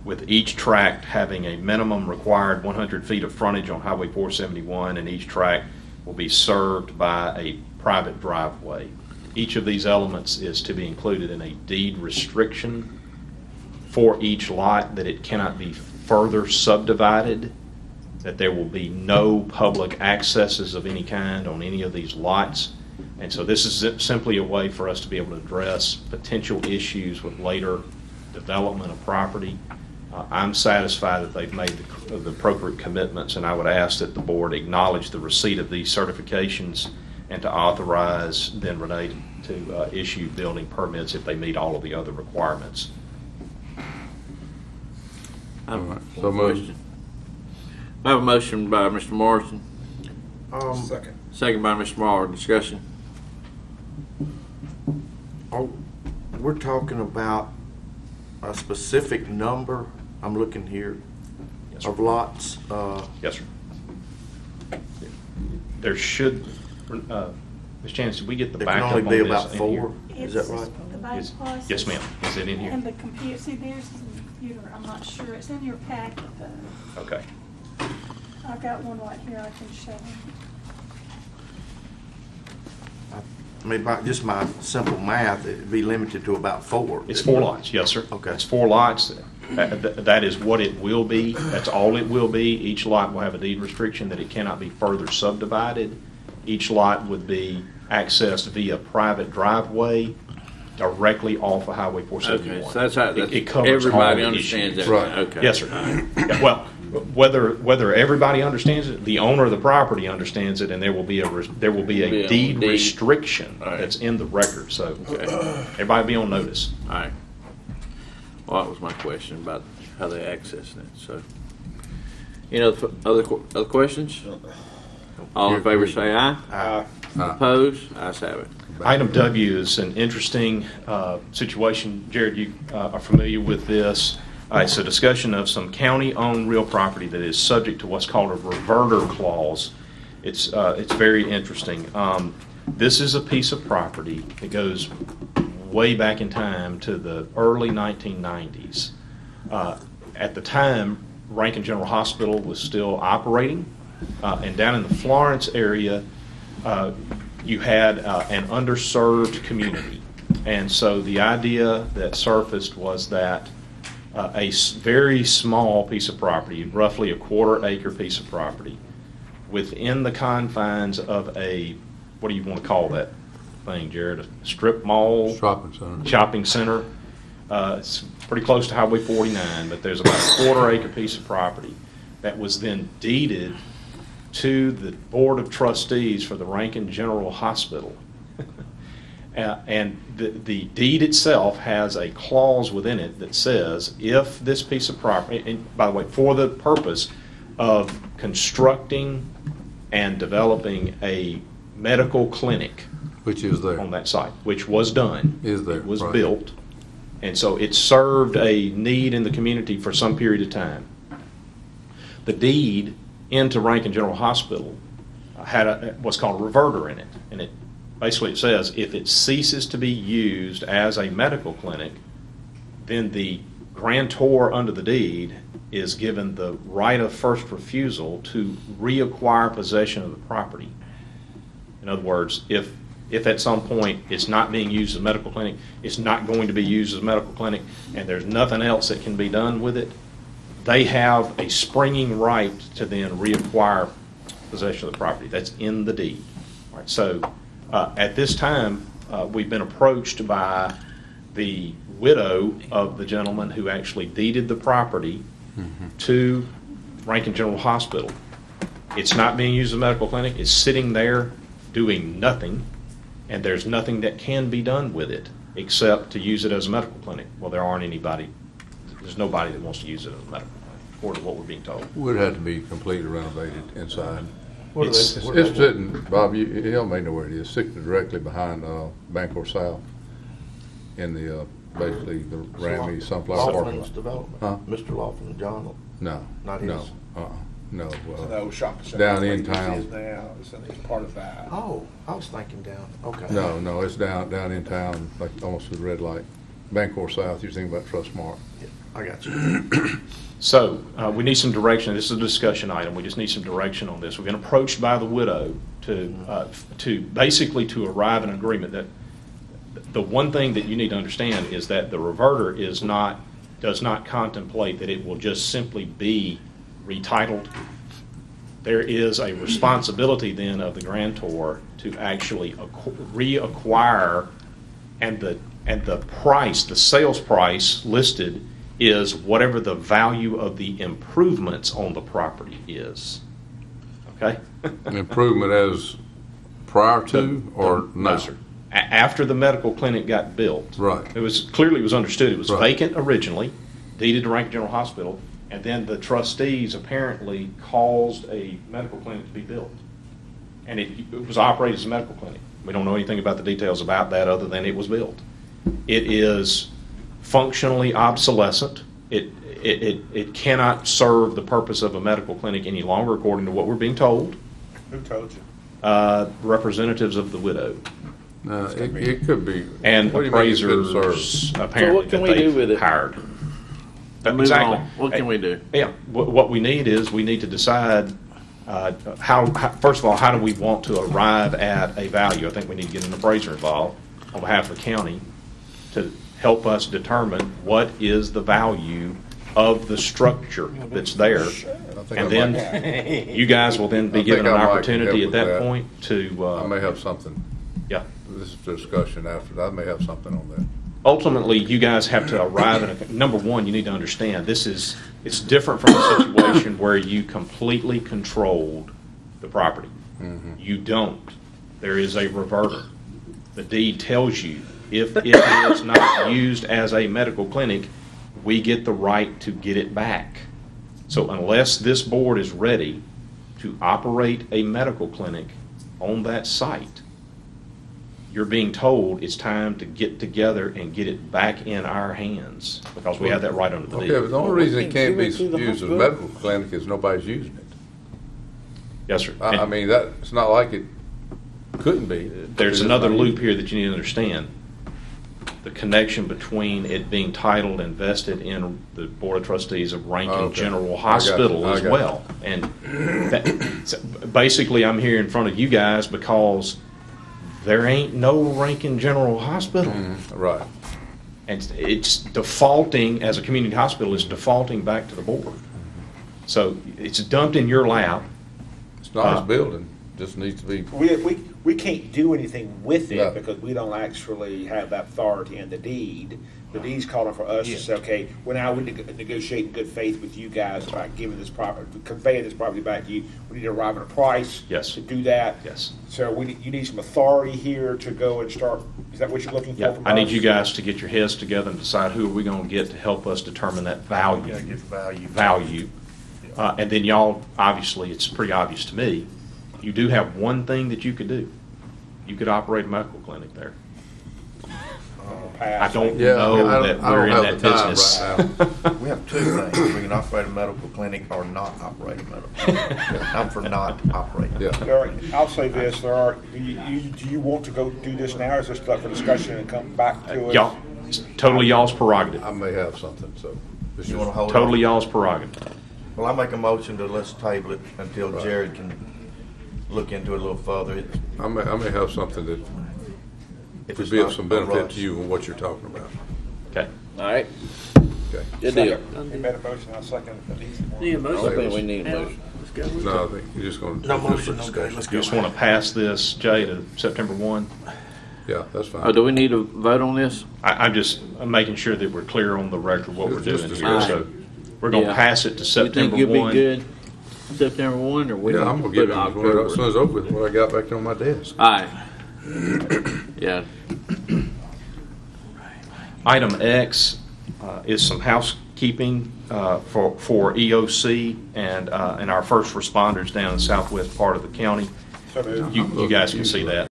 with each tract having a minimum required 100 feet of frontage on Highway 471, and each tract will be served by a private driveway. Each of these elements is to be included in a deed restriction for each lot, that it cannot be further subdivided, that there will be no public accesses of any kind on any of these lots. And so this is simply a way for us to be able to address potential issues with later development of property. I'm satisfied that they've made the appropriate commitments, and I would ask that the board acknowledge the receipt of these certifications and to authorize then Renee to issue building permits if they meet all of the other requirements. I have All right, one so moved. question. I have a motion by Mr. Morrison, Second. second by Mr. Marr. Discussion. Oh, we're talking about a specific number, I'm looking here, Yes, sir. of lots. Yes, sir. There should, Ms. Chance, did we get the There can backup only on be this about in 4, here? is that right? The Bank Is- Plus. Yes, ma'am. Is it in here? And the computer, see, there's the computer, I'm not sure, it's in your packet though. Okay. I've got one right here I can show you. I mean, by just my simple math, it'd be limited to about 4. It's 4 lots, yes, sir. Okay. It's 4 lots. That is what it will be. That's all it will be. Each lot will have a deed restriction that it cannot be further subdivided. Each lot would be accessed via private driveway directly off of Highway 471. Okay, so that's how it covers everybody all the understands issues. that. Right. Okay. Yes, sir. Yeah, well, whether everybody understands it, the owner of the property understands it, and there will be a deed restriction that's in the record. So everybody be on notice. All right. Well, that was my question about how they accessing it. So, other questions? All in favor say aye. Aye. Opposed? Ayes have it. Item W is an interesting situation. Jared, you are familiar with this. It's a discussion of some county-owned real property that is subject to what's called a reverter clause. It's very interesting. This is a piece of property that goes way back in time to the early 1990s. At the time, Rankin General Hospital was still operating, and down in the Florence area, you had an underserved community. And so the idea that surfaced was that a very small piece of property, roughly a 1/4 acre piece of property, within the confines of a, what do you want to call that thing, Jared? A strip mall? Shopping center. It's pretty close to Highway 49, but there's about a 1/4 acre piece of property that was then deeded to the Board of Trustees for the Rankin General Hospital. And the deed itself has a clause within it that says if this piece of property, and by the way, for the purpose of constructing and developing a medical clinic, which is there on that site, which was done, is there, it was right. built, and so it served a need in the community for some period of time. The deed into Rankin General Hospital had what's called a reverter in it, and it basically it says if it ceases to be used as a medical clinic, then the grantor under the deed is given the right of first refusal to reacquire possession of the property. In other words, if at some point it's not being used as a medical clinic, it's not going to be used as a medical clinic, and there's nothing else that can be done with it, they have a springing right to then reacquire possession of the property. That's in the deed. All right, so at this time, we've been approached by the widow of the gentleman who actually deeded the property to Rankin General Hospital. It's not being used as a medical clinic. It's sitting there doing nothing, and there's nothing that can be done with it except to use it as a medical clinic. Well, there's nobody that wants to use it as a medical clinic, according to what we're being told. Would have to be completely renovated inside. It's sitting, Bob, y'all may know where it is, sitting directly behind Bancorp South in the, basically the Rammy Sunflower Park. Laughlin's development. Huh? Mr. Laughlin, John. No. Not his. No. No, shopping center. Down in town. Now, it's part of that. Oh, I was thinking down. Okay. No, it's down in town, like almost to the red light. Bancorp South, you're thinking about Trustmark. Yeah, I got you. So we need some direction. This is a discussion item. We just need some direction on this. We've been approached by the widow to basically to arrive at an agreement that the one thing that you need to understand is that the reverter does not contemplate that it will just simply be retitled. There is a responsibility then of the grantor to actually reacquire, and the price, the sales price listed is whatever the value of the improvements on the property is. Okay? Improvement as prior to or no, sir. After the medical clinic got built. Right. It was understood it was vacant originally, deeded to Rankin General Hospital, and then the trustees apparently caused a medical clinic to be built. And it was operated as a medical clinic. We don't know anything about the details about that other than it was built. It is functionally obsolescent. It cannot serve the purpose of a medical clinic any longer, according to what we're being told. Who told you? Representatives of the widow. It could be. And appraisers apparently so what can we do with it? Hired. Exactly. What can we do? Yeah. What we need is we need to decide first of all, how do we want to arrive at a value? I think we need to get an appraiser involved on behalf of the county to help us determine what is the value of the structure that's there. And then you guys will then be given an opportunity at that point to... I may have something. Yeah. This is discussion after that. I may have something on that. Ultimately, you guys have to arrive at number one, you need to understand, it's different from a situation where you completely controlled the property. Mm-hmm. You don't. There is a reverter. The deed tells you if it is not used as a medical clinic, we get the right to get it back. So unless this board is ready to operate a medical clinic on that site, you're being told it's time to get together and get it back in our hands because we have that right under the deed. Okay, but the only reason it can't be used as a medical clinic is nobody's using it. Yes, sir. I mean, it's not like it couldn't be. There's another loop here that you need to understand. The connection between it being titled and vested in the Board of Trustees of Rankin General Hospital as well. And basically, I'm here in front of you guys because there ain't no Rankin General Hospital. Right. And it's defaulting, as a community hospital, it's defaulting back to the board. So it's dumped in your lap. It's not his building. Just needs to be. We can't do anything with it because we don't actually have that authority in the deed. The deed's calling for us to say, okay, well, now we negotiate in good faith with you guys about giving this property, conveying this property back to you. We need to arrive at a price to do that. Yes. So you need some authority here to go and start. Is that what you're looking for? From I need us? you guys to get your heads together and decide who are we going to get to help us determine that value. Yeah, get value. And then y'all, obviously, it's pretty obvious to me, you do have one thing that you could do. You could operate a medical clinic there. I don't know that we're in that business. Right we have two things. We can operate a medical clinic or not operate a medical clinic. I'm for not operating. I'll say this, do you want to go do this now, or is this stuff for discussion and come back to us? Y'all, it's totally y'all's prerogative. I may have something, so. You want to hold totally on? y'all's prerogative. Well, I make a motion to let's table it until Jared can look into it a little further. I may have something that could be of some benefit to you on what you're talking about. Okay. All right. Okay. Good deal. You made a motion, I'll second it. Need a motion? I think we need a motion. No, I think you're just going to. No motion, okay, let's You go. just want to pass this, Jay, to September 1? Yeah, that's fine. Oh, do we need to vote on this? I'm making sure that we're clear on the record what we're doing Just here. So we're going to pass it to September 1. You think you'll be good September 1, or we Yeah, don't I'm going put to it get in it October? as soon as it's over with, what I got back there on my desk. All right. Yeah. Item X is some housekeeping for EOC and our first responders down in the southwest part of the county. You guys can see that.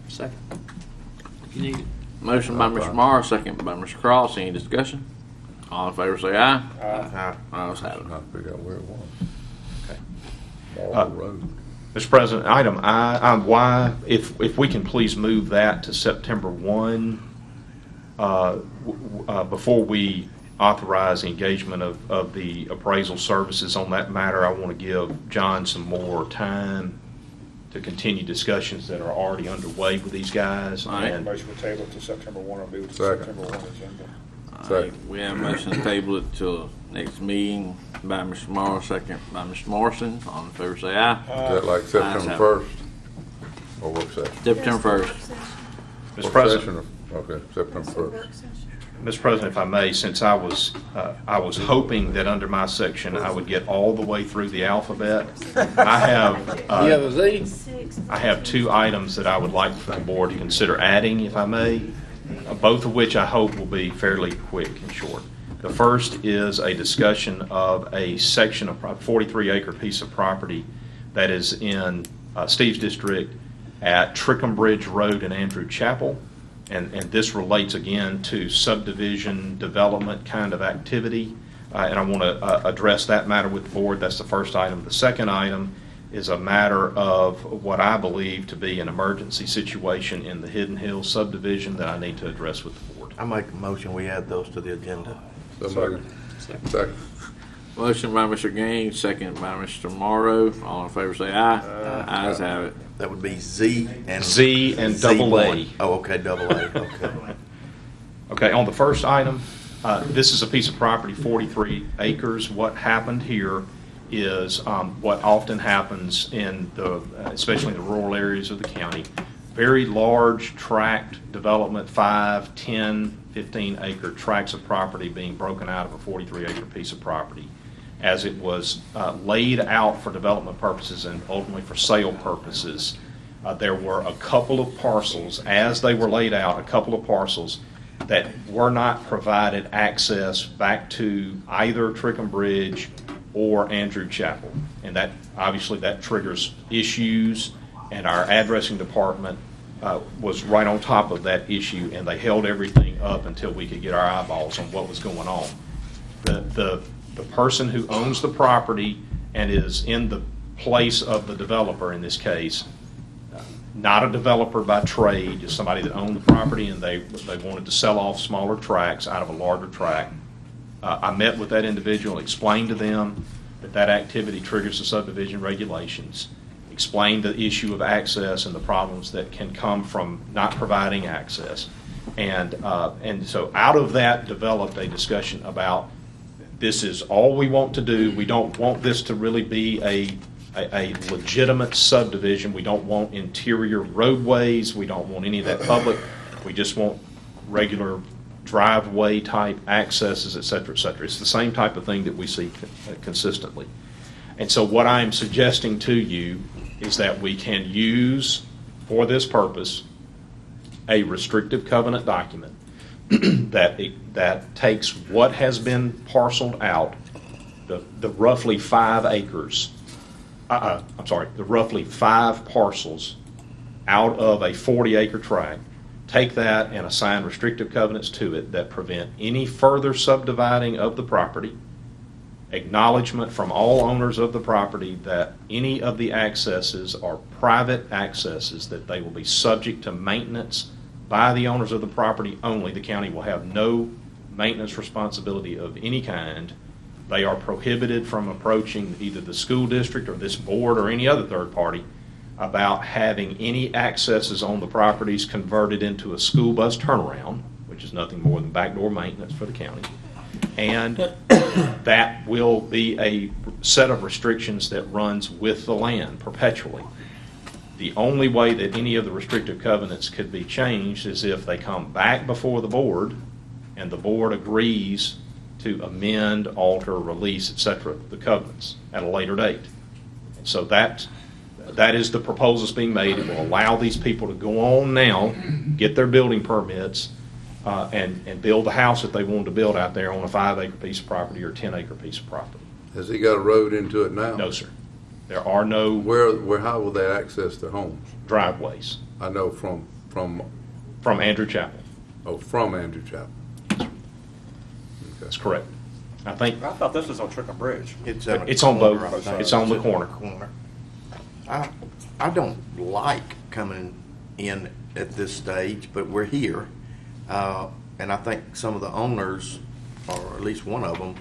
Second. You need it. Motion by Mr. Morris, second by Mr. Cross. Any discussion? All in favor say aye. Aye. Ayes have it. I figure out where it was. Okay. Ball Road. Mr. President, item Y, if we can please move that to September 1, before we authorize engagement of the appraisal services on that matter, I want to give John some more time to continue discussions that are already underway with these guys. And motion to table to September 1, or move to September 1 agenda. We have a motion to table it till next meeting by Mr. Morris, second by Mr. Morrison. All in favor say aye. Is that like September 1st? Or work session? September 1st. Mr. President. Okay, September 1st. Mr. President, if I may, since I was hoping that under my section I would get all the way through the alphabet, I have two items that I would like for the board to consider adding, if I may, both of which I hope will be fairly quick and short. The first is a discussion of a section of 43-acre piece of property that is in Steve's district at Trickham Bridge Road in Andrew Chapel. And this relates again to subdivision development kind of activity. And I want to address that matter with the board. That's the first item. The second item is a matter of what I believe to be an emergency situation in the Hidden Hills subdivision that I need to address with the board. I make a motion we add those to the agenda. Second. Motion by Mr. Gaines, second by Mr. Morrow. All in favor say aye. Ayes have it. That would be Z and double A. Z1. Oh, okay, double A. Okay. Okay, on the first item, this is a piece of property, 43 acres. What happened here is what often happens in especially in the rural areas of the county. Very large tract development, 5, 10, 15 acre tracts of property being broken out of a 43 acre piece of property. As it was laid out for development purposes and ultimately for sale purposes, there were a couple of parcels, as they were laid out, a couple of parcels that were not provided access back to either Trickham Bridge or Andrew Chapel. And that, obviously, that triggers issues, and our addressing department was right on top of that issue, and they held everything up until we could get our eyeballs on what was going on. The person who owns the property and is in the place of the developer in this case, not a developer by trade, just somebody that owned the property and they wanted to sell off smaller tracts out of a larger tract. I met with that individual, explained to them that activity triggers the subdivision regulations, explained the issue of access and the problems that can come from not providing access. And so out of that developed a discussion about this is all we want to do. We don't want this to really be a legitimate subdivision. We don't want interior roadways. We don't want any of that public. We just want regular driveway type accesses, et cetera, et cetera. It's the same type of thing that we see consistently. And so what I'm suggesting to you is that we can use, for this purpose, a restrictive covenant document that takes what has been parceled out, the roughly 5 acres, the roughly 5 parcels out of a 40-acre tract, take that and assign restrictive covenants to it that prevent any further subdividing of the property, acknowledgement from all owners of the property that any of the accesses are private accesses, that they will be subject to maintenance by the owners of the property only. The county will have no maintenance responsibility of any kind. They are prohibited from approaching either the school district or this board or any other third party about having any accesses on the properties converted into a school bus turnaround, which is nothing more than backdoor maintenance for the county. And that will be a set of restrictions that runs with the land perpetually. The only way that any of the restrictive covenants could be changed is if they come back before the board and the board agrees to amend, alter, release, etc., the covenants at a later date. And so that is the proposal that's being made. It will allow these people to go on now, get their building permits, and build the house that they wanted to build out there on a 5-acre piece of property or a 10-acre piece of property. Has he got a road into it now? No, sir. There are no... How will they access their homes? Driveways. I know from Andrew Chapel. Oh, from Andrew Chapel. Okay. That's correct. I thought this was on Trickham Bridge. It's on both. It's on the corner. I don't like coming in at this stage, but we're here. And I think some of the owners, or at least one of them,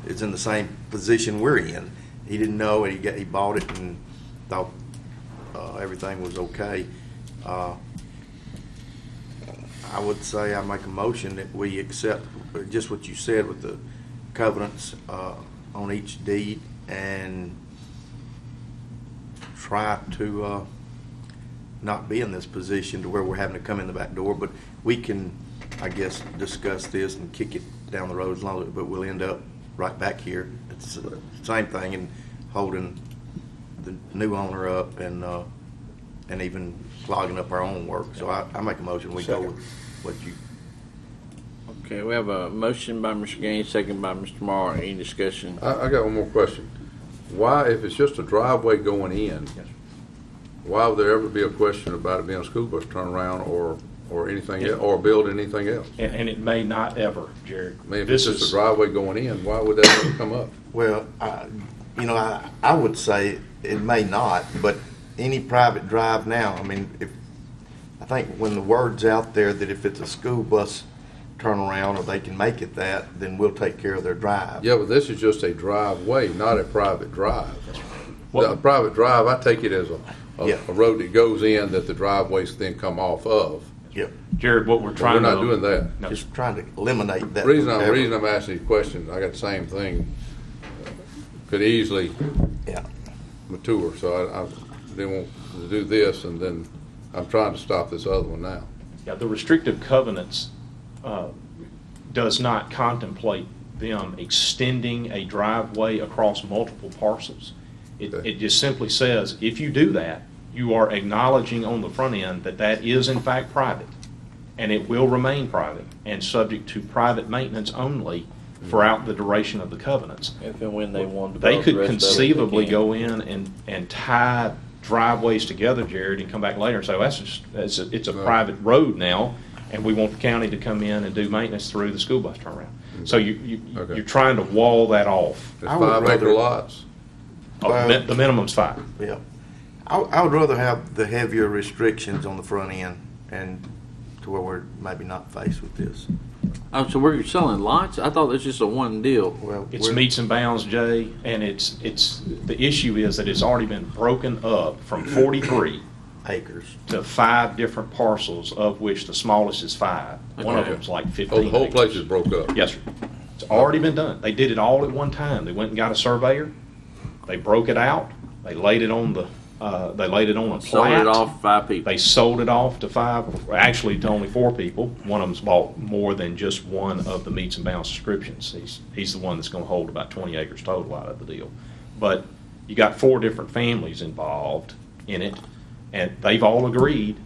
is in the same position we're in. He didn't know, and he bought it and thought everything was okay. I would say I make a motion that we accept just what you said with the covenants on each deed and try to not be in this position to where we're having to come in the back door. But we can, I guess, discuss this and kick it down the road as long as, but we'll end up right back here. It's the same thing, and holding the new owner up and even clogging up our own work. So I make a motion we go with what you. Okay, we have a motion by Mr. Gaines, second by Mr. Morrow. Any discussion? I got one more question. Why, if it's just a driveway going in, why would there ever be a question about it being a school bus turnaround or anything else, or building anything else? And it may not ever, Jared. I mean, if it's just a driveway going in, why would that ever come up? Well, I would say it may not, but any private drive now, I mean, I think when the word's out there that if it's a school bus turnaround, or they can make it that, then we'll take care of their drive. Yeah, but this is just a driveway, not a private drive. A private drive, I take it as a road that goes in that the driveways then come off of. Yep. Jared, what we're trying We're to... not doing that. No. Just trying to eliminate that. Reason forever. I'm asking these questions, I got the same thing. Could easily mature, so I didn't want to do this, and then I'm trying to stop this other one now. Yeah, the restrictive covenants does not contemplate them extending a driveway across multiple parcels. It just simply says, if you do that, you are acknowledging on the front end that that is in fact private, and it will remain private and subject to private maintenance only throughout the duration of the covenants. If and when they want to They develop the could rest of it, they conceivably can. go in and tie driveways together, Jared, and come back later and say, well, it's a private road now, and we want the county to come in and do maintenance through the school bus turnaround. So you're trying to wall that off. It's 5 acre lots. The minimum's 5. Yeah. I would rather have the heavier restrictions on the front end, and to where we're maybe not faced with this. Oh, so we're selling lots? I thought it was just a one deal. Well, It's meets and bounds, Jay, and it's the issue is that it's already been broken up from 43 acres to 5 different parcels, of which the smallest is 5. One of Okay. them's like 15 Oh, the whole acres. place is broke up. Yes, sir. It's already been done. They did it all at one time. They went and got a surveyor. They broke it out. They laid it on the. They laid it on a plat. Sold it off 5 people. They sold it off to 5, actually to only 4 people. One of them's bought more than just one of the meets and bounds descriptions. He's the one that's going to hold about 20 acres total out of the deal. But you got 4 different families involved in it, and they've all agreed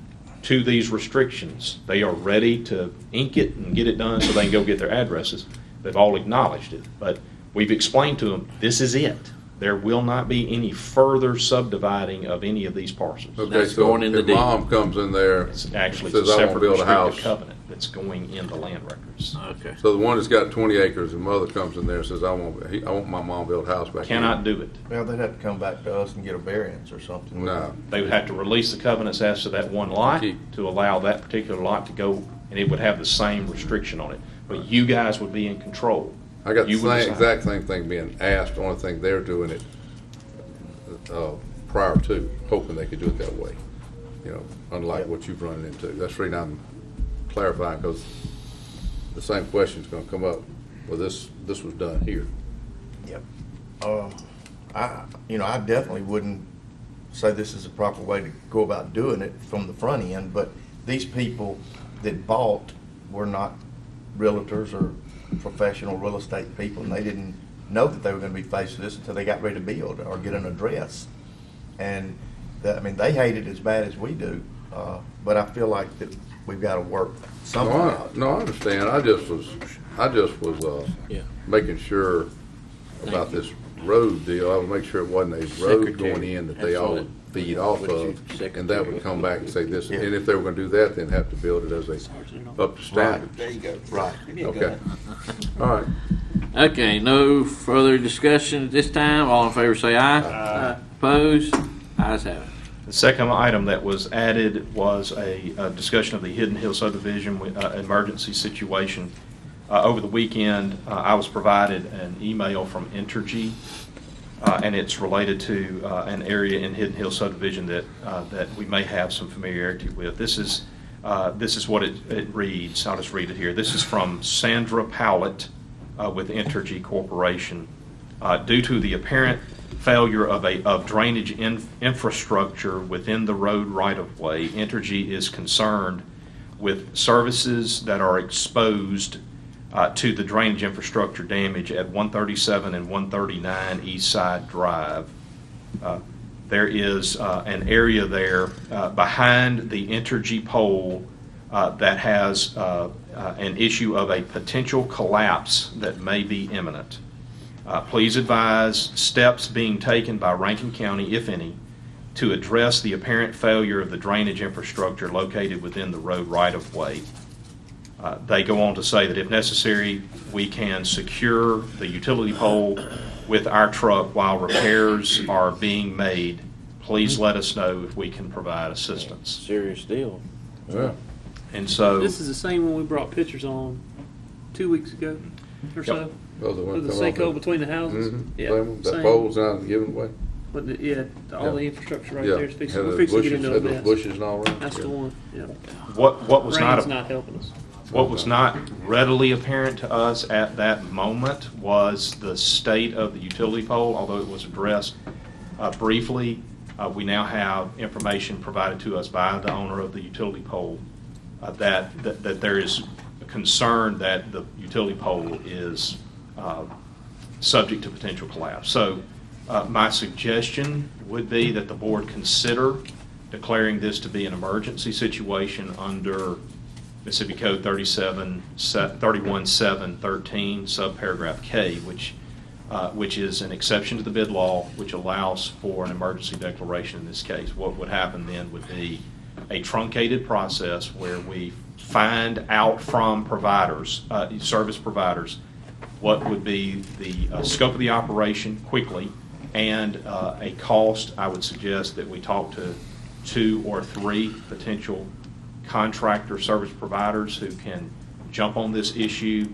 to these restrictions. They are ready to ink it and get it done so they can go get their addresses. They've all acknowledged it. But we've explained to them, this is it. There will not be any further subdividing of any of these parcels. Okay, so if mom comes in there, It's actually says a I want to separate build a restrictive house. covenant that's going in the land records. Okay. So the one that's got 20 acres, the mother comes in there and says, I want my mom to build a house back here. Cannot do it. Well, they'd have to come back to us and get a variance or something. No. They would have to release the covenants as to that one lot to allow that particular lot to go, and it would have the same restriction on it. But you guys would be in control. I got the You would same, decide. exact same thing being asked, the only thing they're doing it prior to, hoping they could do it that way, unlike what you've run into. That's the reason I'm clarifying, because the same question's gonna come up, well, this was done here. Yep. I definitely wouldn't say this is the proper way to go about doing it from the front end, but these people that bought were not realtors or professional real estate people, and they didn't know that they were going to be faced with this until they got ready to build or get an address. And they hate it as bad as we do, but I feel like that we've got to work something out. No, I understand. I just was making sure about this road deal. I would make sure it wasn't a road going in that they all would feed off of, and that would come back and say this. And if they were going to do that, then have to build it as up to standard. There you go. Right. Okay. All right. Okay, no further discussion at this time. All in favor say aye. Aye. Opposed? Ayes have it. The second item that was added was a discussion of the Hidden Hill subdivision emergency situation. Over the weekend, I was provided an email from Entergy, and it's related to an area in Hidden Hill subdivision that we may have some familiarity with. This is what it reads. I'll just read it here. This is from Sandra Powlett with Entergy Corporation. Due to the apparent failure of drainage infrastructure within the road right-of-way, Entergy is concerned with services that are exposed to the drainage infrastructure damage at 137 and 139 East Side Drive. There is an area there behind the Entergy pole that has an issue of a potential collapse that may be imminent. Please advise steps being taken by Rankin County, if any, to address the apparent failure of the drainage infrastructure located within the road right-of-way. They go on to say that if necessary, we can secure the utility pole with our truck while repairs are being made. Please let us know if we can provide assistance. Serious deal. Yeah. And so This is the same one we brought pictures on 2 weeks ago or so. Oh, the one With the come off sinkhole the- between the houses. Yeah, That same. pole's not giving away. But all the infrastructure right Yeah. there is fixing. Had We're those fixing to get bushes- into a had those mess. bushes and all around. That's the Yeah. one. Yeah. What was Rain's not not helping us. What was not readily apparent to us at that moment was the state of the utility pole, although it was addressed briefly. We now have information provided to us by the owner of the utility pole that there is a concern that the utility pole is subject to potential collapse. So my suggestion would be that the board consider declaring this to be an emergency situation under Mississippi Code 31713, subparagraph K, which is an exception to the bid law, which allows for an emergency declaration in this case. What would happen then would be a truncated process where we find out from providers, service providers, what would be the scope of the operation quickly, and a cost. I would suggest that we talk to 2 or 3 potential contractor service providers who can jump on this issue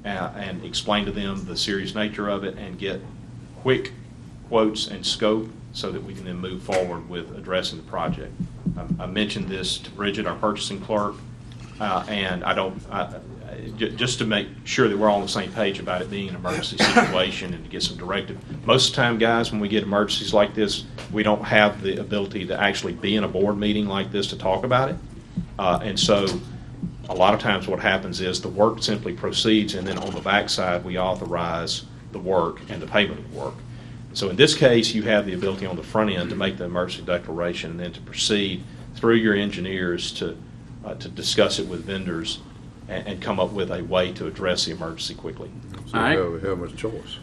and explain to them the serious nature of it and get quick quotes and scope so that we can then move forward with addressing the project. I mentioned this to Bridget, our purchasing clerk, and just to make sure that we're all on the same page about it being an emergency situation and to get some directive. Most of the time, guys, when we get emergencies like this, we don't have the ability to actually be in a board meeting like this to talk about it. And so a lot of times what happens is the work simply proceeds, and then on the backside we authorize the work and the payment of the work. So in this case, you have the ability on the front end to make the emergency declaration and then to proceed through your engineers to discuss it with vendors and come up with a way to address the emergency quickly. So we have much choice.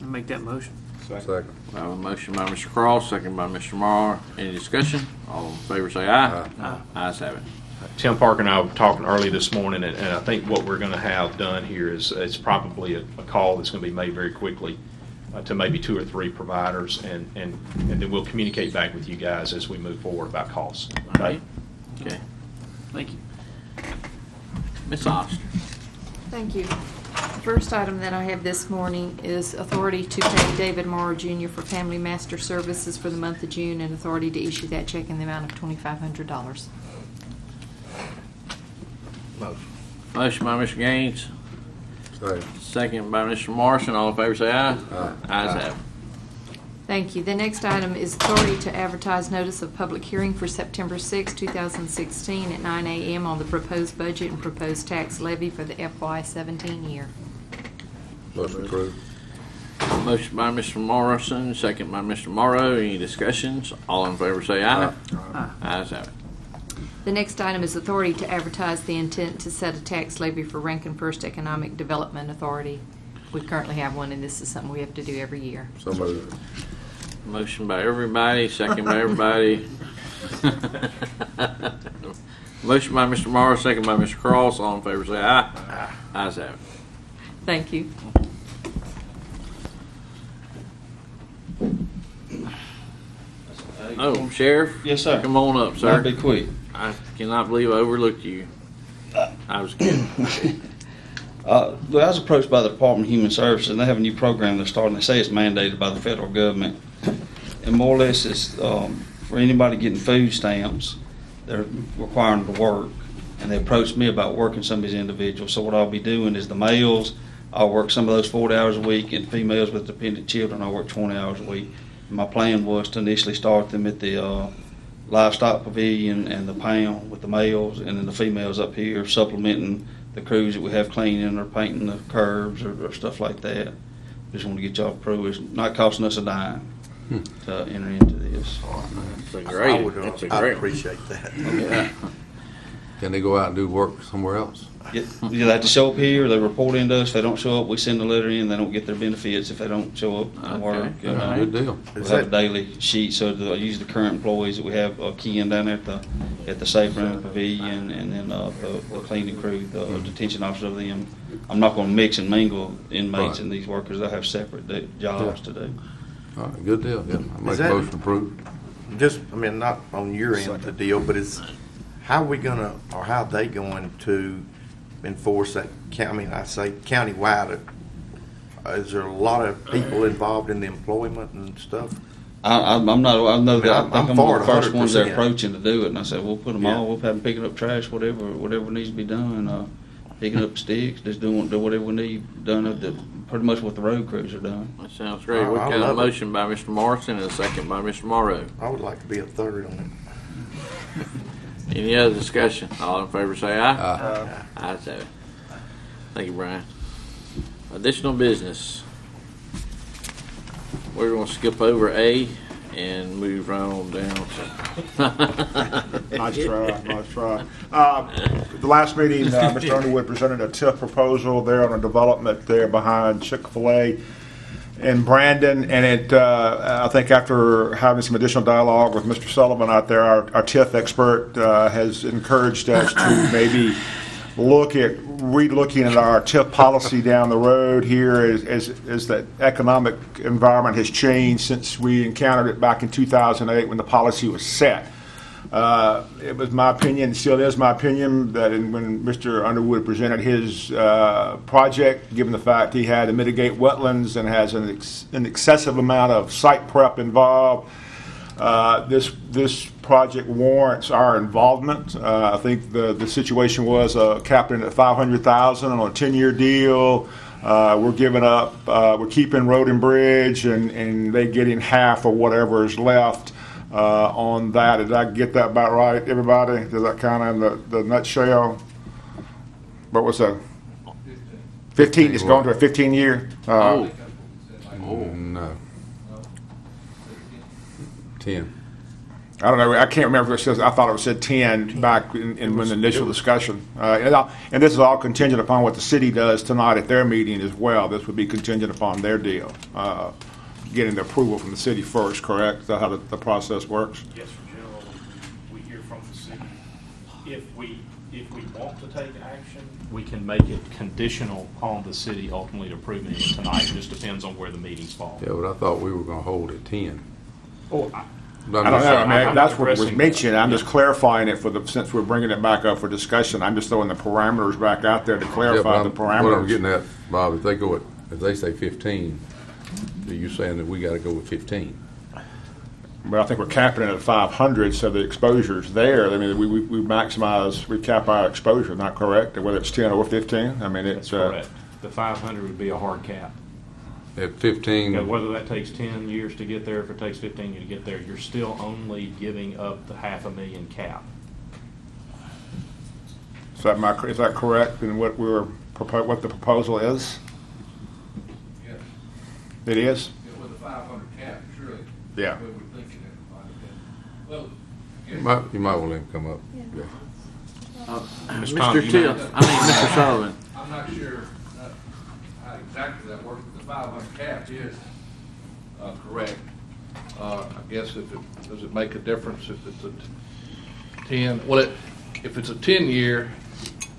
I'll make that motion. Second. I have a motion by Mr. Cross, second by Mr. Morrow. Any discussion? All in favor say aye. Aye. Ayes have it. Tim Parker and I were talking early this morning, and I think what we're going to have done here is it's probably a call that's going to be made very quickly to maybe 2 or 3 providers, and then we'll communicate back with you guys as we move forward about costs. All right. Okay. Thank you. Ms. Oster. Thank you. The first item that I have this morning is authority to pay David Morrow Jr. for Family Master Services for the month of June, and authority to issue that check in the amount of $2,500. Motion by Mr. Gaines. Second. Second by Mr. Morrison. All in favor say aye. Aye. Ayes have it. Thank you. The next item is authority to advertise notice of public hearing for September 6, 2016 at 9 a.m. on the proposed budget and proposed tax levy for the FY17 year. Motion approved. Motion by Mr. Morrison, second by Mr. Morrow. Any discussions? All in favor say aye. Aye. Ayes have it. The next item is authority to advertise the intent to set a tax levy for Rankin First Economic Development Authority. We currently have one, and this is something we have to do every year. So moved. Motion by everybody, second by everybody. Motion by Mr. Morrow, second by Mr. Cross. All in favor say aye. Aye. Ayes have it. Thank you. Oh, Sheriff? Yes, sir. Come on up, sir. I'll be quick. I cannot believe I overlooked you. I was kidding. Look, I was approached by the Department of Human Services, and they have a new program they're starting. They say it's mandated by the federal government. And more or less it's for anybody getting food stamps, they're requiring them to work. And they approached me about working some of these individuals. So what I'll be doing is the males, I'll work some of those 40 hours a week, and females with dependent children, I'll work 20 hours a week. And my plan was to initially start them at the livestock pavilion and the pound with the males, and then the females up here supplementing the crews that we have cleaning or painting the curbs or stuff like that. Just want to get y'all approved. It's not costing us a dime to enter into this. That's great. I appreciate that. Yeah. Can they go out and do work somewhere else? Yeah, they have to show up here. They report into us. If they don't show up, we send a letter in. They don't get their benefits if they don't show up and work. You know. Good deal. We have a daily sheet, so I use the current employees that we have keying down there at the safe room pavilion, and then the cleaning crew, the detention officers of them. I'm not going to mix and mingle inmates and these workers. They'll have separate jobs to do. All right, good deal. Yeah, I make a that- motion approved. Just, I mean, not on your end of the deal, but how are we gonna, or how are they going to enforce that county, I say countywide. Is there a lot of people involved in the employment and stuff? I'm not, I know that, I think I'm for one of the it first ones they're 100%. approaching to do it, and I said, we'll put them Yeah. all, we'll have them picking up trash, whatever needs to be done, picking up sticks, just do whatever we need done, pretty much what the road crews are doing. That sounds great. Oh, We've I got a love it. motion by Mr. Morrison and a second by Mr. Morrow. I would like to be a third on it. Any other discussion? All in favor say aye. Aye. Ayes have it. Thank you, Brian. Additional business. We're going to skip over A and move right on down. Nice try. The last meeting, Mr. Underwood presented a TIF proposal there on a development there behind Chick-fil-A in Brandon, and it, I think after having some additional dialogue with Mr. Sullivan out there, our TIF expert has encouraged us to maybe look at re-looking at our TIF policy down the road here as the economic environment has changed since we encountered it back in 2008 when the policy was set. It was my opinion, still is my opinion, that when Mr. Underwood presented his project, given the fact he had to mitigate wetlands and has an excessive amount of site prep involved, this project warrants our involvement. I think the situation was capped in at $500,000 on a 10-year deal. We're giving up, we're keeping road and bridge, and they getting half of whatever is left on that. Did I get that about right, everybody? Is that kind of the nutshell? What was that? 15. It's going to a 15-year. No. 10. I don't know. I can't remember if it says. I thought it said 10 back in when the initial discussion. And this is all contingent upon what the city does tonight at their meeting as well. This would be contingent upon their deal, getting the approval from the city first. Correct? Is that how the process works? Yes, sir. Generally, we hear from the city. If we want to take action, We can make it conditional on the city ultimately approving it tonight. It just depends on where the meetings fall. Yeah, but I thought we were gonna hold at 10. oh, I don't know. I mean, that's what was mentioned. I'm just clarifying it since we're bringing it back up for discussion. I'm just throwing the parameters back out there to clarify the parameters. What I'm getting at, Bob, if they say 15, are you saying that we gotta go with 15? But I think we're capping it at 500, so the exposure's there. I mean, we cap our exposure, not correct? Whether it's 10 or 15. I mean, it's That's correct. The 500 would be a hard cap. At 15, Now, whether that takes 10 years to get there, if it takes 15 years to get there, you're still only giving up the $500,000 cap. is that correct in what what the proposal is? Yes. It is. Yeah, with a 500 cap, surely. Yeah. We were thinking it might have been. Well, you might want to let him come up. Yeah. Mr. Tiff, Mr. Sullivan. I'm not sure how exactly that works, but the 500 cap is correct. I guess does it make a difference if it's a 10? Well, if it's a 10-year,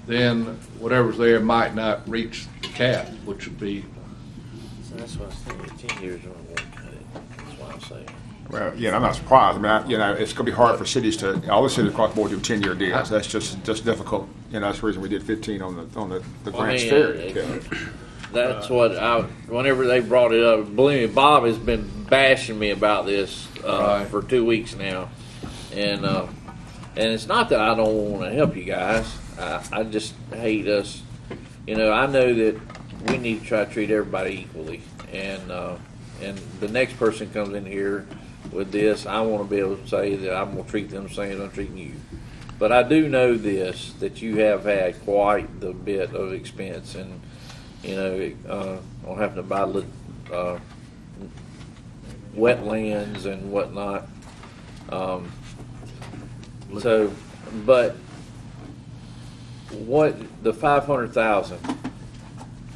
then whatever's there might not reach the cap, which would be. So that's what I was thinking. 10 years on one cut it. That's what I'm saying. Well, yeah, I'm not surprised. I mean, it's going to be hard for cities all the cities across the board do 10-year deals. That's just difficult. That's the reason we did 15 on the grants fair. That's what whenever they brought it up, believe me, Bob has been bashing me about this for 2 weeks now, and it's not that I don't want to help you guys. I just hate us. I know that we need to try to treat everybody equally, and the next person comes in here with this, I want to be able to say that I'm going to treat them the same as I'm treating you. But I do know this, that you have had quite the bit of expense, and on having to buy wetlands and whatnot. But what the 500,000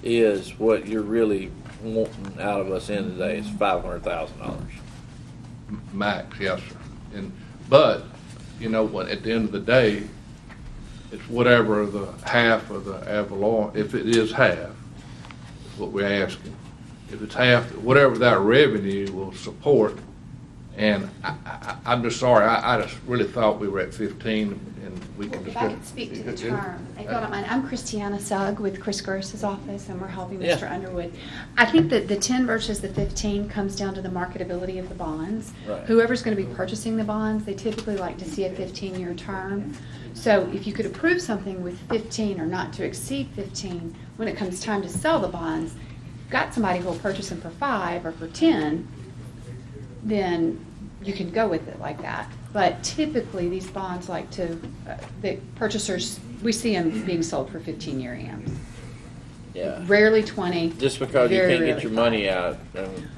is, what you're really wanting out of us in today is $500,000. Max, yes, sir. But what? At the end of the day, it's whatever the half of the Avalon. If it is half, is what we're asking. If it's half, whatever that revenue will support, And I'm just sorry, I just really thought we were at 15, and we can If just. I could speak to the term, if you don't mind, I'm Christiana Sugg with Chris Gross's office, and we're helping Mr. Yeah. Underwood. I think that the 10 versus the 15 comes down to the marketability of the bonds. Right. Whoever's going to be purchasing the bonds, they typically like to see a 15-year term. So if you could approve something with 15 or not to exceed 15, when it comes time to sell the bonds, you've got somebody who will purchase them for 5 or for 10, then you can go with it like that. But typically, these bonds like to, the purchasers, we see them being sold for 15-year AMs. Yeah. Rarely 20. Just because you very can't get rarely your 5. money out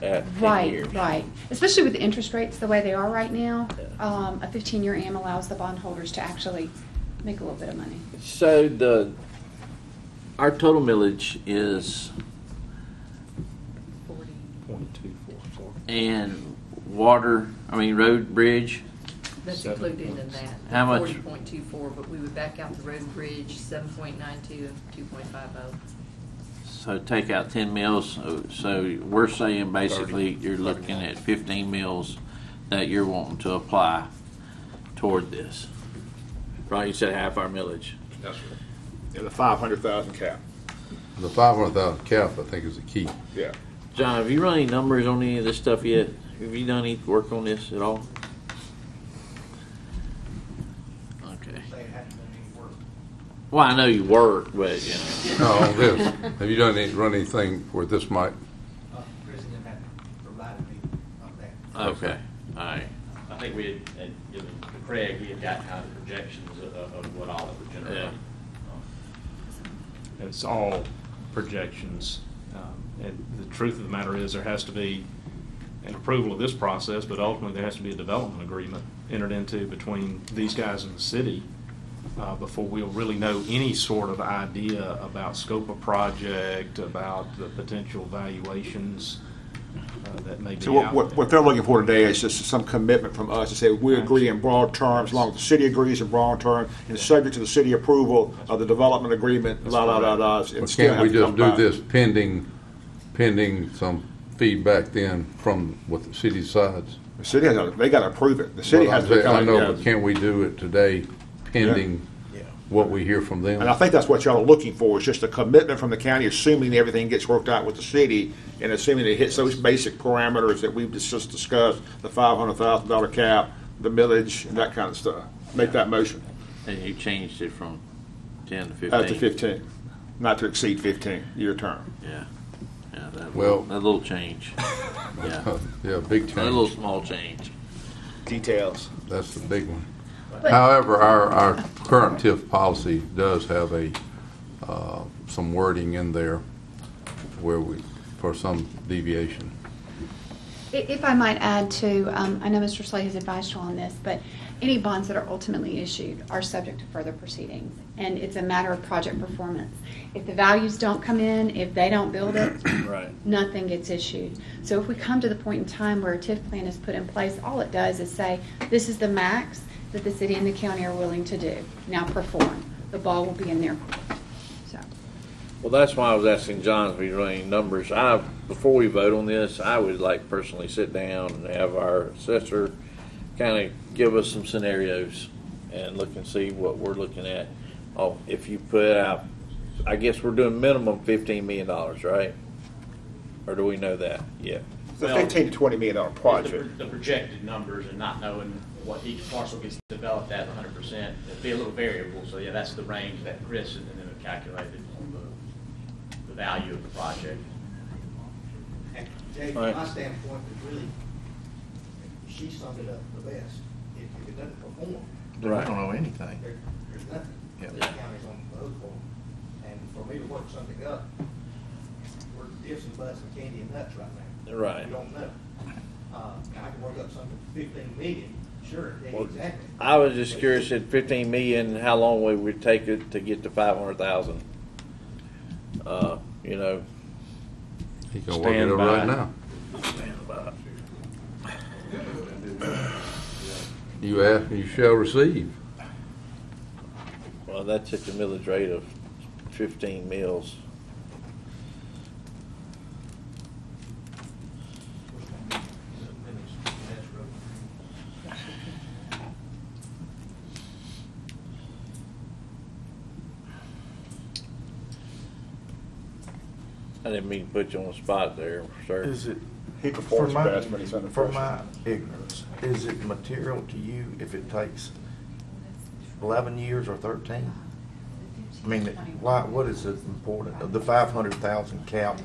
at 10 Right, years. right. Especially with the interest rates the way they are right now, a 15-year AM allows the bondholders to actually make a little bit of money. So our total millage is, 0.244. and road, bridge, That's included in that. How much? 40.24, but we would back out the road bridge, 7.92 and 2.50. so take out 10 mils, so we're saying basically you're looking at 15 mils that you're wanting to apply toward this. Right, you said half our millage. That's right. Yeah, the 500,000 cap. The 500,000 cap, I think, is the key. Yeah. John, have you run any numbers on any of this stuff yet? Have you done any work on this at all? Okay. Well, I know you work, but you know. No, on this. Have you run anything where this might? President had provided me on that. Okay, all right. I think we had given to Craig, he had got kind of projections of what all it would generate. It's all projections. And the truth of the matter is there has to be an approval of this process, but ultimately there has to be a development agreement entered into between these guys and the city before we'll really know any sort of idea about scope of project, about the potential valuations that may be So out there. what they're looking for today is just some commitment from us to say we agree in broad terms, as long as the city agrees in broad terms, and subject to the city approval of the development agreement, and But still can't we have to just come do back. this pending some feedback then from what the city decides? The city has, they got to approve it. The city Well, has to come. I know, but can't we do it today pending what we hear from them? And I think that's what y'all are looking for, is just a commitment from the county, assuming everything gets worked out with the city, and assuming it hits those basic parameters that we've just discussed, the $500,000 cap, the millage, and that kind of stuff. Make that motion. And you changed it from 10 to 15. To 15, not to exceed 15-year term. Yeah. Yeah, that Well- little change. Yeah, big change. A little small change. Details. That's the big one. However, our current TIF policy does have some wording in there for some deviation. If I might add to, I know Mr. Slay has advised you on this, but any bonds that are ultimately issued are subject to further proceedings, and it's a matter of project performance. If the values don't come in, if they don't build it, Right. nothing gets issued. So if we come to the point in time where a TIF plan is put in place, all it does is say, this is the max that the city and the county are willing to do. Now perform. The ball will be in their court. So. Well, that's why I was asking John if he's running numbers. Before we vote on this, I would like personally sit down and have our assessor kind of give us some scenarios and look and see what we're looking at. Oh, if you put out, I guess we're doing minimum $15 million, right? Or do we know that yet? It's a $15 to $20 million project. The projected numbers and not knowing what each parcel gets developed at 100%, it'd be a little variable. So yeah, that's the range that Chris and then calculated on the value of the project. And Jay, from my standpoint, is really, she summed it up the best. If it doesn't perform, Then we don't know anything. there's nothing. Yeah. The county's on the hook for. And for me to work something up, we're ifs and buts and candy and nuts right now. Right. We don't know. I can work up something for 15 million, sure, exactly. I was just curious at 15 million, how long we would take it to get to 500,000. You know. He can work it over right now. You ask, you shall receive. Well, that's at the millage rate of 15 mils. I didn't mean to put you on the spot there, sir. Is it, He performs best when he's under for pressure. my ignorance, is it material to you if it takes 11 years or 13? I mean, why, what is it important? The 500,000 cap.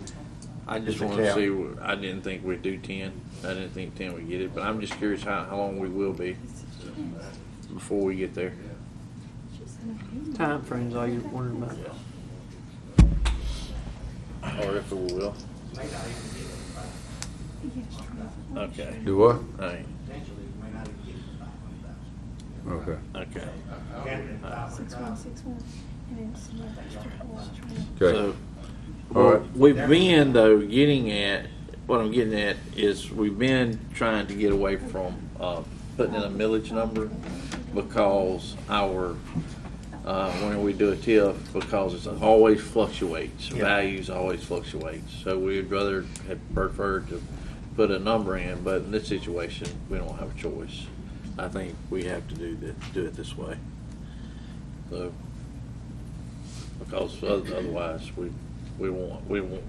I just is the want to cap. see, I didn't think we'd do 10. I didn't think 10 would get it, but I'm just curious how long we will be before we get there. Time frame's all you're wondering about. Or if we will. Okay. Do what? All right. Okay. Okay. 6161, and it's another extra 420. Okay. So, All right. we've been though what I'm getting at is we've been trying to get away from putting in a millage number because our when we do a TIF, because it always fluctuates, values always fluctuate. So we'd rather have preferred to put a number in, but in this situation, we don't have a choice. I think we have to do it this way. So because otherwise we won't.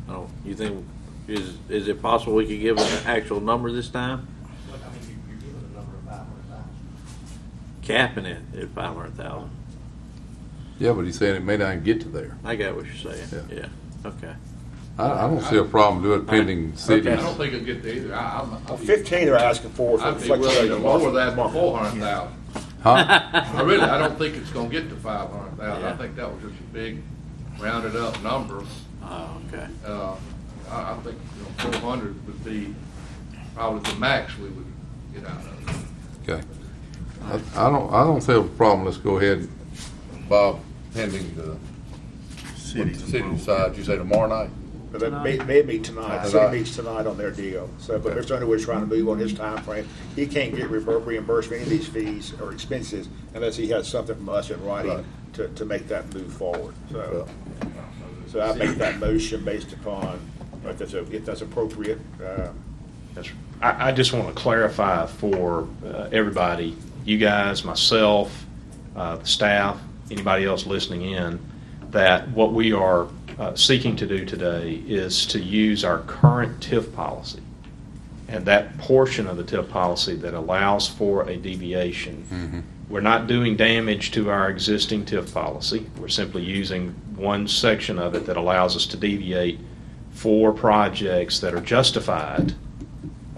Oh, you think is it possible we could give an actual number this time? You're giving a number of 500,000. Capping it at 500,000. Yeah, but he's saying it may not get to there. I got what you're saying. Yeah. Okay. I don't see a problem doing it pending cities. I don't think it'll get there either. Well, 15 they're asking for I'd be willing to lower that to 400,000. Huh? I don't think it's gonna get to 500,000. I think that was just a big rounded up number. Oh, okay. I think 400 would be probably the max we would get out of it. Okay. I don't see a problem. Let's go ahead, Bob, pending the city side. You say tomorrow night? But they may meet tonight. The city meets tonight on their deal. So, but Mr. Underwood's trying to move on his time frame. He can't get reimbursed for any of these fees or expenses unless he has something from us in writing to make that move forward. So I make that motion based upon if that's appropriate. I just want to clarify for everybody, you guys, myself, the staff, anybody else listening in, that what we are seeking to do today is to use our current TIF policy and that portion of the TIF policy that allows for a deviation. Mm-hmm. We're not doing damage to our existing TIF policy. We're simply using one section of it that allows us to deviate for projects that are justified.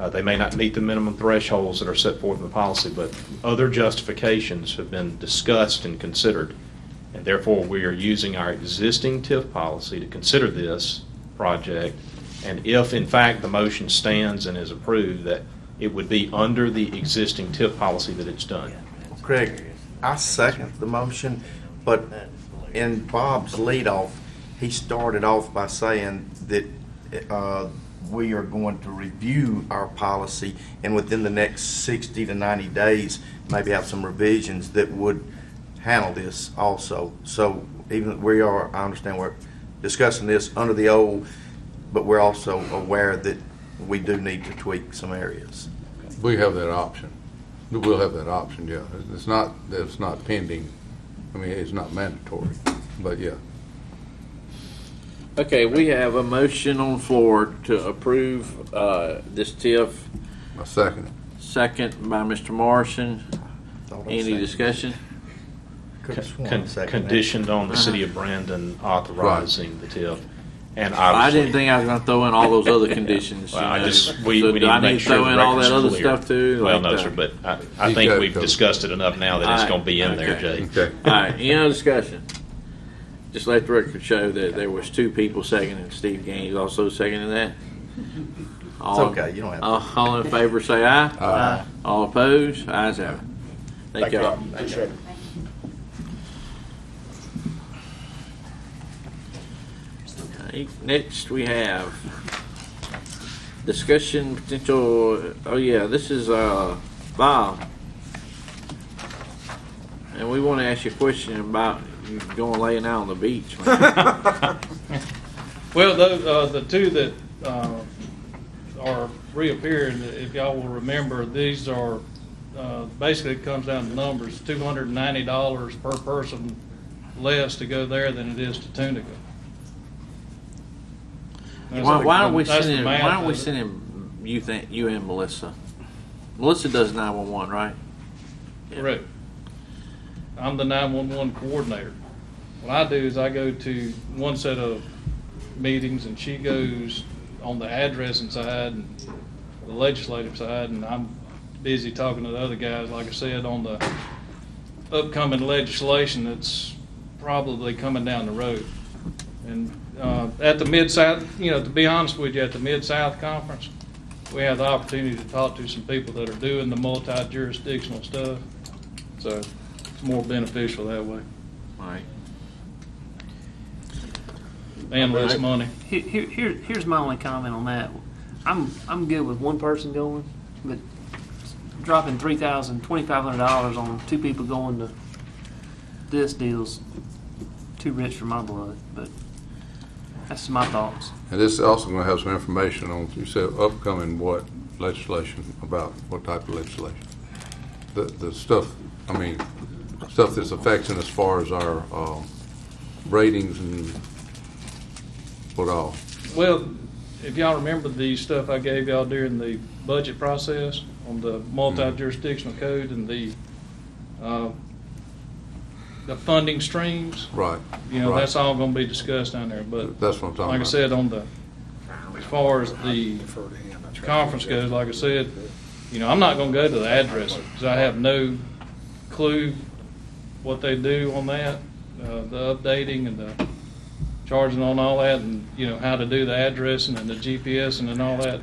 They may not meet the minimum thresholds that are set forth in the policy, but other justifications have been discussed and considered. And therefore, we are using our existing TIF policy to consider this project. And if, in fact, the motion stands and is approved, that it would be under the existing TIF policy that it's done. Craig, I second the motion, but in Bob's leadoff, he started off by saying that we are going to review our policy and within the next 60 to 90 days, maybe have some revisions that would handle this also. So even I understand we're discussing this under the old, but we're also aware that we do need to tweak some areas. We have that option. We'll have that option, yeah. It's not that it's not pending. I mean, it's not mandatory, but yeah. Okay, we have a motion on the floor to approve this TIF. A second. Second by Mr. Morrison. Any discussion? Conditioned on the city of Brandon authorizing the TIF. And I didn't think I was going to throw in all those other conditions. Well, we so need do to I make need to sure throw the in all that record's other clear. stuff too? Well, like no, that? sir, but I think we've discussed it enough now that it's going to be in there, Jay. Okay. All right, any other discussion? Just let the record show that there was 2 people seconding. Steve Gaines also seconding that. All, It's okay, you don't have to. All in favor say aye. Aye. All opposed? Ayes have it. Thank y'all. Appreciate it. Next we have discussion potential, this is Bob. And we want to ask you a question about you going laying out on the beach. Well, the two that are reappearing, if y'all will remember, these are basically it comes down to numbers: $290 per person less to go there than it is to Tunica. Why don't we That's send the him? math Why don't we of it. send him? You and Melissa. Melissa does 911, right? Correct. I'm the 911 coordinator. What I do is I go to one set of meetings and she goes on the addressing side and the legislative side, and I'm busy talking to the other guys, like I said, on the upcoming legislation that's probably coming down the road. And at the Mid-South, to be honest with you, at the Mid-South Conference, we have the opportunity to talk to some people that are doing the multi-jurisdictional stuff. So it's more beneficial that way. Right. And less money. Here's my only comment on that. I'm good with one person going, but dropping $2,500 on two people going to this deal's too rich for my blood. But that's my thoughts. And this is also going to have some information on, you said upcoming what legislation, about what type of legislation? The stuff, stuff that's affecting as far as our ratings and what all? Well, if y'all remember the stuff I gave y'all during the budget process on the multi-jurisdictional code and the funding streams. Right. Right. That's all going to be discussed down there. But that's what I'm talking about. Like I said, as far as the conference goes, like I said, I'm not going to go to the addressing because I have no clue what they do on that, the updating and the charging on all that, and how to do the addressing and the GPSing and all that.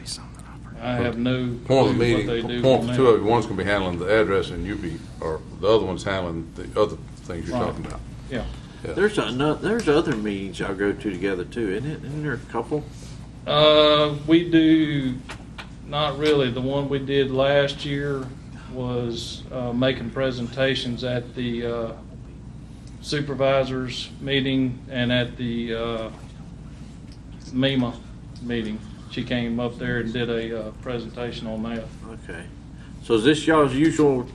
I have no clue what they do. Two of you, one's going to be handling the address, and or the other one's handling the other things you're talking about. Yeah. There's other meetings y'all go to together too, isn't it? Isn't there a couple? We do not really. The one we did last year was making presentations at the supervisors meeting and at the MEMA meeting. She came up there and did a presentation on that. Okay. So is this y'all's usual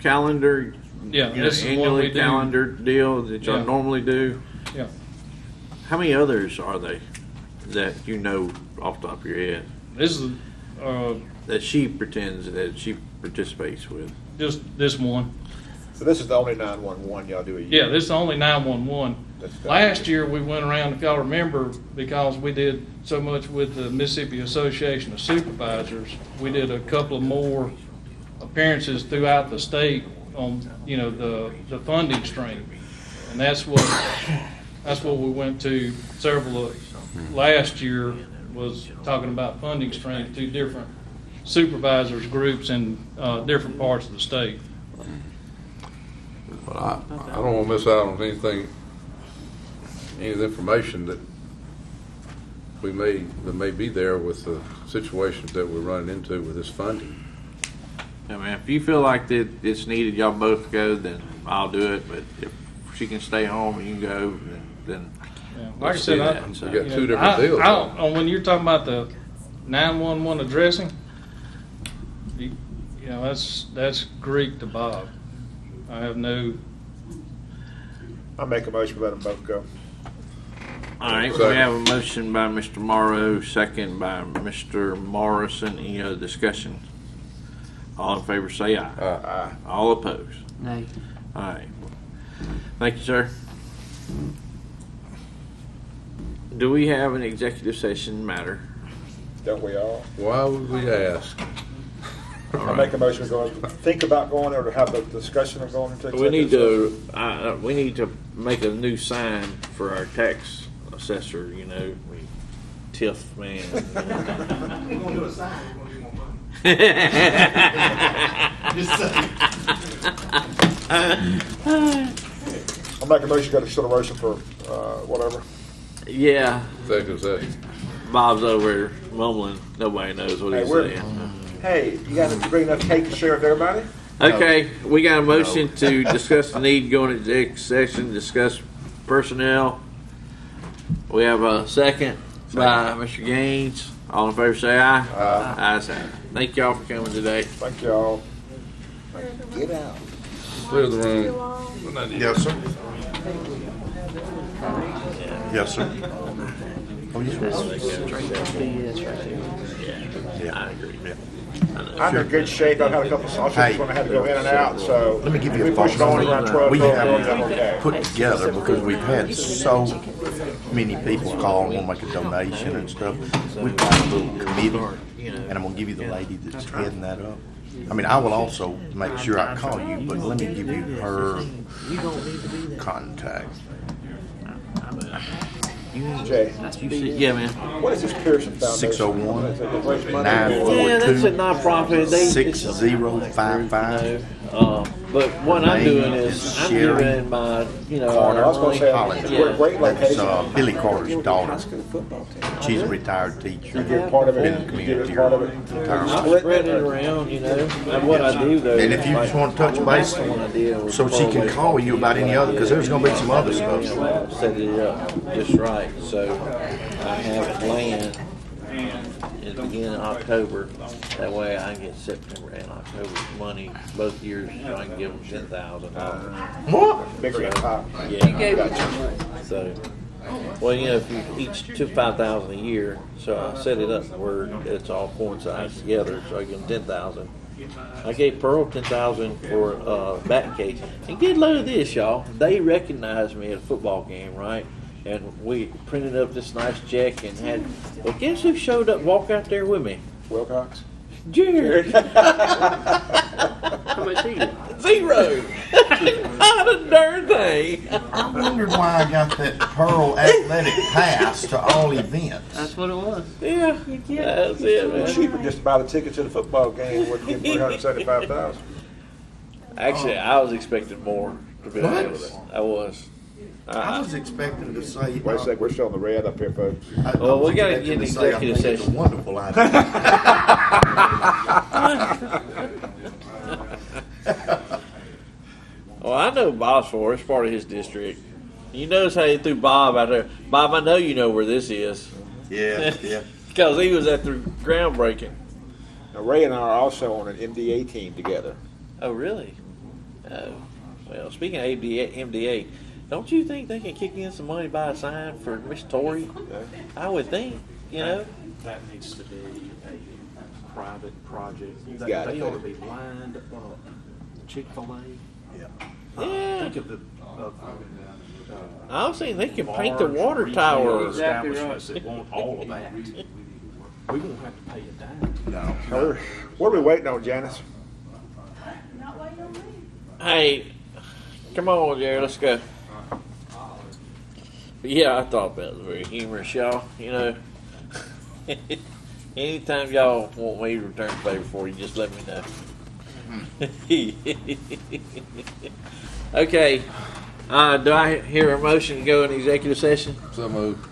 calendar? Yeah, this is what annually we do. calendar deal that y'all normally do? Yeah. How many others are they that you know off the top of your head? This is that she pretends that she participates with. Just this one. So this is the only 911 y'all do a year? Yeah, this is the only 911. Last year we went around, if y'all remember, because we did so much with the Mississippi Association of Supervisors, we did a couple of more appearances throughout the state on the funding stream, and that's what we went to several of last year, was talking about funding streams to different supervisors groups in different parts of the state. But I don't want to miss out on anything, any of the information that may be there with the situations that we're running into with this funding. I mean, if you feel like that it's needed, y'all both go, then I'll do it. But if she can stay home and you can go, then like I said, we got two different deals. When you're talking about the 911 addressing, that's Greek to Bob. I have no. I'll make a motion to let them both go. All right, we have a motion by Mr. Morrow, second by Mr. Morrison. Any other discussion? All in favor say aye. Aye. All opposed? Nay. All right. Thank you, sir. Do we have an executive session matter? Don't we all? Why would we ask? I'll make a motion to go, think about going or to have the discussion of going into We need executive to, we need to make a new sign for our tax assessor, TIF man. We're going to do a sign, we're going to do more session. I'll make a motion to go to consideration for whatever. Yeah. Executive session. Bob's over mumbling. Nobody knows what he's saying. Hey, you got to bring enough cake to share with everybody? Okay, we got a motion to discuss the need to go into executive session, discuss personnel. We have a second by Mr. Gaines. All in favor say aye. Aye. Ayes have it. Thank y'all for coming today. Thank y'all. Get out. Clear the room. Yes, sir. Yes, sir. Oh, yeah. Yeah, I agree. I'm in good shape. I've had a couple of Hey, when I had to go in and out, so. Let me give you we a push it on around 12, We 12, have okay. put together, because we've had so many people call and want to make a donation and stuff. We've got a little committee, and I'm gonna give you the lady that's heading that up. I mean, I will also make sure I call you, but let me give you her contact. Jay. Yeah, man. What is this Pearson Foundation? 601-942. Yeah, that's a nonprofit. 6055. But what I'm doing is I'm giving my, Carter I was gonna say, Collins. great That's location. Billy Carter's daughter. She's a retired teacher. You give part of it, Been in the you give community part of it. entire life. I spread it around, and what I do though. And if you just want to touch base, so she can call you about any other, because there's going to be some other stuff. Set it up just right, so I have planned at the beginning of October. That way I can get September and October money both years, so I can give them $10,000. What? Bigger than pop. Yeah. So, well, if you each took $5,000 a year, so I set it up where it's all coincides together, so I give them $10,000. I gave Pearl $10,000 for back case. And get a load of this, y'all. They recognized me at a football game, right? And we printed up this nice check and had. Well, guess who showed up? Walked out there with me. Wilcox. Jared. How much he get? 0. Not a darn thing. I wondered why I got that Pearl athletic pass to all events. That's what it was. Yeah, that's it, man. It's cheaper just to buy the ticket to the football game with $375,000. Actually, I was expecting more. To be honest with you. I was. I was expecting to say. Wait a second, we're still on the red up here, folks. Well, we got to get an executive It's a session. wonderful idea. Well, I know Bosfor. It's part of his district. You notice how he threw Bob out there. Bob, I know you know where this is. Yeah, yeah. Because he was at the groundbreaking. Now, Ray and I are also on an MDA team together. Oh, really? Oh. Well, speaking of MDA, don't you think they can kick in some money by a sign for Miss Tory? I would think, That needs to be a private project. They got it. ought to be lined up. Chick-fil-A. Yeah. Think of the. I was thinking they can paint the large water retail tower. establishments that want all of that. We won't have to pay a dime. No. What are we waiting on, Janice? Hey, come on, Jared, let's go. Yeah, I thought that was very humorous, y'all. Anytime y'all want me to return the favor for you, just let me know. Okay. Do I hear a motion to go in executive session? So moved.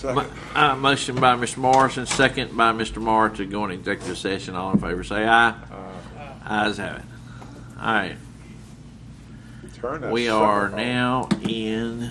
Motion by Mr. Morrison, second by Mr. Moore to go in executive session. All in favor say aye. Ayes have it. All right. We are now in